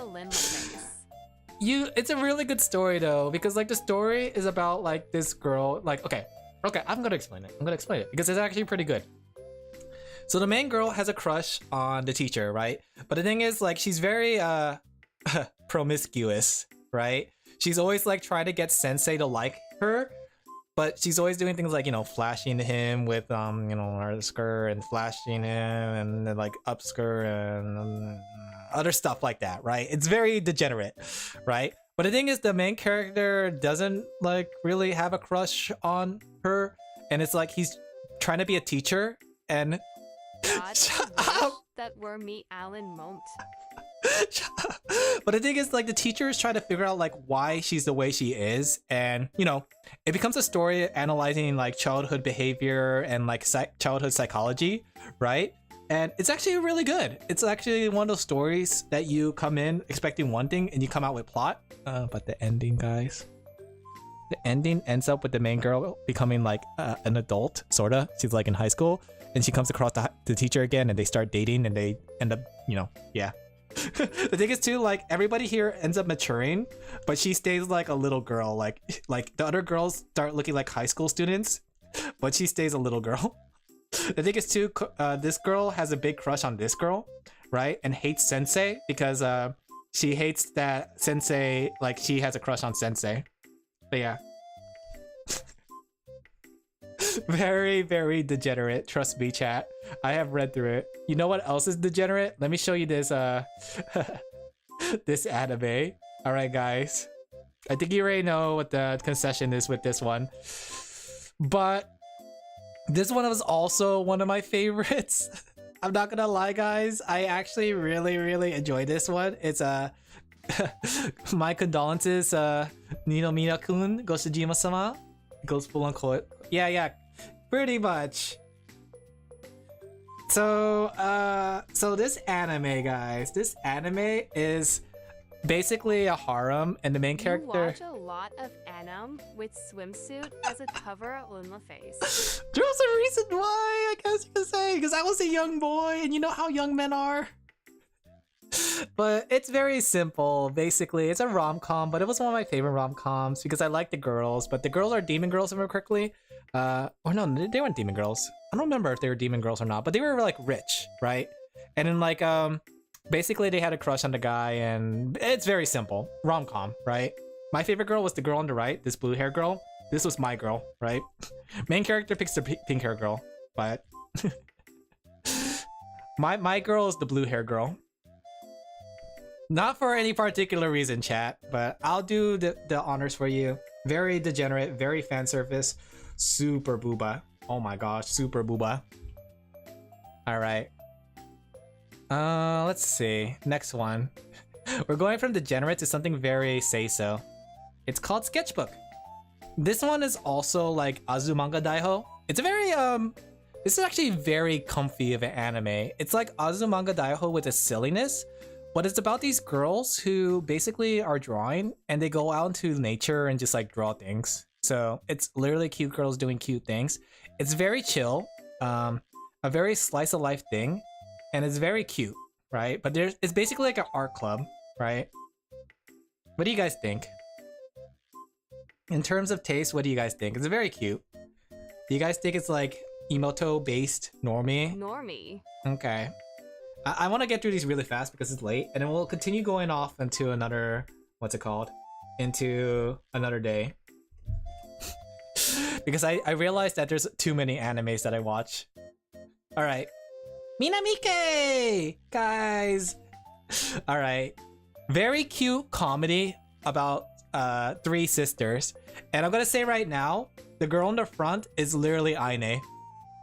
It's a really good story though, because like the story is about like this girl. Like, okay, I'm gonna explain it. Because it's actually pretty good. So the main girl has a crush on the teacher, right? But the thing is, like, she's very promiscuous, right? She's always like trying to get sensei to like her, but she's always doing things like, you know, flashing him with you know, her skirt, and flashing him and then like up skirt and other stuff like that, right? It's very degenerate, right? But the thing is, the main character doesn't like really have a crush on her, and it's like he's trying to be a teacher and God, that were me Alin Mont. But the thing is, like, the teacher is trying to figure out like why she's the way she is, and you know, it becomes a story analyzing like childhood behavior and like childhood psychology, right? And it's actually really good. It's actually one of those stories that you come in expecting one thing and you come out with plot. But the ending, guys, the ending ends up with the main girl becoming like an adult, sorta. She's like in high school, and she comes across the teacher again, and they start dating, and they end up, you know, yeah. The thing is too, like, everybody here ends up maturing, but she stays like a little girl. Like the other girls start looking like high school students, but she stays a little girl. The thing is too, this girl has a big crush on this girl, right? And hates Sensei because she hates that Sensei, like, she has a crush on Sensei. But yeah. Very, very degenerate. Trust me, chat. I have read through it. You know what else is degenerate? Let me show you this this anime. Alright, guys. I think you already know what the concession is with this one. But this one was also one of my favorites. I'm not gonna lie, guys. I actually really, really enjoyed this one. It's my condolences, Nino Mina-kun, Goshijima-sama. Goes full on court. Yeah, pretty much. So this anime, guys, this anime is basically a harem, and the main character. You watch a lot of anime with swimsuit as a cover on the face. There was a reason why, I guess you could say, because I was a young boy, and you know how young men are. But it's very simple. Basically, it's a rom-com, but it was one of my favorite rom-coms because I like the girls, but the girls are demon girls, if I remember correctly. Or no, they weren't demon girls. I don't remember if they were demon girls or not, but they were like rich, right? And then like basically they had a crush on the guy, and it's very simple. Rom-com, right? My favorite girl was the girl on the right, this blue hair girl. This was my girl, right? Main character picks the pink hair girl, but my girl is the blue hair girl. Not for any particular reason, chat, but I'll do the honors for you. Very degenerate, very fan service, super booba. Oh my gosh, super booba. All right. Let's see. Next one. We're going from degenerate to something very say-so. It's called Sketchbook. This one is also like Azumanga Daioh. It's a very this is actually very comfy of an anime. It's like Azumanga Daioh with a silliness, but it's about these girls who basically are drawing and they go out into nature and just like draw things. So it's literally cute girls doing cute things. It's very chill, a very slice of life thing, and it's very cute, right? But it's basically like an art club, right? What do you guys think? In terms of taste, what do you guys think? It's very cute. Do you guys think it's like emoto based normie? Normie. Okay. I want to get through these really fast because it's late, and then we'll continue going off into another, what's it called? Into another day. Because I realized that there's too many animes that I watch. Alright. Minamike! Guys! Alright. Very cute comedy about three sisters. And I'm gonna say right now, the girl in the front is literally Aine.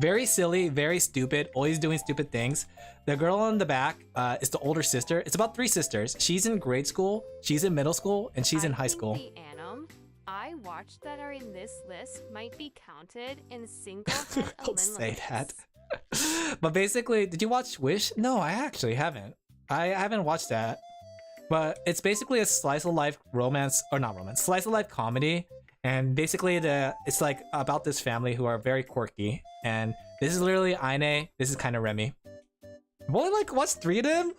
Very silly, very stupid, always doing stupid things. The girl on the back is the older sister. It's about three sisters. She's in grade school, she's in middle school, and she's in high school. The anime I watched that are in this list might be counted in single-head Don't say that. But basically, did you watch Wish? No, I actually haven't. I haven't watched that. But it's basically a slice of life romance, or not romance, slice of life comedy. And basically it's like about this family who are very quirky. And this is literally Aine, this is kind of Remy. I've only like watched 3 of them?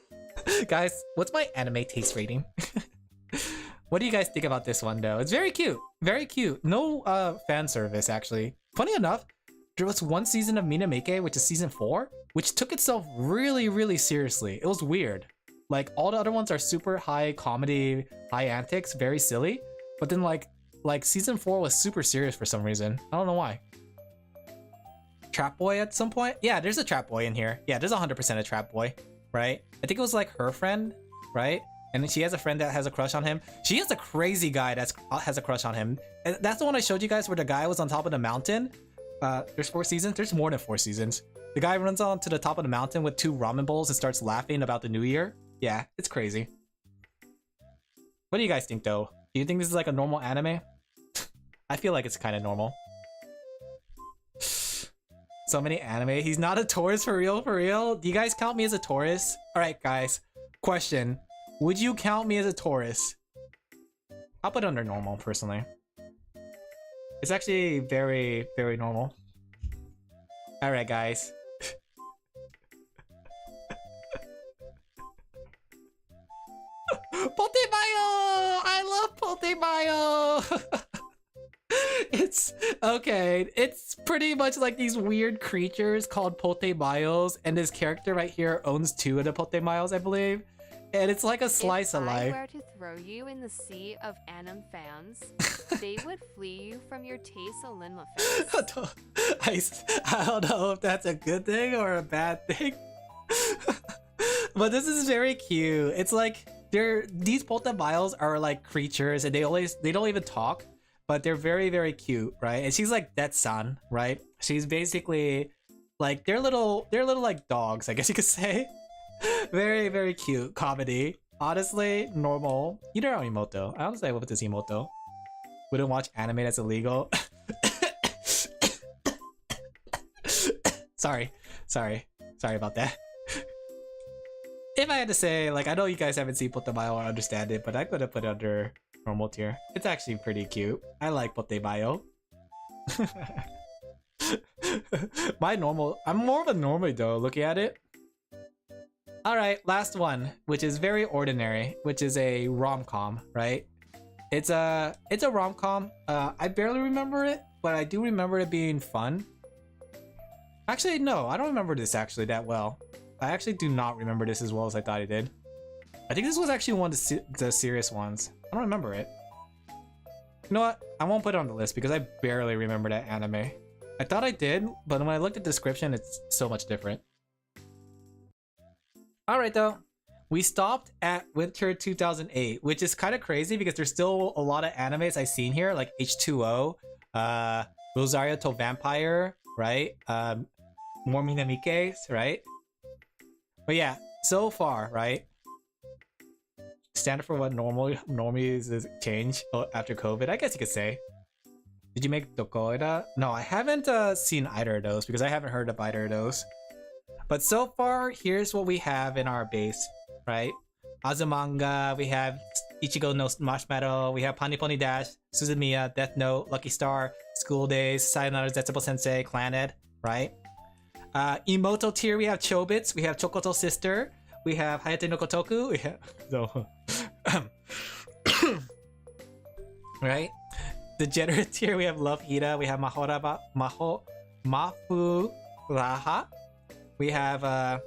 Guys, what's my anime taste rating? What do you guys think about this one though? It's very cute, very cute. No fan service actually. Funny enough, there was one season of Minamike, which is season 4, which took itself really, really seriously. It was weird. Like all the other ones are super high comedy, high antics, very silly. But then like season 4 was super serious for some reason. I don't know why. Trap boy at some point? Yeah, there's a trap boy in here. Yeah, there's 100% a trap boy, right? I think it was like her friend, right? And then she has a friend that has a crush on him. She has a crazy guy that has a crush on him. And that's the one I showed you guys where the guy was on top of the mountain. There's 4 seasons. There's more than 4 seasons. The guy runs on to the top of the mountain with 2 ramen bowls and starts laughing about the new year. Yeah, it's crazy. What do you guys think though? Do you think this is like a normal anime? I feel like it's kind of normal. So many anime. He's not a tourist for real, for real? Do you guys count me as a tourist? Alright guys, question. Would you count me as a tourist? I'll put it under normal, personally. It's actually very, very normal. Alright guys. Potemayo! I love Potemayo! It's okay. It's pretty much like these weird creatures called Potemayos, and this character right here owns 2 of the Potemayos, I believe. And it's like a slice of life. If I were to throw you in the sea of anime fans, they would flee you from your taste, Alin Laphel. I don't know if that's a good thing or a bad thing. But this is very cute. It's like these Potemayos are like creatures, and they don't even talk. But they're very, very cute, right? And she's like Detsan, right? She's basically like they're little like dogs, I guess you could say. Very, very cute comedy. Honestly, normal. Either are emoto. I honestly hope this emoto. Wouldn't watch anime that's illegal. Sorry about that. If I had to say, like, I know you guys haven't seen Potemayo or understand it, but I could have put it under normal tier. It's actually pretty cute. I like Potemayo. I'm more of a normie though, looking at it. Alright, last one, which is very ordinary, which is a rom-com, right? It's a rom-com. I barely remember it, but I do remember it being fun. Actually, no, I don't remember this actually that well. I actually do not remember this as well as I thought I did. I think this was actually one of the serious ones. I don't remember it. You know what? I won't put it on the list because I barely remember that anime. I thought I did, but when I looked at the description, it's so much different. Alright though, we stopped at Winter 2008, which is kind of crazy because there's still a lot of animes I've seen here, like H2O, Rosario to Vampire, right? More Minamikes, right? But yeah, so far, right? Standard for what normies is change after COVID, I guess you could say. Did you make Dokoida? No, I haven't seen either of those because I haven't heard of either of those. But so far, here's what we have in our base, right? Azumanga, we have Ichigo no Marshmallow, we have Pony Pony Dash, Suzumiya, Death Note, Lucky Star, School Days, Sayonara Zetsubo Sensei, Clannad, right? Emoto tier, we have Chobits, we have Chokoto Sister, we have Hayate no Kotoku, we have... So, right? Degenerate tier, we have Love Hida, we have Mafuraha, we have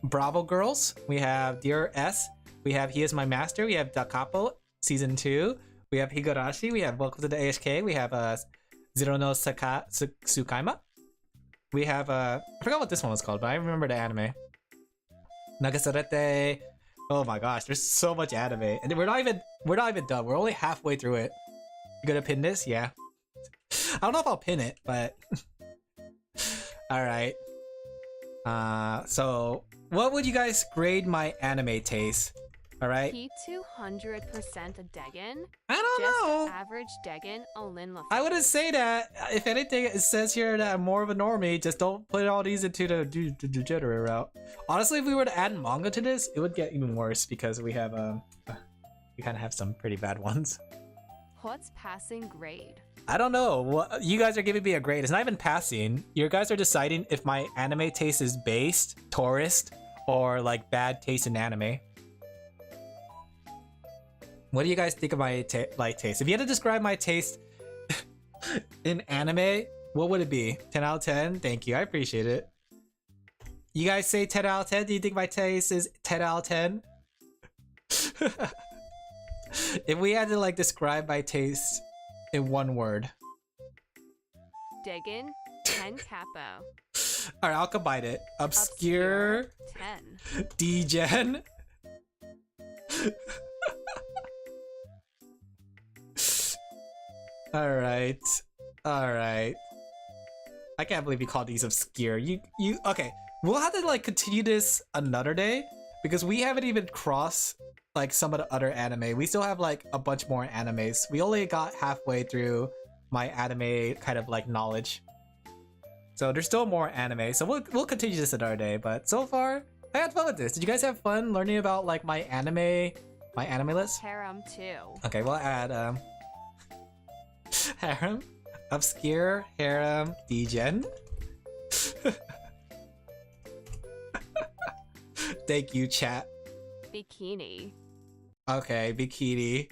Bravo Girls, we have Dear S, we have He Is My Master, we have Da Capo Season 2, we have Higurashi, we have Welcome to the AHK, we have Zero no Tsukaima, we have I forgot what this one was called, but I remember the anime. Nagasarete. Oh my gosh, there's so much anime, and we're not even done. We're only halfway through it. You gonna pin this? Yeah. I don't know if I'll pin it, but all right. So what would you guys grade my anime taste? All right. He 200% a Degen. I don't know. Average Degen, Alin Laphel. I wouldn't say that. If anything, it says here that I'm more of a normie. Just don't put all these into the degenerate route. Honestly, if we were to add manga to this, it would get even worse because we have we kind of have some pretty bad ones. What's passing grade? I don't know. You guys are giving me a grade. It's not even passing. You guys are deciding if my anime taste is based, tourist, or like bad taste in anime. What do you guys think of my taste? If you had to describe my taste in anime, what would it be? 10 out of 10? Thank you. I appreciate it. You guys say 10 out of 10? Do you think my taste is 10 out of 10? If we had to like describe my taste in one word. Degen, 10 capo. Alright, I'll combine it. Obscure 10. Degen. Alright. Alright. I can't believe you called these obscure. You okay. We'll have to like continue this another day because we haven't even crossed like some of the other anime. We still have like a bunch more animes. We only got halfway through my anime kind of like knowledge. So there's still more anime. So we'll continue this another day, but so far I had fun with this. Did you guys have fun learning about like my anime list? Harem 2. Okay, we'll add harem, obscure, harem, degen. Thank you, chat. Bikini. Okay, bikini.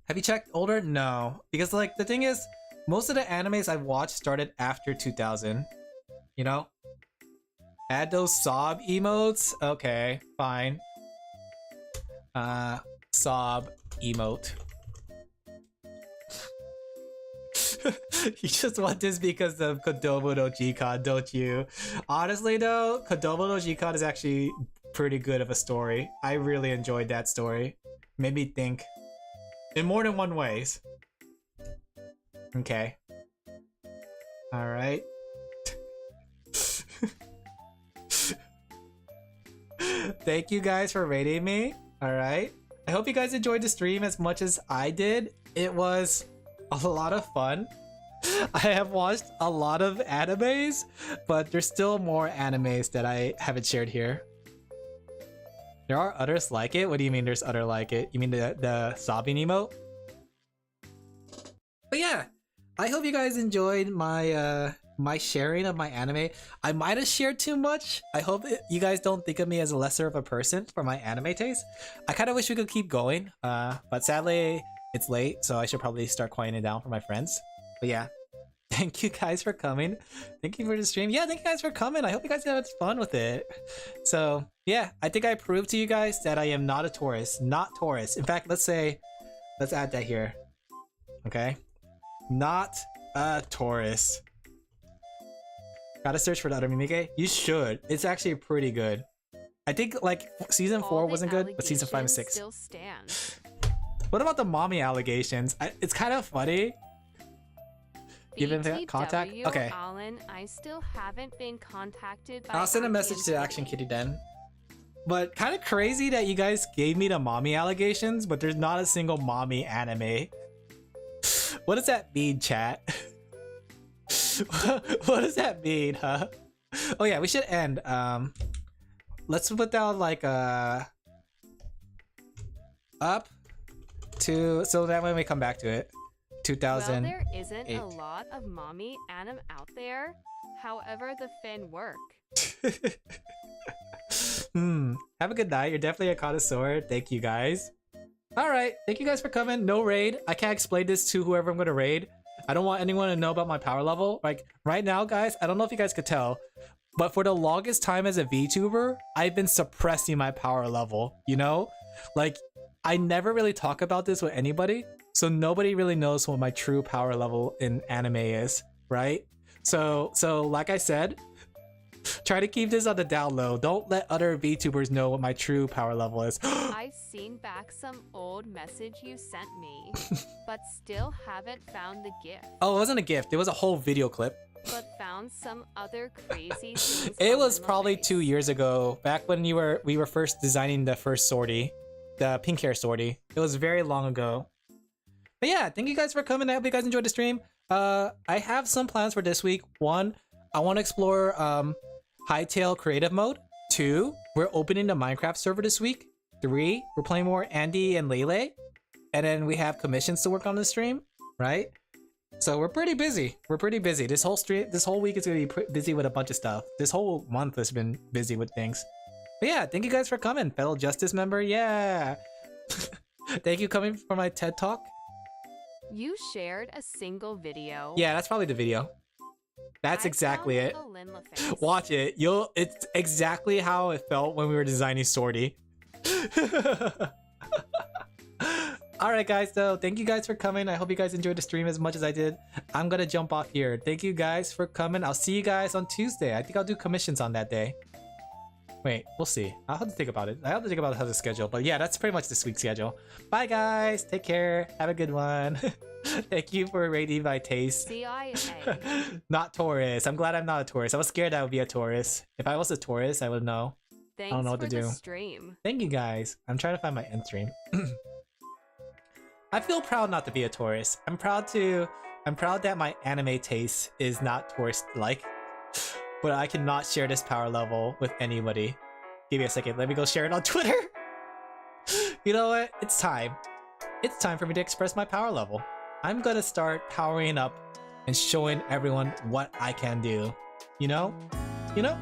Have you checked older? No, because like the thing is, most of the animes I've watched started after 2000. You know, add those sob emotes. Okay, fine. Sob emote. You just want this because of Kodomo no Jikan, don't you? Honestly though, Kodomo no Jikan is actually pretty good of a story. I really enjoyed that story. Made me think in more than one ways. Okay. Alright. Thank you guys for rating me. Alright. I hope you guys enjoyed the stream as much as I did. It was a lot of fun. I have watched a lot of animes, but there's still more animes that I haven't shared here. There are others like it? What do you mean there's other like it? You mean the sobbing emote? But yeah, I hope you guys enjoyed my my sharing of my anime. I might have shared too much. I hope you guys don't think of me as a lesser of a person for my anime taste. I kind of wish we could keep going, but sadly it's late, so I should probably start quieting it down for my friends. But yeah, thank you guys for coming. Thank you for the stream. Yeah, thank you guys for coming. I hope you guys had fun with it. So yeah, I think I proved to you guys that I am not a tourist. Not tourist. In fact, let's add that here. Okay? Not a tourist. Gotta search for the other Mimike? You should. It's actually pretty good. I think like season 4 wasn't good, but season 5 and 6. Still stand. What about the mommy allegations? It's kind of funny. Given the contact? Okay. Alin, I still haven't been contacted by I'll send a message to Action Kitty then. But kind of crazy that you guys gave me the mommy allegations, but there's not a single mommy anime. What does that mean, chat? What does that mean, huh? Oh yeah, we should end. let's put down like up to, so that when we come back to it. 2000. Well, there isn't a lot of mommy anime out there. However, the fin work. Have a good night. You're definitely a connoisseur. Thank you guys. Alright, thank you guys for coming. No raid. I can't explain this to whoever I'm gonna raid. I don't want anyone to know about my power level. Like, right now, guys, I don't know if you guys could tell, but for the longest time as a VTuber, I've been suppressing my power level, you know? Like, I never really talk about this with anybody, so nobody really knows what my true power level in anime is, right? So like I said, try to keep this on the down low. Don't let other VTubers know what my true power level is. I've seen back some old message you sent me, but still haven't found the gift. Oh, it wasn't a gift. It was a whole video clip. But found some other crazy things. It was on probably Face. 2 years ago, back when we were first designing the first sortie, the pink hair sortie. It was very long ago. But yeah, thank you guys for coming. I hope you guys enjoyed the stream. I have some plans for this week. 1, I want to explore Hightail creative mode. 2, we're opening the Minecraft server this week. 3, we're playing more Andy and Lele. And then we have commissions to work on the stream, right? So we're pretty busy. This whole week is gonna be busy with a bunch of stuff. This whole month has been busy with things. But yeah, thank you guys for coming, fellow Justice member. Yeah. Thank you coming for my TED Talk. You shared a single video. Yeah, that's probably the video. That's exactly it. Alin Laphel. Watch it. It's exactly how it felt when we were designing Sortie. Alright guys, so thank you guys for coming. I hope you guys enjoyed the stream as much as I did. I'm gonna jump off here. Thank you guys for coming. I'll see you guys on Tuesday. I think I'll do commissions on that day. Wait, we'll see. I'll have to think about it. I have to think about how to schedule. But yeah, that's pretty much this week's schedule. Bye guys. Take care. Have a good one. Thank you for rating my taste. CIA. Not Taurus. I'm glad I'm not a Taurus. I was scared I would be a Taurus. If I was a Taurus, I would know. Thanks I don't know what for to do. the stream. Thank you guys. I'm trying to find my end stream. I feel proud not to be a Taurus. I'm proud that my anime taste is not Taurus-like. But I cannot share this power level with anybody. Give me a second. Let me go share it on Twitter. You know what? It's time. It's time for me to express my power level. I'm gonna start powering up and showing everyone what I can do. You know? You know?